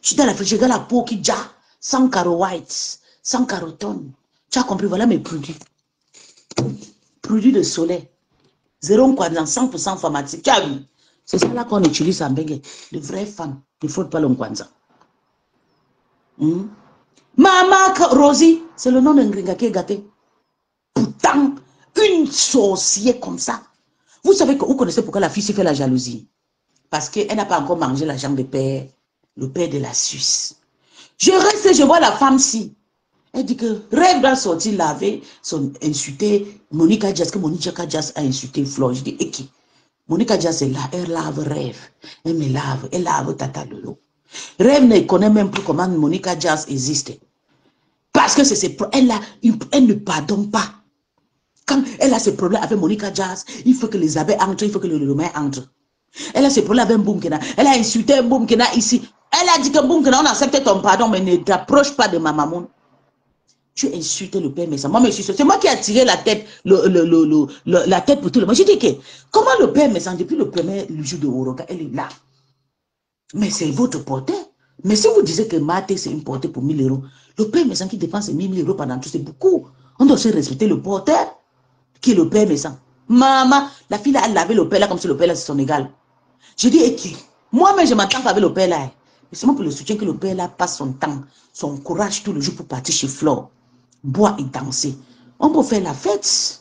Je suis dans la fraîcheur, la peau qui déjà, sans carreau white, sans carotone. Tu as compris? Voilà mes produits. Produits de soleil. 0 kwanza, 100% pharmaceutique. Tu as vu? C'est ça là qu'on utilise en Bengue. Les vraies femmes ne faut pas le kwanza. Maman Rosie, c'est le nom d'un gringa qui est gâté. Pourtant, une sorcière comme ça. Vous savez que vous connaissez pourquoi la fille s'est fait la jalousie. Parce qu'elle n'a pas encore mangé la jambe de père, le père de la Suisse. Je reste et je vois la femme-ci. Elle dit que Rêve doit sortir laver, insulter Monica Jazz, que Monica Jazz a insulté Flo. Je dis, et qui? Monica Jazz est là, elle lave Rêve. Elle me lave, elle lave Tata Lolo. Rêve ne connaît même plus comment Monica Jazz existe. Parce que elle ne pardonne pas. Quand elle a ses problèmes avec Monica Jazz, il faut que les abeilles entrent, il faut que le Lomé entre. Elle a ses problèmes avec Boumkena. Elle a insulté Boumkena ici. Elle a dit que Boumkena, on accepte ton pardon, mais ne t'approche pas de ma maman. Tu insultes le père Messan. Moi, c'est moi qui ai tiré la tête, la tête pour tout le monde. J'ai dit que, comment le père Messan, depuis le premier jour de Oroka, elle est là. Mais c'est votre porteur. Mais si vous disiez que Maté, c'est une portée pour 1000 euros, le père Messan qui dépense 1000 euros pendant tout, c'est beaucoup. On doit aussi respecter le porteur, qui est le père Messan. Maman, la fille a lavé le père là comme si le père là c'est son égal. Je dis, et qui? Moi-même, je m'entends pas avec le père là. Mais c'est moi pour le soutien que le père là passe son temps, son courage tout le jour pour partir chez Flore, boire et danser. On peut faire la fête.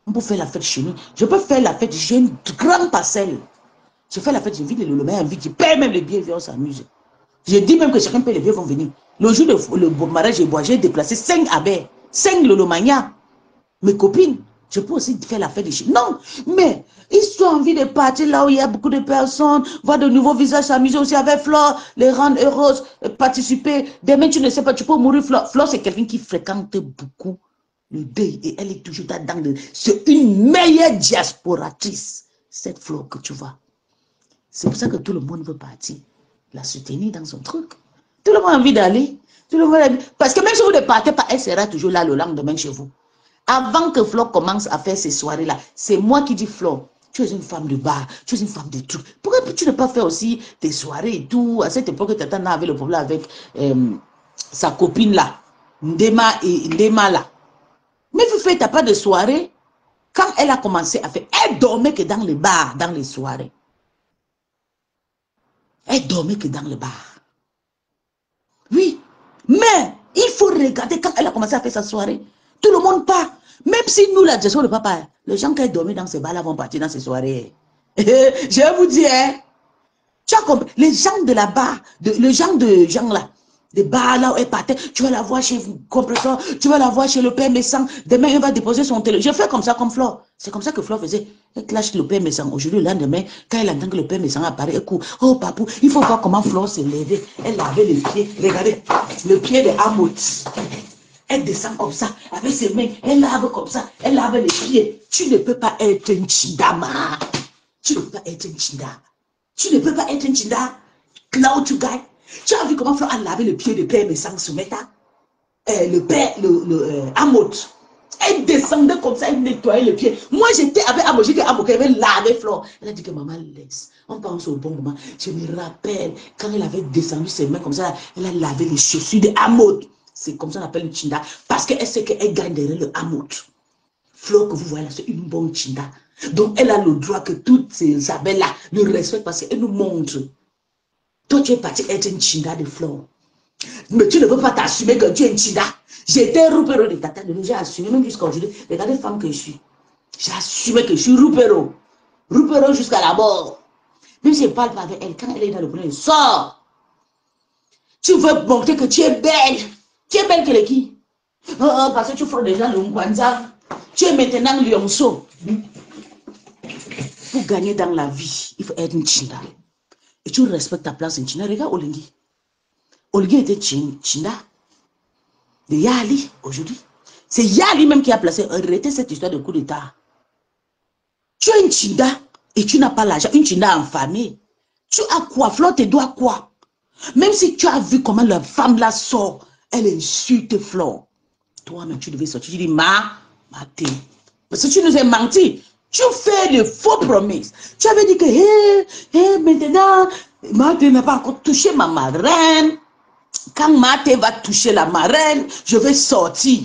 On peut faire la fête chez nous. Je peux faire la fête, j'ai une grande parcelle. Je fais la fête, j'invite le maire, je paye même les billets, on s'amuse. Je dis même que chacun paye les billets, vont venir. Le jour de le mariage, j'ai déplacé 5 abeilles, 5 Lolomania. Mes copines, je peux aussi faire la fête de chez. Non, mais ils ont envie de partir là où il y a beaucoup de personnes, voir de nouveaux visages, s'amuser aussi avec Flore, les rendre heureuses, participer. Demain, tu ne sais pas, tu peux mourir. Flore, c'est quelqu'un qui fréquente beaucoup le deuil et elle est toujours dans le. C'est une meilleure diasporatrice, cette Flore que tu vois. C'est pour ça que tout le monde veut partir, la soutenir dans son truc. Tout le monde a envie d'aller. Tout le monde a envie. Parce que même si vous ne partez pas, elle sera toujours là le lendemain chez vous. Avant que Flo commence à faire ces soirées-là, c'est moi qui dis, Flo, tu es une femme de bar, tu es une femme de trucs. Pourquoi tu ne peux pas faire aussi des soirées et tout? À cette époque, Tata avait le problème avec sa copine là, Ndema là. Mais vous faites, t'as pas de soirée. Quand elle a commencé à faire, elle dormait que dans les bars, dans les soirées. Elle dormait que dans le bar. Oui, mais il faut regarder quand elle a commencé à faire sa soirée. Tout le monde part. Même si nous, la gestion de papa, les gens qui dorment dans ces bars-là vont partir dans ces soirées. Je vais vous dire, hein, tu as compris, les gens de là-bas, les gens de gens là, des bars là où elle partait, tu vas la voir chez vous, compresseur, tu vas la voir chez le père Messan. Demain, il va déposer son téléphone. Je fais comme ça, comme Flore. C'est comme ça que Flore faisait. Elle clash le père Messan. Aujourd'hui, le lendemain, quand elle entend que le père Messan apparaît, elle court. Oh, papou, il faut voir comment Flore s'est levée. Elle lavait les pieds. Regardez, le pied de Hamout. Elle descend comme ça, avec ses mains. Elle lave comme ça. Elle lave les pieds. Tu ne peux pas être un chindama. Tu ne peux pas être un chinda. Tu ne peux pas être un chinda. Là où tu gagnes. Tu as vu comment Flore a lavé le pied de père Messan Soumeta? Le père, Hamout. Elle descendait comme ça, elle nettoyait les pieds. Moi, j'étais avec Amo, j'ai dit Amo qu'elle avait lavé Flore. Elle a dit que maman laisse. On pense au bon moment. Je me rappelle, quand elle avait descendu ses mains comme ça, elle a lavé les chaussures de Amo. C'est comme ça qu'on appelle une chinda. Parce qu'elle sait qu'elle gagne derrière le Amo. Flore que vous voyez là, c'est une bonne chinda. Donc, elle a le droit que toutes ces abeilles-là le respectent parce qu'elle nous montre. Toi, tu es parti être une chinda de Flore. Mais tu ne peux pas t'assumer que tu es une chinda. J'étais roupero de Tata de j'ai assumé, même jusqu'à aujourd'hui. Regardez les femmes que je suis. J'ai assumé que je suis roupero. Roupero jusqu'à la mort. Même si je ne parle pas avec elle, quand elle est dans le premier, sors. Tu veux montrer que tu es belle. Tu es belle que les qui? Parce que tu feras déjà le Nkwanza. Tu es maintenant lionceau. Pour gagner dans la vie, il faut être une chinda. Et tu respectes ta place en chinda. Regarde Olengi. Olengi était chinda. De Yali, aujourd'hui. C'est Ya lui-même qui a placé, arrêtez cette histoire de coup d'État. Tu es une Chinda et tu n'as pas l'argent, une Chinda enfamée. Tu as quoi? Flo te doit quoi? Même si tu as vu comment la femme là sort, elle insulte Flo. Toi-même, tu devais sortir. Tu dis, Maté. Parce que tu nous as menti. Tu fais de faux promesses. Tu avais dit que, maintenant, Maté n'a pas encore touché ma marraine. Quand Maté va toucher la marraine, je vais sortir.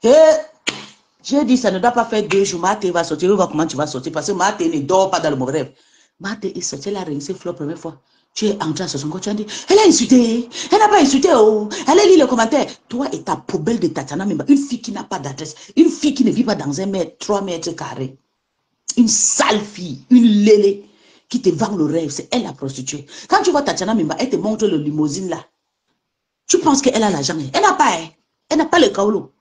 J'ai dit, ça ne doit pas faire 2 jours. Maté va sortir. On va voir comment tu vas sortir. Parce que Maté ne dort pas dans le mauvais rêve. Maté est sorti, elle a rincé Flo la première fois. Tu es entré sur son compte, tu as dit, elle a insulté. Elle n'a pas insulté. Oh. Elle a lu les commentaires. Toi et ta poubelle de Tatiana Mimba, une fille qui n'a pas d'adresse, une fille qui ne vit pas dans 3 mètres carrés. Une sale fille, une lélé qui te vend le rêve. C'est elle la prostituée. Quand tu vois Tatiana Mimba, elle te montre le limousine là. Tu penses qu'elle a l'argent. Elle n'a pas. Elle n'a pas le kaolo.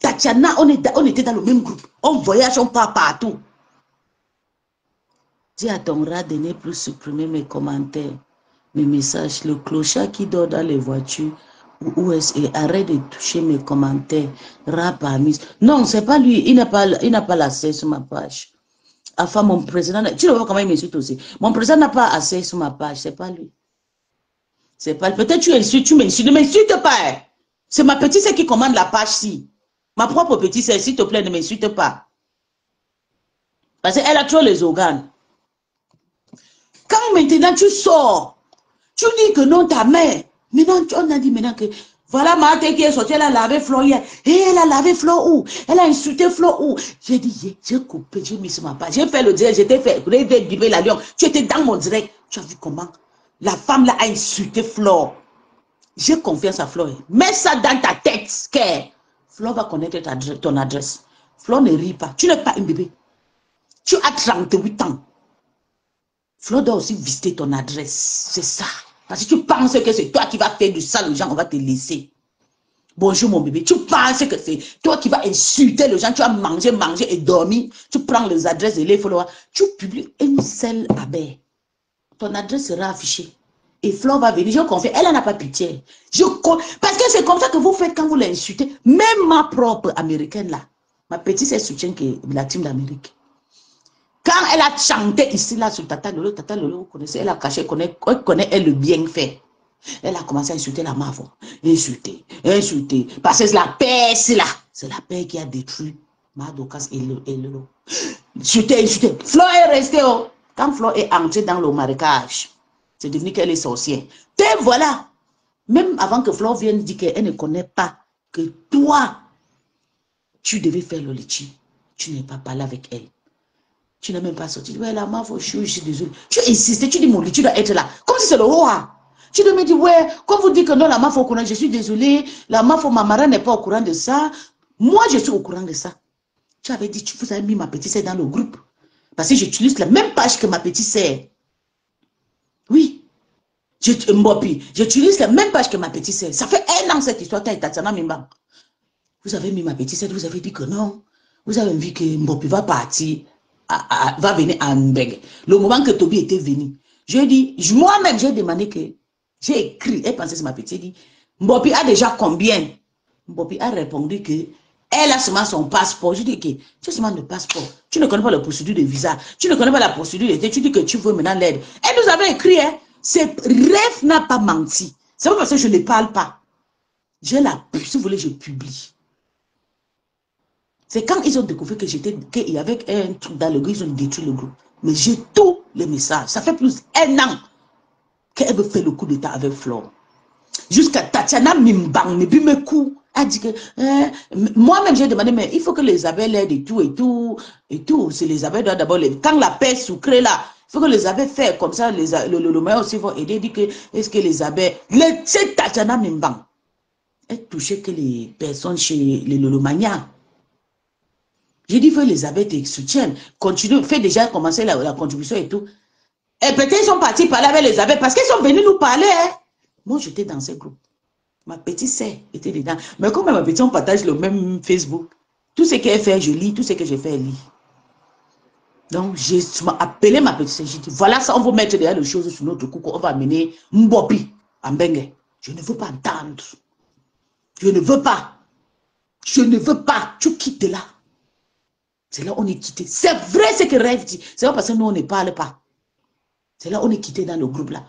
Tatiana, on était dans le même groupe. On voyage, on part partout. Dis à ton rat de ne plus supprimer mes commentaires, mes messages. Le clochard qui dort dans les voitures, où est-ce et arrête de toucher mes commentaires. Rat parmi. Non, c'est pas lui. Il n'a pas l'accès sur ma page. Enfin, mon président, tu vois comment il m'insulte aussi. Mon président n'a pas accès sur ma page. C'est pas lui. C'est pas. Peut-être tu insultes, tu m'insultes. Ne m'insulte pas. C'est ma petite sœur qui commande la page-ci. Ma propre petite sœur, s'il te plaît, ne m'insulte pas. Parce qu'elle a trop les organes. Quand maintenant tu sors, tu dis que non, ta mère. Maintenant, on a dit maintenant que voilà Maté qui est sortie, elle a lavé Flo hier. Et elle a lavé Flo où? Elle a insulté Flo où? J'ai dit, j'ai coupé, j'ai mis sur ma page. J'ai fait le direct, j'étais fait, biber la lion. Tu étais dans mon direct. Tu as vu comment la femme là a insulté Flo. J'ai confiance à Flo. Mets ça dans ta tête, que Flo va connaître ton adresse. Flo ne rit pas. Tu n'es pas un bébé. Tu as 38 ans. Flo doit aussi visiter ton adresse. C'est ça. Parce que tu penses que c'est toi qui vas faire du sale aux gens, on va te laisser. Bonjour mon bébé. Tu penses que c'est toi qui vas insulter les gens, tu vas manger et dormir. Tu prends les adresses de les followers. Tu publies une seule abeille. Ton adresse sera affichée. Et Flo va venir. Je confie. Elle n'a pas pitié. Parce que c'est comme ça que vous faites quand vous l'insultez. Même ma propre américaine là. Ma petite, elle soutient que la team d'Amérique. Quand elle a chanté ici, là, sur Tata Lolo, vous connaissez, elle a caché, elle connaît le bienfait. Elle a commencé à insulter la Mavo. Insulter. Parce que c'est la paix, c'est là. C'est la paix qui a détruit Madokas et Lolo. Insulter. Flo est restée, oh. Quand Flo est entrée dans le marécage, c'est devenu qu'elle est sorcière. Et voilà. Même avant que Flo vienne dire qu'elle ne connaît pas, que toi, tu devais faire le litchi. Tu n'es pas parlé avec elle. Tu n'as même pas sorti. Ouais, la Mavo, je suis désolé. Tu insistes, tu dis mon lit, tu dois être là. Comme si c'est le roi. Tu dois me dire, ouais, quand vous dites que non, la Mavo au courant, je suis désolé. La Mavo, ma marraine n'est pas au courant de ça. Moi, je suis au courant de ça. Tu avais dit, vous avez mis ma petite sœur dans le groupe. Parce que j'utilise la même page que ma petite sœur. Oui. Mbopi, j'utilise la même page que ma petite sœur. Ça fait 1 an cette histoire, Tatiana Mimba. Vous avez mis ma petite sœur, vous avez dit que non. Vous avez vu que Mbopi va partir. Va venir à Mbeg. Le moment que Toby était venu, j'ai dit, moi-même, j'ai demandé que, j'ai écrit, elle pensait que c'est ma petite, dit, Mbopi a déjà combien? Mbopi a répondu que, elle a seulement son passeport. Je dis que, tu as seulement le passeport. Tu ne connais pas la procédure de visa. Tu ne connais pas la procédure d'été. Tu dis que tu veux maintenant l'aide. Elle nous avait écrit, hein, ses rêves n'a pas menti. C'est pas parce que je ne parle pas. Si vous voulez, je publie. C'est quand ils ont découvert que qu'il y avait un truc dans le groupe, ils ont détruit le groupe. Mais j'ai tous les messages. Ça fait plus d'1 an qu'elle veut faire le coup d'état avec Flo. Jusqu'à Tatiana Mimbang, Nebimekou, a dit que moi-même j'ai demandé, mais il faut que les abeilles l'aident et tout. C'est les abeilles doivent d'abord les. Quand la paix sucrée là, il faut que les abeilles fassent comme ça, le maire aussi vont aider. Dit que est-ce que les abeilles. C'est Tatiana Mimbang. Elle touchait que les personnes chez les Lolomania. J'ai dit, il faut que les abeilles te soutiennent. Continue, fais déjà commencer la contribution et tout. Et peut-être ils sont partis parler avec les abeilles parce qu'ils sont venus nous parler. Hein. Moi, j'étais dans ce groupe. Ma petite sœur était dedans. Mais comme ma petite, on partage le même Facebook. Tout ce qu'elle fait, je lis. Tout ce que je fais, elle lit. Donc, j'ai appelé ma petite sœur. J'ai dit, voilà ça, on va mettre derrière les choses sur notre coucou. On va amener Mbopi en Bengue. Je ne veux pas entendre. Je ne veux pas. Je ne veux pas, tu quittes là. C'est là où on est quitté. C'est vrai ce que Rêve dit. C'est pas parce que nous, on ne parle pas. C'est là où on est quitté dans le groupe là.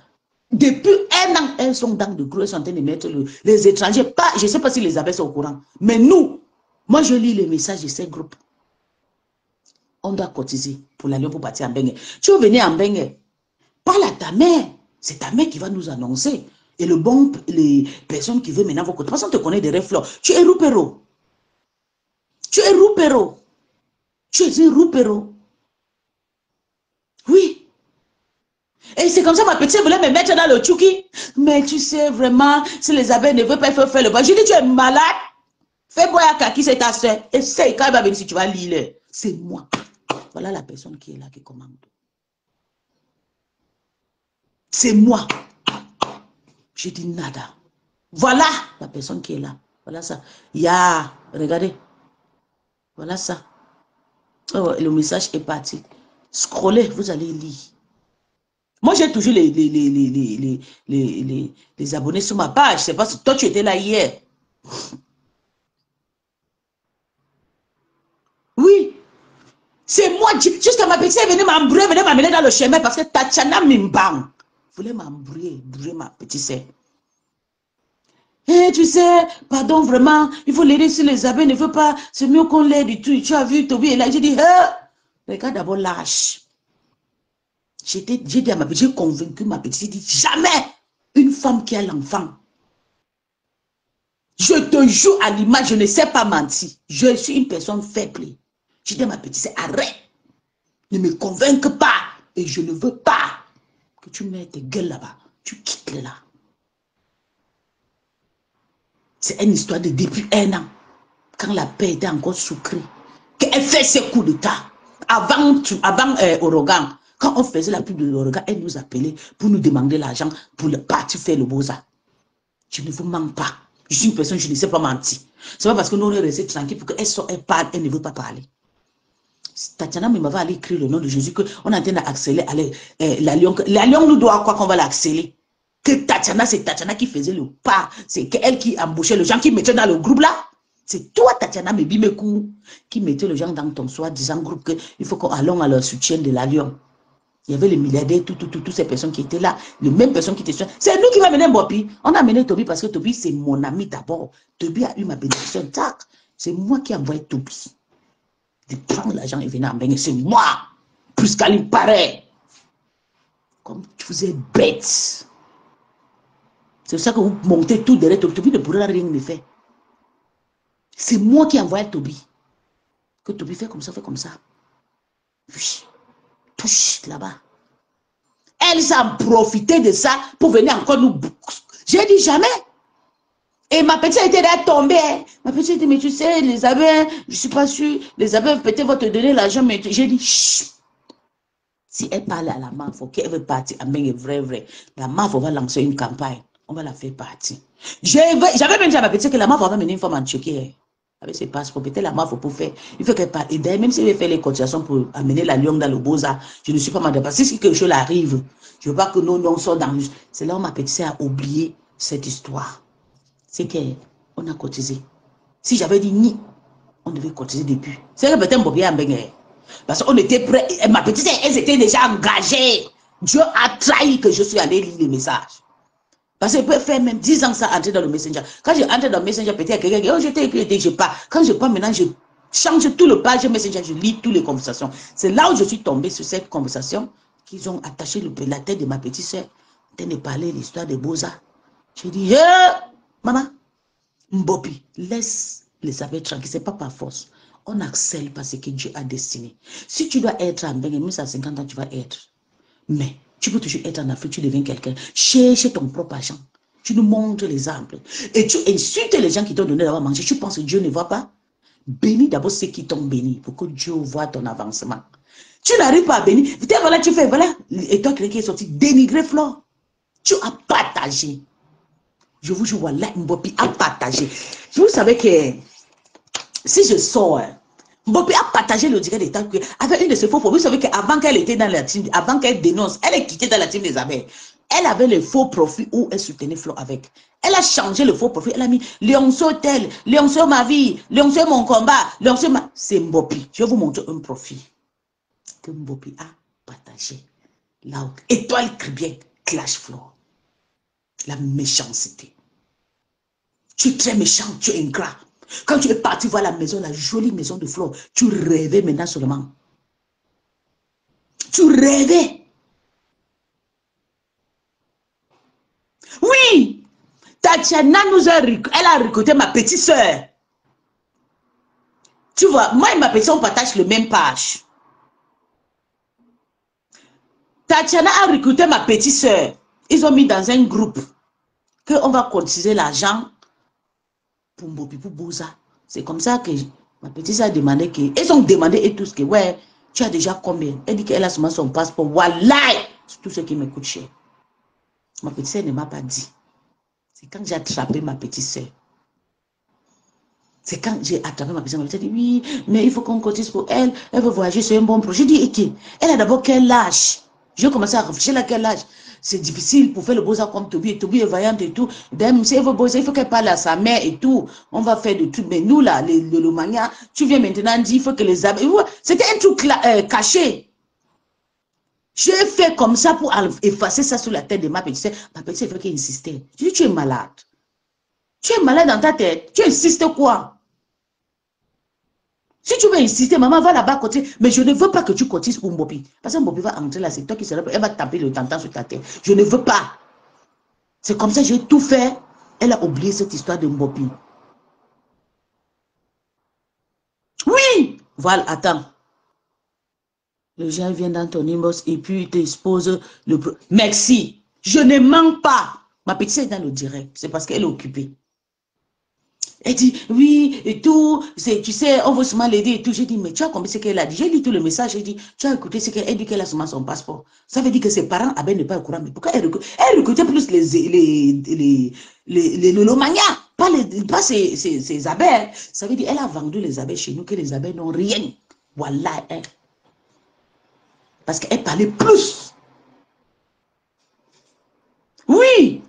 Depuis 1 an, elles sont dans le groupe, elles sont en train de mettre les étrangers. Pas, je ne sais pas si les abeilles sont au courant. Mais nous, moi je lis les messages de ces groupes. On doit cotiser pour l'aller pour partir en Bengue. Tu veux venir en Bengue, parle à ta mère. C'est ta mère qui va nous annoncer. Et le bon, les personnes qui veulent maintenant vos côtés. Parce qu'on te connaît des reflets. Tu es roupero. Tu es roupero. Tu es un roupero. Oui. Et c'est comme ça, ma petite voulait me mettre dans le tchouki. Mais tu sais vraiment, si les abeilles ne veulent pas faire le bas. Je dis, tu es malade. Fais boire à Kaki, c'est ta soeur. Essaye, quand elle va venir, si tu vas lire. C'est moi. Voilà la personne qui est là, qui commande. C'est moi. J'ai dit nada. Voilà la personne qui est là. Voilà ça. Ya, regardez. Voilà ça. Oh, le message est parti. Scrollez, vous allez lire. Moi, j'ai toujours les abonnés sur ma page. C'est parce que toi, tu étais là hier. Oui. C'est moi. Jusqu'à ma petite, elle venait m'embrouiller, venait m'amener dans le chemin parce que Tatiana Mimbang voulait m'embrouiller, brûler ma petite sœur. Eh, tu sais, pardon, vraiment, il faut l'aider si les abeilles ne veulent pas. C'est mieux qu'on l'aide et tout. Tu as vu, Toby est là. J'ai dit, regarde d'abord lâche. J'ai dit à ma petite, j'ai convaincu ma petite, j'ai dit, jamais une femme qui a l'enfant. Je te joue à l'image, je ne sais pas mentir. Je suis une personne faible. J'ai dit à ma petite, arrête. Ne me convainque pas. Et je ne veux pas que tu mettes tes gueules là-bas. Tu quittes là. C'est une histoire de depuis 1 an. Quand la paix était encore sucrée. Qu'elle fait ses coups d'état. Avant Orogan. Quand on faisait la pub de l'Orogan, elle nous appelait pour nous demander l'argent pour le parti faire le Boza. Je ne vous mens pas. Je suis une personne, je ne sais pas mentir. C'est pas parce que nous on est restés tranquilles pour qu'elle parle, elle ne veut pas parler. Tatiana m'avait allé écrire le nom de Jésus qu'on est en train d'accélérer la Lyon. La Lyon nous doit quoi qu'on va l'accélérer. Que Tatiana, c'est Tatiana qui faisait le pas. C'est elle qui embauchait les gens qui mettaient dans le groupe là. C'est toi, Tatiana Mebimekou, qui mettait les gens dans ton soi-disant groupe qu'il faut qu'on allons à leur soutien de la Lyon. Il y avait les milliardaires, toutes ces personnes qui étaient là, les mêmes personnes qui étaient sur. C'est nous qui va mener Bopi. On a mené Toby parce que Toby, c'est mon ami d'abord. Toby a eu ma bénédiction. Tac. C'est moi qui ai envoyé Toby. De prendre l'argent et venir en baigner. C'est moi. Plus qu'à lui paraît. Comme vous êtes bêtes. C'est pour ça que vous montez tout derrière Toby. Toby ne pourra rien me faire. C'est moi qui ai envoyé Toby. Que Toby fait comme ça, fait comme ça. Oui. Touche là-bas. Elle s'en profitait de ça pour venir encore nous. J'ai dit jamais. Et ma petite était là tombée. Ma petite dit, mais tu sais, les abeilles, je ne suis pas sûre, les abeilles peut-être vont te donner l'argent, mais j'ai dit, chut. Si elle parle à la MAFO, qu'elle veut partir, vrai. La MAFO va lancer une campagne. On va la faire partir. J'avais même dit à ma petite que la MAFO va mener une femme en Tchéquie. Avec ses passeports, peut-être la MAFO pour faire. Il faut qu'elle parle. Et d'ailleurs, même si elle veut faire les cotisations pour amener la Lyon dans le Boza, je ne suis pas madame. Parce que si quelque chose arrive, je ne veux pas que nous sommes dans. C'est là où ma petite a oublié cette histoire. C'est qu'on a cotisé. Si j'avais dit ni, on devait cotiser depuis. C'est que peut-être Bobby a mbengé. Parce qu'on était prêts. Ma petite, elles étaient déjà engagées. Dieu a trahi que je suis allé lire les messages. Parce qu'elle peut faire même 10 ans ça entrer dans le Messenger. Quand je entre dans le Messenger, peut-être quelqu'un qui dit, oh, je t'ai écrit, je pars. Quand je pars maintenant, je change tout le page Messenger, je lis toutes les conversations. C'est là où je suis tombée sur cette conversation qu'ils ont attaché la tête de ma petite soeur. En train de parler l'histoire de Boza. Je dis, maman, Mbopi, laisse les abeilles tranquilles, c'est pas par force. On accèle par ce que Dieu a destiné. Si tu dois être en Bengue, même à 50 ans, tu vas être. Mais tu peux toujours être en Afrique, tu deviens quelqu'un. Cherche ton propre argent. Tu nous montres l'exemple. Et tu insultes les gens qui t'ont donné d'avoir mangé. Tu penses que Dieu ne voit pas? Bénis d'abord ceux qui t'ont béni pour que Dieu voit ton avancement. Tu n'arrives pas à bénir. Voilà, tu fais, voilà. Et toi, quelqu'un qui est sorti, dénigrer Flore. Tu as partagé. Je vous jure, voilà, Mbopi a partagé. Vous savez que si je sors, Mbopi a partagé le direct d'État avec une de ses faux. Vous savez qu'avant qu'elle était dans la team, avant qu'elle dénonce, elle est quittée dans la team des abeilles. Elle avait le faux profil où elle soutenait Flo avec. Elle a changé le faux profil. Elle a mis Lionceau tel, Lionceau ma vie, Lionceau mon combat, Lionceau ma... C'est Mbopi. Je vais vous montrer un profil que Mbopi a partagé. Là où Étoile Caribbean clash Flo. La méchanceté. Tu es très méchant, tu es ingrat. Quand tu es parti voir la maison, la jolie maison de Flo, tu rêvais maintenant seulement. Tu rêvais. Oui, Tatiana elle a recruté ma petite soeur. Tu vois, moi et ma petite soeur, on partage le même page. Tatiana a recruté ma petite soeur. Ils ont mis dans un groupe qu'on va cotiser l'argent pour Mbopi, pour Bouza. C'est comme ça que ma petite soeur a demandé que... Ils ont demandé et tous que, ouais, tu as déjà combien? Elle dit qu'elle a seulement son passeport. Wallahi, c'est tout ce qui me coûte cher. Ma petite soeur ne m'a pas dit. C'est quand j'ai attrapé ma petite soeur. C'est quand j'ai attrapé ma petite soeur. Elle m'a dit, oui, mais il faut qu'on cotise pour elle. Elle veut voyager, c'est un bon projet. J'ai dit, ok, elle a d'abord quel âge? J'ai commencé à réfléchir à quel âge. C'est difficile pour faire le beau-arts comme Toby. Et Toby est vaillante et tout. Même si elle veut bosser, il faut qu'elle parle à sa mère et tout. On va faire de tout. Mais nous, là, le Lomania, tu viens maintenant dire, il faut que les abeilles... C'était un truc caché. J'ai fait comme ça pour effacer ça sur la tête de ma petite soeur. Ma petite soeur, il faut qu'elle insistait. Je dis, tu es malade. Tu es malade dans ta tête. Tu insistes quoi? Si tu veux insister, maman va là-bas côté. Mais je ne veux pas que tu cotises pour Mbopi. Parce que Mbopi va entrer là, c'est toi qui seras. Elle va taper le tantan sur ta tête. Je ne veux pas. C'est comme ça, j'ai tout fait. Elle a oublié cette histoire de Mbopi. Oui! Voilà, attends. Le gens vient dans ton inbox et puis il t'expose le... Merci. Je ne mens pas. Ma petite est dans le direct. C'est parce qu'elle est occupée. Elle dit, oui, et tout, tu sais, on veut seulement l'aider et tout. J'ai dit, mais tu as compris ce qu'elle a dit. J'ai lu tout le message, j'ai dit, tu as écouté ce qu'elle dit qu'elle a seulement son passeport. Ça veut dire que ses parents avaient ne pas au courant. Mais pourquoi elle recrutait plus les Lomania, pas ses abeilles. Ça veut dire qu'elle a vendu les abeilles chez nous, que les abeilles n'ont rien. Voilà, hein. Parce qu'elle parlait plus. Oui.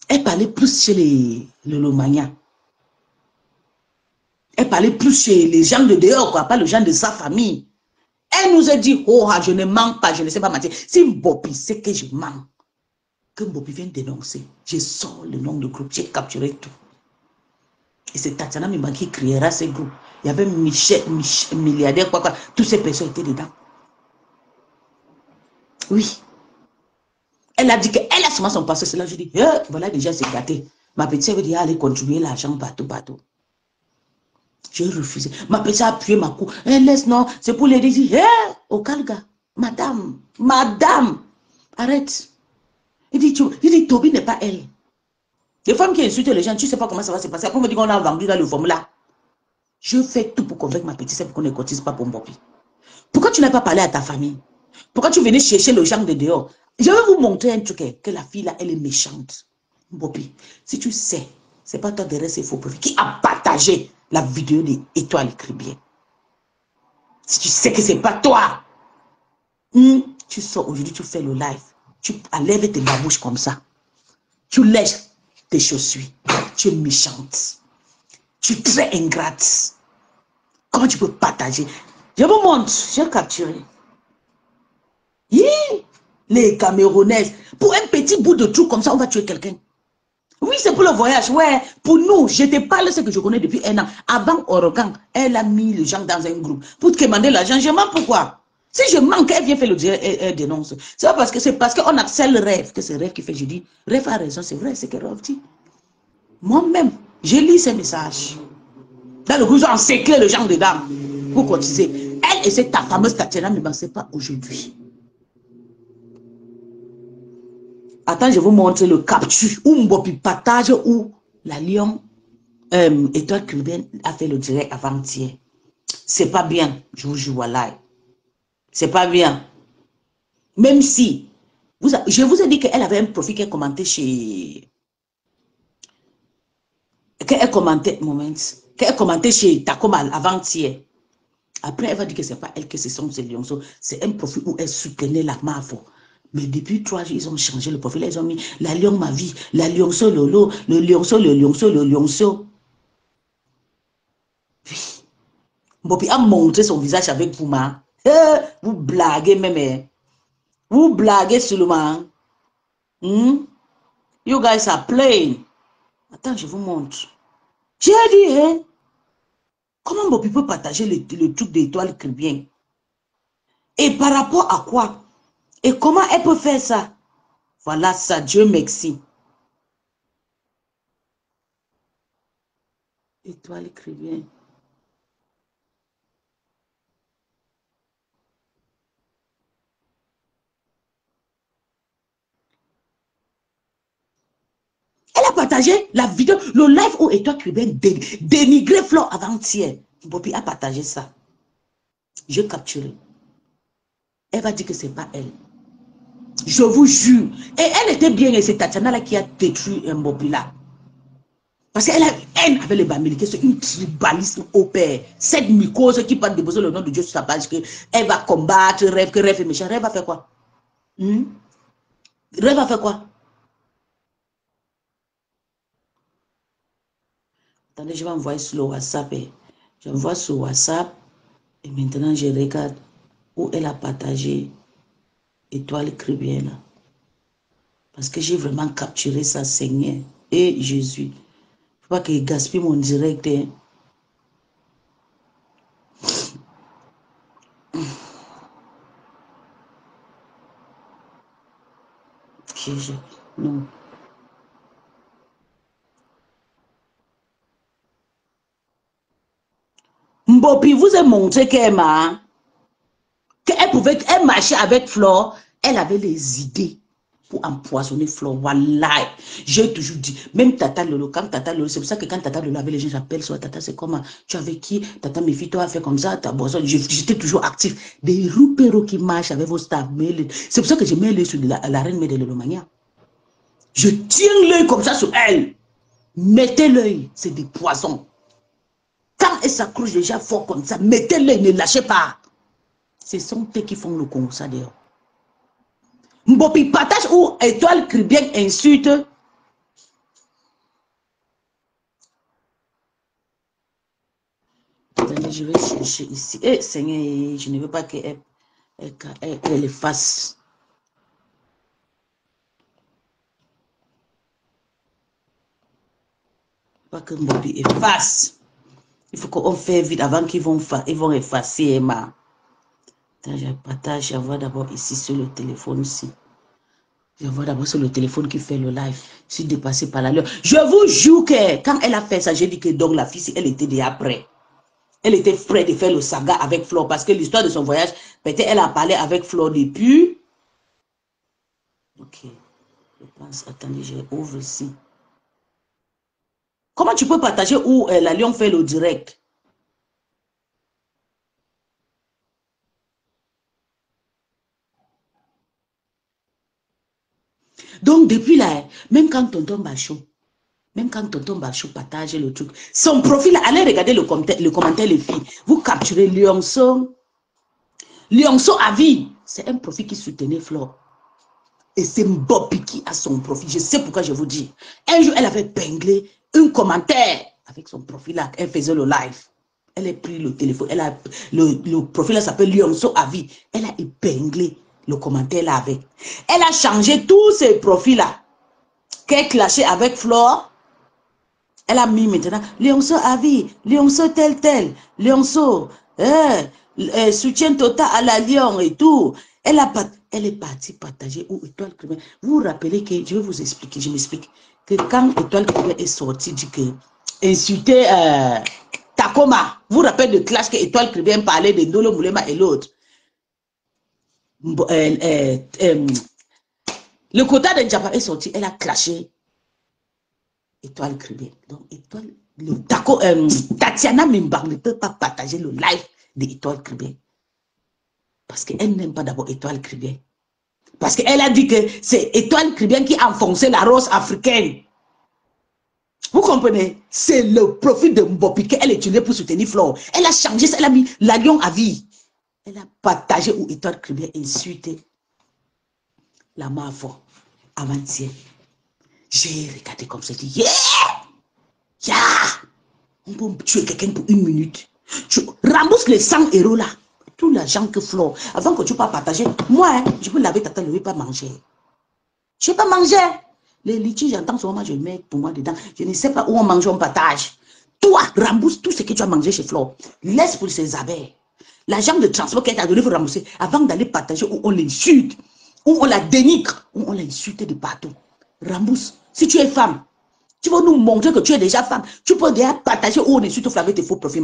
Elle parlait plus chez les Lomania. Elle parlait plus chez les gens de dehors, quoi, pas les gens de sa famille. Elle nous a dit, oh, je ne mens pas, je ne sais pas mentir. Si Mbopi sait que je mens, que Mbopi vient dénoncer, je sors le nom du groupe, j'ai capturé tout. Et c'est Tatiana Mimba qui créera ce groupe. Il y avait Michel, milliardaire, quoi, toutes ces personnes étaient dedans. Oui. Elle a dit qu'elle a seulement son passé. C'est là je dis, voilà déjà c'est gâté. Ma petite veut dire, allez contribuer l'argent partout, partout. J'ai refusé. Ma petite a appuyé ma cou. Laisse, non, c'est pour les dire, au Calga, madame, arrête. Il dit, Toby n'est pas elle. Les femmes qui insultent les gens, tu ne sais pas comment ça va se passer. Après, on me dit qu'on a vendu dans le formulaire. Je fais tout pour convaincre ma petite, c'est pour qu'on ne cotise pas pour Mbopi. Pourquoi tu n'as pas parlé à ta famille? Pourquoi tu venais chercher le gens de dehors? Je vais vous montrer un truc, que la fille là, elle est méchante. Mbopi, si tu sais, c'est pas toi derrière ces faux profils qui a partagé la vidéo des Étoiles Caribbean. Si tu sais que c'est pas toi, tu sors aujourd'hui, tu fais le live, tu enlèves tes babouches comme ça, tu lèches tes chaussures, tu es méchante, tu es très ingrate. Comment tu peux partager? Je vous montre, j'ai capturé. Les Camerounaises, pour un petit bout de truc comme ça, on va tuer quelqu'un. Oui, c'est pour le voyage, ouais. Pour nous, je te parle de ce que je connais depuis 1 an. Avant Orogan, elle a mis les gens dans un groupe pour te demander l'argent. Je mens pourquoi? Si je manque, elle vient faire le dire, elle dénonce. C'est parce qu'on accèle le rêve, que c'est le rêve qui fait. Je dis, rêve a raison, c'est vrai, c'est que rêve dit. Moi-même, j'ai lu ces messages. Dans le groupe, ils ont encerclé les gens dedans pour cotiser. Elle et c'est ta fameuse Tatiana, mais ce n'est pas aujourd'hui. Attends, je vais vous montrer le capture où Mbopi partage où la Lion Étoile Caribbean a fait le direct avant-hier. C'est pas bien, je vous jure, voilà. C'est pas bien. Même si, je vous ai dit qu'elle avait un profil qu'elle commentait chez... Qu'elle commentait chez Takoma avant-hier. Après, elle va dire que c'est pas elle, que ce sont ses lions. C'est un profil où elle soutenait la MAFO. Mais depuis 3 jours, ils ont changé le profil. Ils ont mis la lion ma vie, la lionceau lolo, le lionceau, le lionceau, le lionceau. Oui. Mbopi a montré son visage avec Pouma. Vous blaguez même. Hein. Vous blaguez seulement. Hmm? You guys are playing. Attends, je vous montre. J'ai dit, hein? Comment Mbopi peut partager le truc d'étoile chrétien? Et par rapport à quoi? Et comment elle peut faire ça? Voilà ça, Dieu merci. Étoile chrétien. Elle a partagé la vidéo, le live où Étoile chrétien dénigré Flore avant-hier. Mbopi a partagé ça. Je capturé. Elle va dire que ce n'est pas elle. Je vous jure. Et elle était bien, et c'est Tatiana là qui a détruit Mbopi là. Parce qu'elle a haine avec les Bamileke, c'est une tribalisme au père. Cette mycose qui parle de déposer le nom de Dieu sur sa page, qu'elle va combattre, rêve, que rêve est méchant. Rêve va faire quoi? Rêve va faire quoi? Attendez, je vais envoyer sur le WhatsApp. J'envoie sur WhatsApp. Et maintenant, je regarde où elle a partagé Étoile chrétienne là. Parce que j'ai vraiment capturé ça, Seigneur. Et Jésus. Il ne faut pas qu'il gaspille mon direct. Hein. Non. Mbopi vous a montré qu'elle pouvait, elle marchait avec Flore, elle avait les idées pour empoisonner Flore. Voilà, j'ai toujours dit, même Tata Lolo, quand Tata Lolo, c'est pour ça que quand Tata Lolo avait les gens, j'appelle soit Tata, c'est comment, tu avais qui, Tata, méfie-toi, a fait comme ça, ta boisson, j'étais toujours actif. Des roupéros qui marchent avec vos stars, c'est pour ça que je mets l'œil sur la reine de Lolomania. Je tiens l'œil comme ça sur elle. Mettez l'œil, c'est des poisons. Quand elle s'accroche déjà fort comme ça, mettez l'œil, ne lâchez pas. Ce sont eux qui font le Congo, ça d'ailleurs. Mbopi partage ou Étoile chrétienne insulte. Attendez, je vais chercher ici. Eh, Seigneur, je ne veux pas qu'elle efface. Pas que Mbopi efface. Il faut qu'on fasse vite avant qu'ils vont effacer Emma. Je partage, j'envoie d'abord ici sur le téléphone ici. J'envoie d'abord sur le téléphone qui fait le live. Je suis dépassé par la l'heure. Je vous jure que quand elle a fait ça, j'ai dit que donc la fille, elle était déjà prête. Elle était prête de faire le saga avec Flore parce que l'histoire de son voyage, peut-être elle a parlé avec Flore depuis. Ok. Je pense, attendez, je ouvre ici. Comment tu peux partager où la Lion fait le direct? Donc, depuis là, même quand tonton Bachou partage le truc, son profil, allez regarder le commentaire, les filles. Vous capturez Lionceau. Lionceau à vie. C'est un profil qui soutenait Flore. Et c'est Mbopi qui a son profil. Je sais pourquoi je vous dis. Un jour, elle avait pinglé un commentaire avec son profil là. Elle faisait le live. Elle a pris le téléphone. Le profil là s'appelle Lionceau à vie. Elle a épinglé le commentaire là avec. Elle a changé tous ces profils là. Qu'elle clashait avec Flore. Elle a mis maintenant Lionceau à vie. Lionceau tel. Lionceau. Soutien total à la Lion et tout. Elle est partie partager où Étoile chrétienne. Vous vous rappelez que, je vais vous expliquer, je m'explique, que quand Étoile chrétienne est sortie, dit que insulter Takoma, vous vous rappelez de clash que Étoile chrétienne parlait de Ndolo Moulema et l'autre. Le quota de Djapa est sorti, elle a clashé Étoile chrétienne. Donc Étoile, Tatiana Mimbar ne peut pas partager le live d'Étoile chrétienne. Parce qu'elle n'aime pas d'abord Étoile chrétienne. Parce qu'elle a dit que c'est Étoile chrétienne qui a enfoncé la rose africaine. Vous comprenez? C'est le profil de Mbopi qu'elle utilisait pour soutenir Flore. Elle a changé ça, elle a mis la Lion à vie. Elle a partagé où Étoile chrétienne insulté La mafo, avant-hier, j'ai regardé comme ça, dit, yeah! Yeah! On peut tuer quelqu'un pour 1 minute. Tu rembourses les 100 € là. Tout l'argent que Flo, avant que tu pas partager, moi, hein, je peux laver ta tête, je ne vais pas manger. Je ne vais pas manger. Les litiges, j'entends souvent, je mets pour moi dedans. Je ne sais pas où on mange, on partage. Toi, rembourse tout ce que tu as mangé chez Flo. Laisse pour ses abeilles. L'argent de transport qu'elle t'a donné, il faut rembourser avant d'aller partager où on l'insulte, où on la dénigre, où on l'insulte de partout. Rembourse. Si tu es femme, tu vas nous montrer que tu es déjà femme. Tu peux déjà partager où on insulte avec tes faux profils.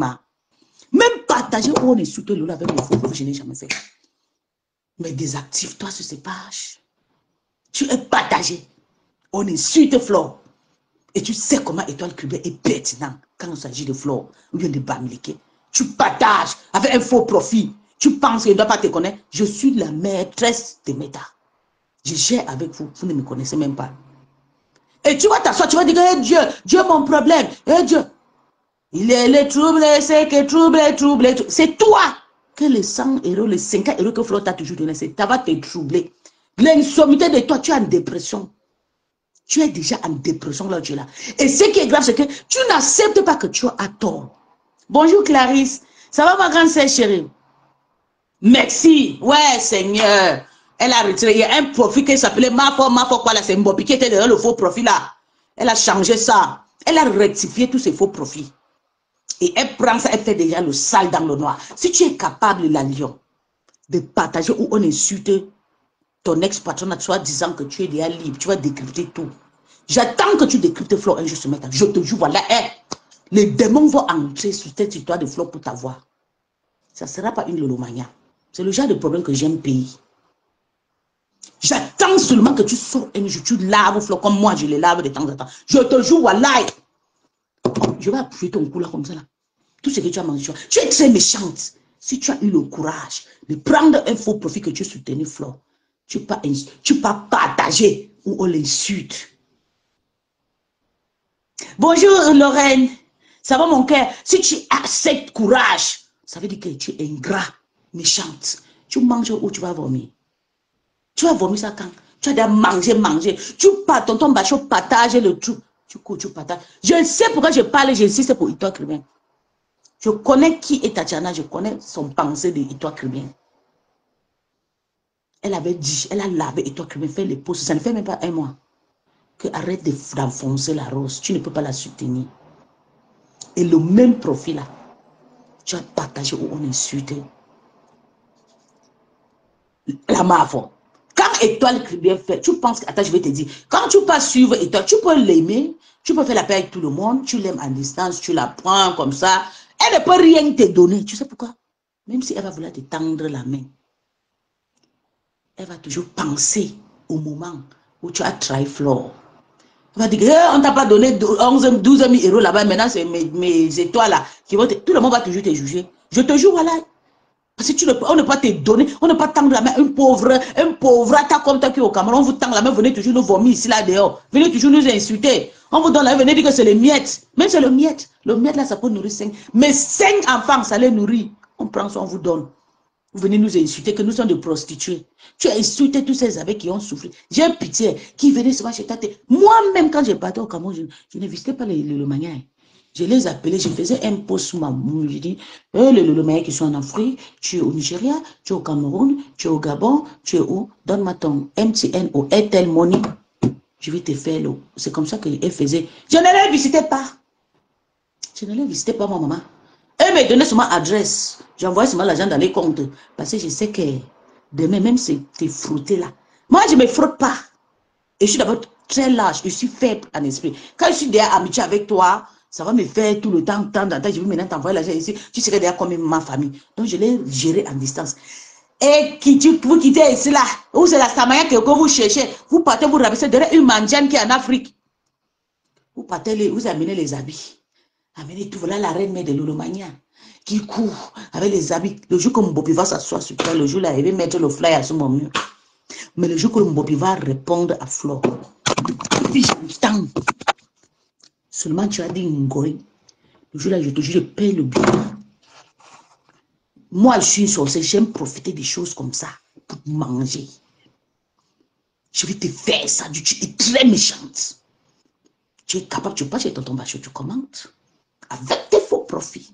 Même partager où on insulte Lola avec mes faux profils, je n'ai jamais fait. Mais désactive-toi sur ces pages. Tu es partagé. On insulte Flore. Et tu sais comment Étoile Cubaine est pertinent quand il s'agit de Flore ou bien de Bamileke. Tu partages avec un faux profil. Tu penses qu'il ne doit pas te connaître. Je suis la maîtresse de Meta. Je gère avec vous. Vous ne me connaissez même pas. Et tu vas t'asseoir, tu vas dire, hey, Dieu, mon problème. Hey, Dieu. Il est le trouble, c'est que trouble. C'est toi que les 100 €, les 50 € que Flore t'a toujours donné, ça va te troubler. L'insommité de toi, tu es en dépression. Tu es déjà en dépression là, tu es là. Et ce qui est grave, c'est que tu n'acceptes pas que tu as tort. Bonjour Clarisse. Ça va ma grande sœur chérie? Merci. Ouais, Seigneur. Elle a retiré. Il y a un profil qui s'appelait Mafo quoi là, c'est Mbopi qui était derrière le faux profil là. Elle a changé ça. Elle a rectifié tous ces faux profils. Et elle prend ça, elle fait déjà le sale dans le noir. Si tu es capable, la lion, de partager où on insulte ton ex-patron, soit disant que tu es déjà libre, tu vas décrypter tout. J'attends que tu décryptes Flo injustement. Je te jure, voilà, les démons vont entrer sur cette histoire de Flo pour t'avoir. Ça ne sera pas une lolomania. C'est le genre de problème que j'aime payer. J'attends seulement que tu sors un jour, tu laves Flo comme moi, je les lave de temps en temps. Je te jure, voilà. Je vais appuyer ton cou là comme ça là. Tout ce que tu as mangé, tu es très méchante. Si tu as eu le courage de prendre un faux profit que tu soutenais Flo, tu peux pas partager ou on l'insulte. Bonjour Lorraine, ça va mon cœur? Si tu as cette courage, ça veut dire que tu es ingrat, méchante. Tu manges ou tu vas vomir? Tu vas vomir ça quand? Tu as déjà mangé. Tu pars, tonton Bachot partage le truc. Tu cours, tu partages. Je sais pourquoi je parle, j'insiste pour Ito Kribien. Je connais qui est Tatiana, je connais son pensée de Ito Kribien. Elle avait dit, elle a lavé Ito Kribien, fait les posts, ça ne fait même pas 1 mois. Que arrête d'enfoncer la rose, tu ne peux pas la soutenir. Et le même profil là, tu as partagé où on insulte la mafo. Quand Étoile Kribien fait, tu penses que, attends, je vais te dire, quand tu peux suivre Étoile, tu peux l'aimer, tu peux faire la paix avec tout le monde, tu l'aimes en distance, tu la prends comme ça, elle ne peut rien te donner. Tu sais pourquoi? Même si elle va vouloir te tendre la main, elle va toujours penser au moment où tu as trahi Flore. Elle va dire, on ne t'a pas donné 12 000 € là-bas, maintenant c'est mes étoiles là qui vont te... Tout le monde va toujours te juger. Je te jure, voilà. Parce que on ne peut pas te donner, on ne peut pas tendre la main. Un pauvre attaque comme toi qui est au Cameroun, on vous tend la main, venez toujours nous vomir ici, là, dehors. Venez toujours nous insulter. On vous donne la main, venez dire que c'est les miettes. Même c'est le miette. Le miette là, ça peut nourrir 5. Mais 5 enfants, ça les nourrit. On prend ça, on vous donne. Vous venez nous insulter, que nous sommes des prostituées. Tu as insulté tous ces abeilles qui ont souffert. J'ai pitié, qui venaient souvent chez Tate. Moi-même, quand j'ai parti au Cameroun, je ne visitais pas le manière. Je les appelais, je faisais un post sur ma mou. Je dis, le manière qui sont en Afrique, tu es au Nigeria, tu es au Cameroun, tu es au Gabon, tu es où? Donne-moi ton MTN ou Airtel Money. Je vais te faire l'eau. C'est comme ça qu'elle faisait. Je ne les visitais pas. Je ne les visitais pas, ma maman. Elle me donnait seulement adresse. J'envoyais seulement l'argent dans les comptes. Parce que je sais que demain, même si tu es frotté là. Moi, je ne me frotte pas. Et je suis d'abord très large. Je suis faible en esprit. Quand je suis déjà amitié avec toi, ça va me faire tout le temps. Je vais maintenant t'envoyer l'argent ici. Tu serais déjà comme ma famille. Donc, je l'ai géré en distance. Et vous quittez ici là. Où c'est la Samaya que vous cherchez. Vous partez, vous rabaissez derrière une mandiane qui est en Afrique. Vous partez, vous amenez les habits. Amenez tout, voilà la reine mère de Lolomania qui court avec les habits. Le jour que Mbopi va s'asseoir sur toi, le jour là, il va mettre le flyer sur mon mur. Mais le jour que Mbopi va répondre à Flore, j'entends. Seulement tu as dit Ngoy. Le jour là, je te jure, je paye le billet. Moi, je suis une sorcière, j'aime profiter des choses comme ça pour manger. Je vais te faire ça. Tu es très méchante. Tu es capable, tu passes chez tonton Bachot, tu commentes. Avec tes faux profits.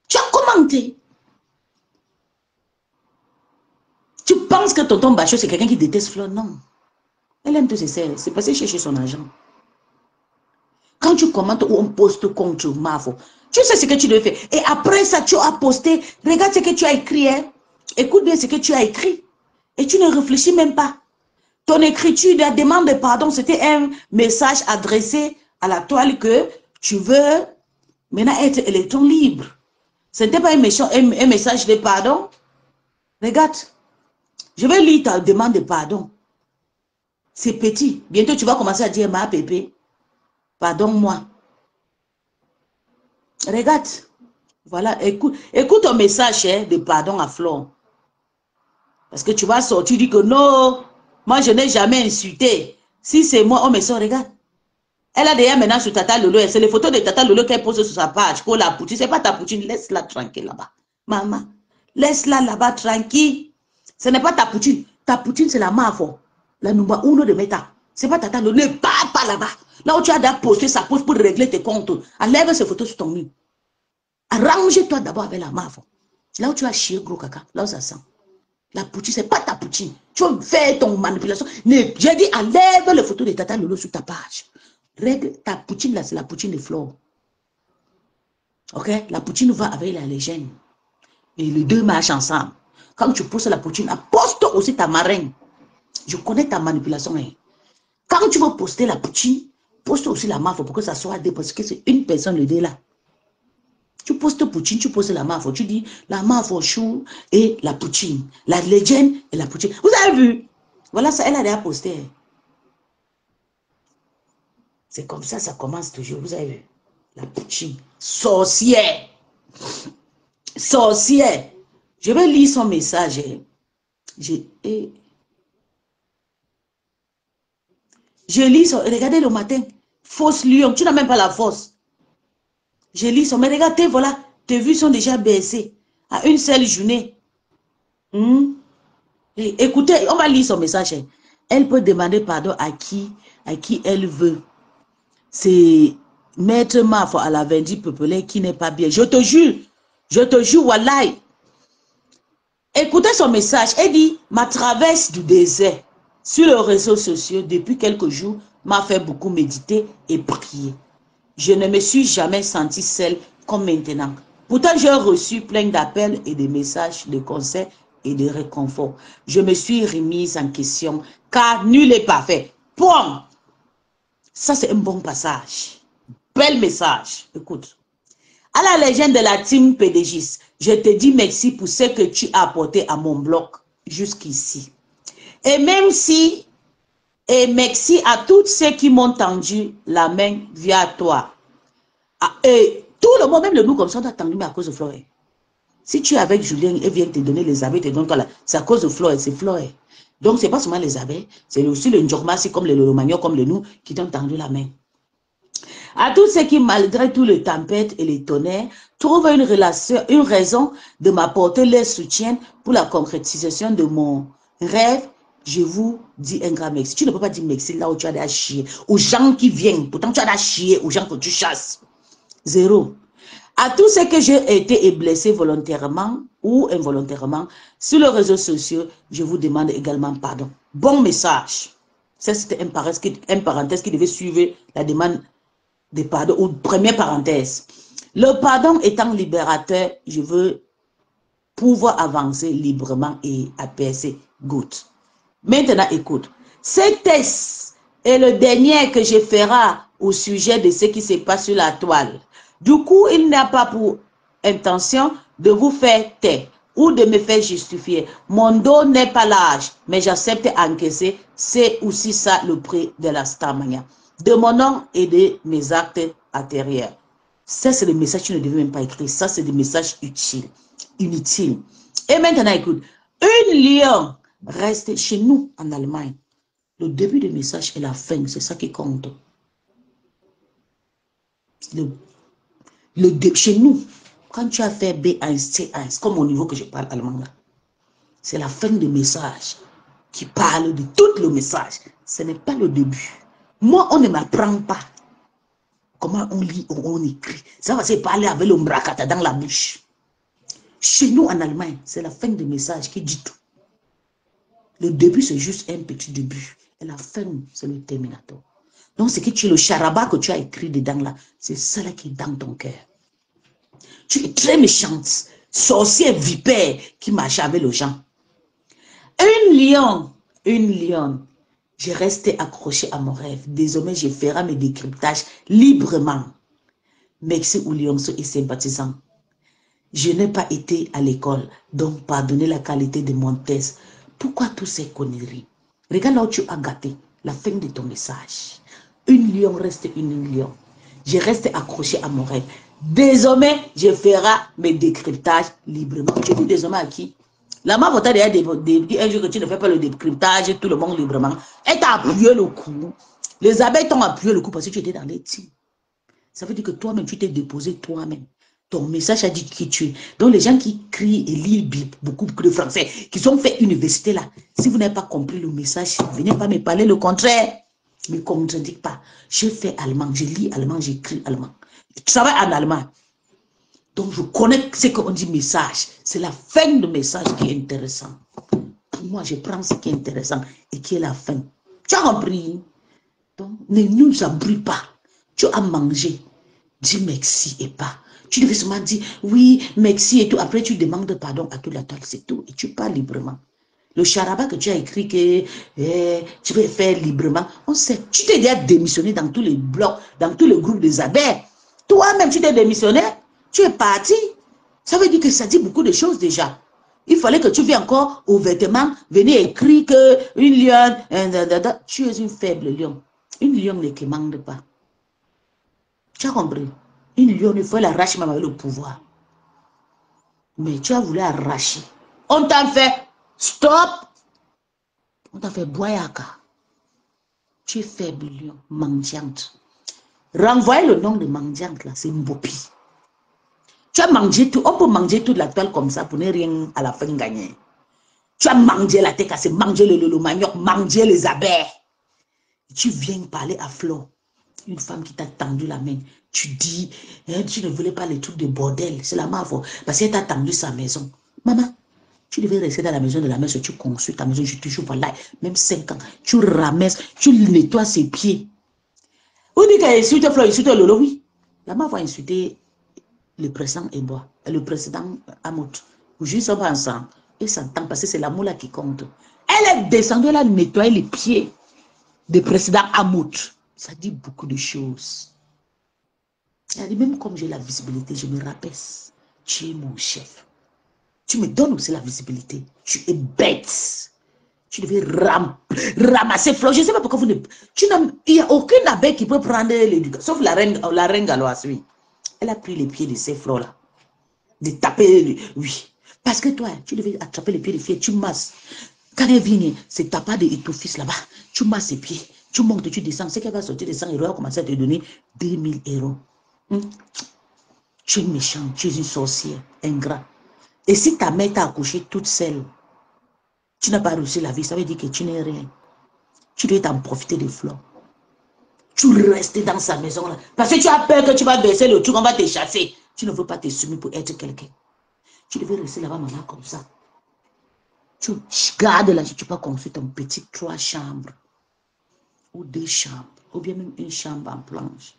Tu as commenté. Tu penses que tonton Bachot, c'est quelqu'un qui déteste Flo? Non. Elle aime tous ses serres. C'est passé chercher son argent. Quand tu commentes ou on poste contre Mafo, tu sais ce que tu devais faire. Et après ça, tu as posté. Regarde ce que tu as écrit. Hein. Écoute bien ce que tu as écrit. Et tu ne réfléchis même pas. Ton écriture, la demande de pardon, c'était un message adressé à la toile que tu veux maintenant être électron libre. Ce n'était pas un message de pardon. Regarde. Je vais lire ta demande de pardon. C'est petit. Bientôt, tu vas commencer à dire, ma pépé, pardonne-moi. Regarde. Voilà, écoute ton message hein, de pardon à Flore. Parce que tu vas sortir, tu dis que non, moi je n'ai jamais insulté. Si c'est moi, on me sort, regarde. Elle a déjà maintenant sur Tata Lolo, c'est les photos de Tata Lolo qu'elle pose sur sa page pour la poutine. C'est pas ta poutine, laisse-la tranquille là-bas. Maman, laisse-la là-bas tranquille. Ce n'est pas ta poutine. Ta poutine, c'est la mafo. La numba uno de Meta. C'est pas Tata Lolo. Ne pars pas là-bas. Là où tu as déjà posté sa pose pour régler tes comptes. Enlève ces photos sur ton mur. Arrange-toi d'abord avec la mafo. Là où tu as chié gros caca. Là où ça sent. La poutine, c'est pas ta poutine. Tu vas faire ton manipulation. J'ai dit, enlève les photos de Tata Lolo sur ta page. Règle, ta poutine là, c'est la poutine de Flore. Ok? La poutine va avec la légende. Et les deux marchent ensemble. Quand tu poses la poutine, poste aussi ta marraine. Je connais ta manipulation. Hein. Quand tu vas poster la poutine, poste aussi la mafia pour que ça soit parce que c'est une personne le dé là. Tu postes poutine, tu postes la mafia. Tu dis la mafia chou et la poutine. La légende et la poutine. Vous avez vu? Voilà ça, elle a déjà posté. C'est comme ça commence toujours. Vous avez vu? La poutine. Sorcière. Sorcière. Je vais lire son message. Je lis son... Regardez le matin. Fausse lion. Tu n'as même pas la force. Je lis son... Mais regardez, voilà. Tes vues sont déjà baissées. À une seule journée. Et écoutez, on va lire son message. Elle peut demander pardon à qui elle veut. C'est Maître Mafo à la vendue peuplée qui n'est pas bien. Je te jure, wallahi. Écoutez son message. Elle dit, ma traverse du désert sur les réseaux sociaux depuis quelques jours m'a fait beaucoup méditer et prier. Je ne me suis jamais sentie seule comme maintenant. Pourtant, j'ai reçu plein d'appels et de messages, de conseils et de réconfort. Je me suis remise en question car nul n'est parfait. Point. Ça, c'est un bon passage. Bel message. Écoute. À la légende de la team PDGis, je te dis merci pour ce que tu as apporté à mon blog jusqu'ici. Et même si, et merci à tous ceux qui m'ont tendu la main via toi. Et tout le monde, même le nous comme ça, on a tendu à cause de Flore. Si tu es avec Julien, elle vient te donner les abeilles, te donne quoi là, c'est à cause de Flore, c'est Flore. Donc, ce n'est pas seulement les abeilles, c'est aussi le Njorma, c'est comme le Lolomagnon, comme le nous, qui t'ont tendu la main. À tous ceux qui, malgré tous les tempêtes et les tonnerres, trouvent une raison de m'apporter leur soutien pour la concrétisation de mon rêve, je vous dis un grand merci. Tu ne peux pas dire merci là où tu as à chier. Aux gens qui viennent, pourtant tu as à chier, aux gens que tu chasses. Zéro. À tous ceux que j'ai été blessé volontairement ou involontairement sur les réseaux sociaux, je vous demande également pardon. Bon message. Ça, c'était un parenthèse qui devait suivre la demande de pardon, ou première parenthèse. Le pardon étant libérateur, je veux pouvoir avancer librement et apaiser. Good. Maintenant, écoute. Ce test est le dernier que je ferai au sujet de ce qui se passe sur la toile. Du coup, il n'a pas pour intention de vous faire taire ou de me faire justifier. Mon dos n'est pas large, mais j'accepte encaisser. C'est aussi ça le prix de la Starmania. De mon nom et de mes actes intérieurs. Ça, c'est des messages que tu ne devais même pas écrire. Ça, c'est des messages utiles. Inutiles. Et maintenant, écoute. Une lion reste chez nous en Allemagne. Le début du message et la fin, c'est ça qui compte. Chez nous, quand tu as fait B1, C1, comme au niveau que je parle allemand là, c'est la fin du message. qui parle de tout le message. Ce n'est pas le début. Moi, on ne m'apprend pas comment on lit ou on écrit. Ça va se parler avec le mrakata dans la bouche. Chez nous, en Allemagne, c'est la fin du message qui dit tout. Le début, c'est juste un petit début. Et la fin, c'est le terminator. Donc, ce que tu es, le charaba que tu as écrit dedans là, c'est ça là qui est dans ton cœur. Tu es très méchante, sorcière vipère qui marche avec les gens. Une lionne. J'ai resté accroché à mon rêve. Désormais, je ferai mes décryptages librement. Merci aux lionceaux et sympathisants. Je n'ai pas été à l'école, donc pardonnez la qualité de mon test. Pourquoi toutes ces conneries? Regarde là où tu as gâté la fin de ton message. Une lion reste une lion. Je reste accroché à mon rêve. Désormais, je ferai mes décryptages librement. Tu dis désormais à qui? La maman t'a déjà dit un jour que tu ne fais pas le décryptage, tout le monde librement. Elle t'a appuyé le coup. Les abeilles t'ont appuyé le coup parce que tu étais dans les teams. Ça veut dire que toi-même, tu t'es déposé toi-même. Ton message a dit qui tu es. Donc, les gens qui crient et lisent beaucoup de français, qui ont fait université là, si vous n'avez pas compris le message, venez pas me parler le contraire. Ne me contredis pas. Je fais allemand, je lis allemand, j'écris allemand. Je travaille en allemand. Donc, je connais ce qu'on dit message. C'est la fin du message qui est intéressant. Pour moi, je prends ce qui est intéressant et qui est la fin. Tu as compris? Donc, ne nous abruis pas. Tu as mangé. Dis merci et pas. Tu devais seulement dire oui, merci et tout. Après, tu demandes pardon à toute la table, c'est tout. Et tu parles librement. Le charaba que tu as écrit que tu veux faire librement, on sait. Tu t'es déjà démissionné dans tous les blocs, dans tous les groupes des abeilles. Toi-même, tu t'es démissionné. Tu es parti. Ça veut dire que ça dit beaucoup de choses déjà. Il fallait que tu viennes encore au vêtement, venir écrire que une lionne, tu es une faible lion. Une lionne ne commande pas. Tu as compris? Une lionne, il faut l'arracher même avec le pouvoir. Mais tu as voulu arracher. On t'a fait stop. On t'a fait boyaka. Tu es faible lion, mendiante. Renvoyez le nom de mendiante là, c'est Mbopi. Tu as mangé tout, on peut manger toute la toile comme ça pour ne rien à la fin gagner. Tu as mangé la tête cassée, mangé le manioc, mangé les abeilles. Tu viens parler à Flo, une femme qui t'a tendu la main. Tu dis, tu ne voulais pas les trucs de bordel. C'est la mafia. Parce qu'elle t'a tendu sa maison. Maman, tu devais rester dans la maison de la mère. Tu construis ta maison, je suis toujours pas là. Même 5 ans. Tu ramasses, tu nettoies ses pieds. Vous dites qu'elle a insulté Flo, insulté Lolo, oui. La mafia a insulté le président Ebois, le président Amout. Aujourd'hui, ils sont pas ensemble. Ils s'entendent parce que c'est l'amour là qui compte. Elle est descendue, elle a nettoyé les pieds du président Amout. Ça dit beaucoup de choses. Elle dit, même comme j'ai la visibilité, je me rabaisse. Tu es mon chef. Tu me donnes aussi la visibilité. Tu es bête. Tu devais ramasser Flo. Je ne sais pas pourquoi vous ne... Il n'y a aucune abeille qui peut prendre l'éducation. Sauf la reine galloise, oui. Elle a pris les pieds de ces fleurs là. De taper, oui. Parce que toi, tu devais attraper les pieds des filles, tu masses. Quand elle vient, c'est ta part de ton fils là-bas. Tu masses ses pieds. Tu montes, tu descends. C'est qu'elle va sortir de 100 euros, elle va commencer à te donner 2000 euros. Tu es méchant, tu es une sorcière, ingrat. Et si ta mère t'a accouché toute seule, tu n'as pas réussi la vie, ça veut dire que tu n'es rien. Tu dois t'en profiter des fleurs. Tu restes dans sa maison là. Parce que tu as peur que tu vas verser le truc, on va te chasser. Tu ne veux pas te soumettre pour être quelqu'un. Tu devais rester là-bas, maman, comme ça. Tu gardes là, tu peux construire ton petit 3 chambres. Ou 2 chambres. Ou bien même une chambre en planche.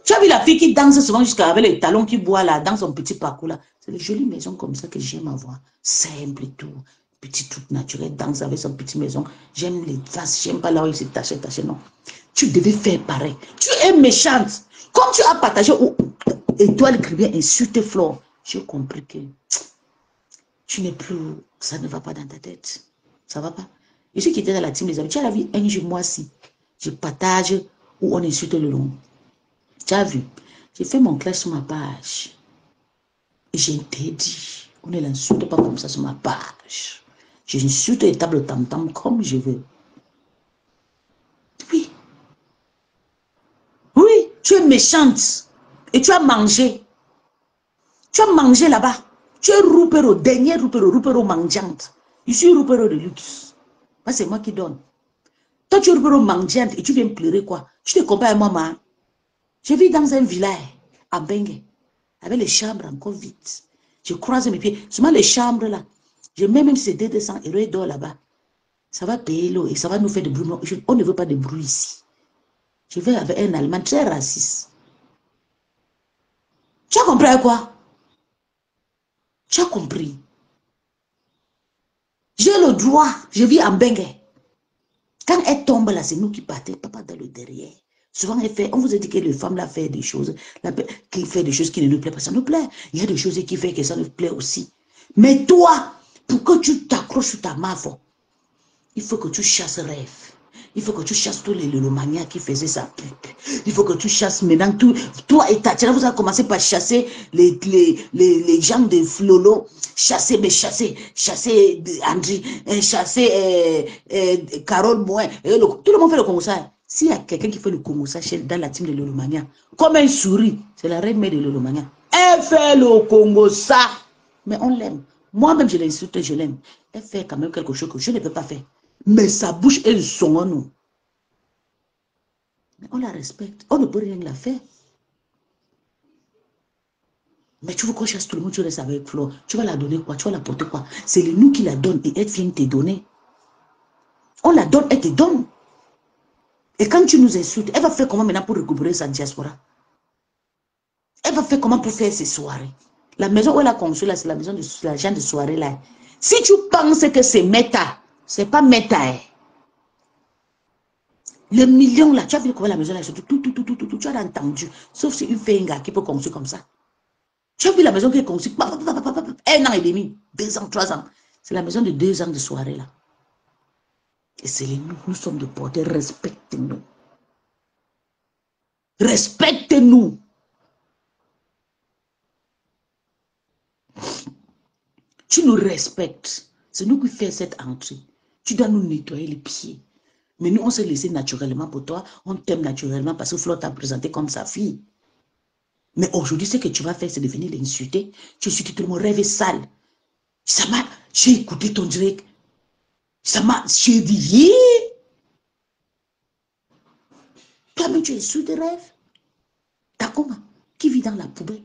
Tu as vu la fille qui danse souvent jusqu'à avec les talons qui boit là, dans son petit parcours là. C'est les jolies maisons comme ça que j'aime avoir. Simple et tout. Petit truc naturel, danse avec son petite maison. J'aime les vases, j'aime pas là où il s'est taché, non. Tu devais faire pareil. Tu es méchante. Comme tu as partagé Étoile Cribien insulte Flore, j'ai compris que tu n'es plus, ça ne va pas dans ta tête. Ça va pas. Je suis quitté dans la team des amis. Tu as la vie un jour, moi-ci. Je partage où on insulte le long. Tu as vu? J'ai fait mon clash sur ma page. Et j'ai interdit. On ne l'insulte pas comme ça sur ma page. J'insulte les tables tam-tam comme je veux. Oui. Oui, tu es méchante. Et tu as mangé. Tu as mangé là-bas. Tu es roupero, dernier roupero mendiante. Je suis roupero de luxe. C'est moi qui donne. Toi, tu es roupero mendiante et tu viens me pleurer quoi? Tu te compares à maman. Je vis dans un village à Bengue, avec les chambres encore vides. Je croise mes pieds. Seulement les chambres là, je mets même ces 200 € d'or là-bas. Ça va payer l'eau et ça va nous faire de bruit. On ne veut pas de bruit ici. Je vais avec un Allemand très raciste. Tu as compris quoi? Tu as compris? J'ai le droit. Je vis en Bengue. Quand elle tombe là, c'est nous qui partons, papa dans le derrière. Souvent, on vous a dit que les femmes là fait des choses, qui fait des choses qui ne nous plaisent pas, ça nous plaît. Il y a des choses qui fait que ça nous plaît aussi. Mais toi, pour que tu t'accroches sur ta mafia, il faut que tu chasses rêve. Il faut que tu chasses tous les lélomanias qui faisaient sa pute. Il faut que tu chasses maintenant tout. Toi et Tatiana, vous avez commencé par chasser les gens de Flolo. Chasser, mais chasser André, chasser Carole Moin. Tout le monde fait le Congo ça. S'il y a quelqu'un qui fait le Congo ça dans la team de lélomania, comme un souris, c'est la reine mère de lélomania. Elle fait le Congo ça. Mais on l'aime. Moi-même, je l'insulte, je l'aime. Elle fait quand même quelque chose que je ne peux pas faire. Mais sa bouche et son en nous. Mais on la respecte. On ne peut rien la faire. Mais tu veux qu'on chasse tout le monde, tu restes avec Flo. Tu vas la donner quoi? Tu vas la porter quoi? C'est nous qui la donne et elle vient te donner. On la donne, elle te donne. Et quand tu nous insultes, elle va faire comment maintenant pour récupérer sa diaspora? Elle va faire comment pour faire ses soirées? La maison où elle a construit là, c'est la maison de l'agent de soirée là. Si tu penses que c'est méta, c'est pas méta. Hein. Les millions là, tu as vu comment la maison là, tout, tu as entendu. Sauf si une fait un gars qui peut construire comme ça. Tu as vu la maison qui est construite, 1 an et demi, 2 ans, 3 ans. C'est la maison de 2 ans de soirée là. Et c'est nous sommes de porter, respectez-nous. Respectez-nous. Tu nous respectes. C'est nous qui faisons cette entrée. Tu dois nous nettoyer les pieds. Mais nous, on s'est laissé naturellement pour toi. On t'aime naturellement parce que Flo t'a présenté comme sa fille. Mais aujourd'hui, ce que tu vas faire, c'est de venir l'insulter. Tu insultes tout le monde, rêve sale. Ça m'a... J'ai écouté ton direct. Ça m'a... J'ai dit... Toi-même, tu insultes des rêves. Takoma, qui vit dans la poubelle.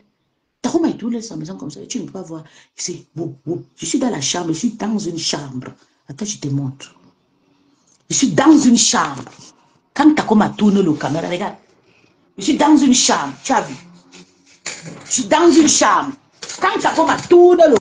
Takoma est tout laisse sa maison comme ça. Tu ne peux pas voir. C'est bon. Je suis dans la chambre. Je suis dans une chambre. Attends, je te montre. Je suis dans une chambre. Quand Takoma tourne le caméra, regarde. Je suis dans une chambre. Tu as vu? Je suis dans une chambre. Quand Takoma tourne le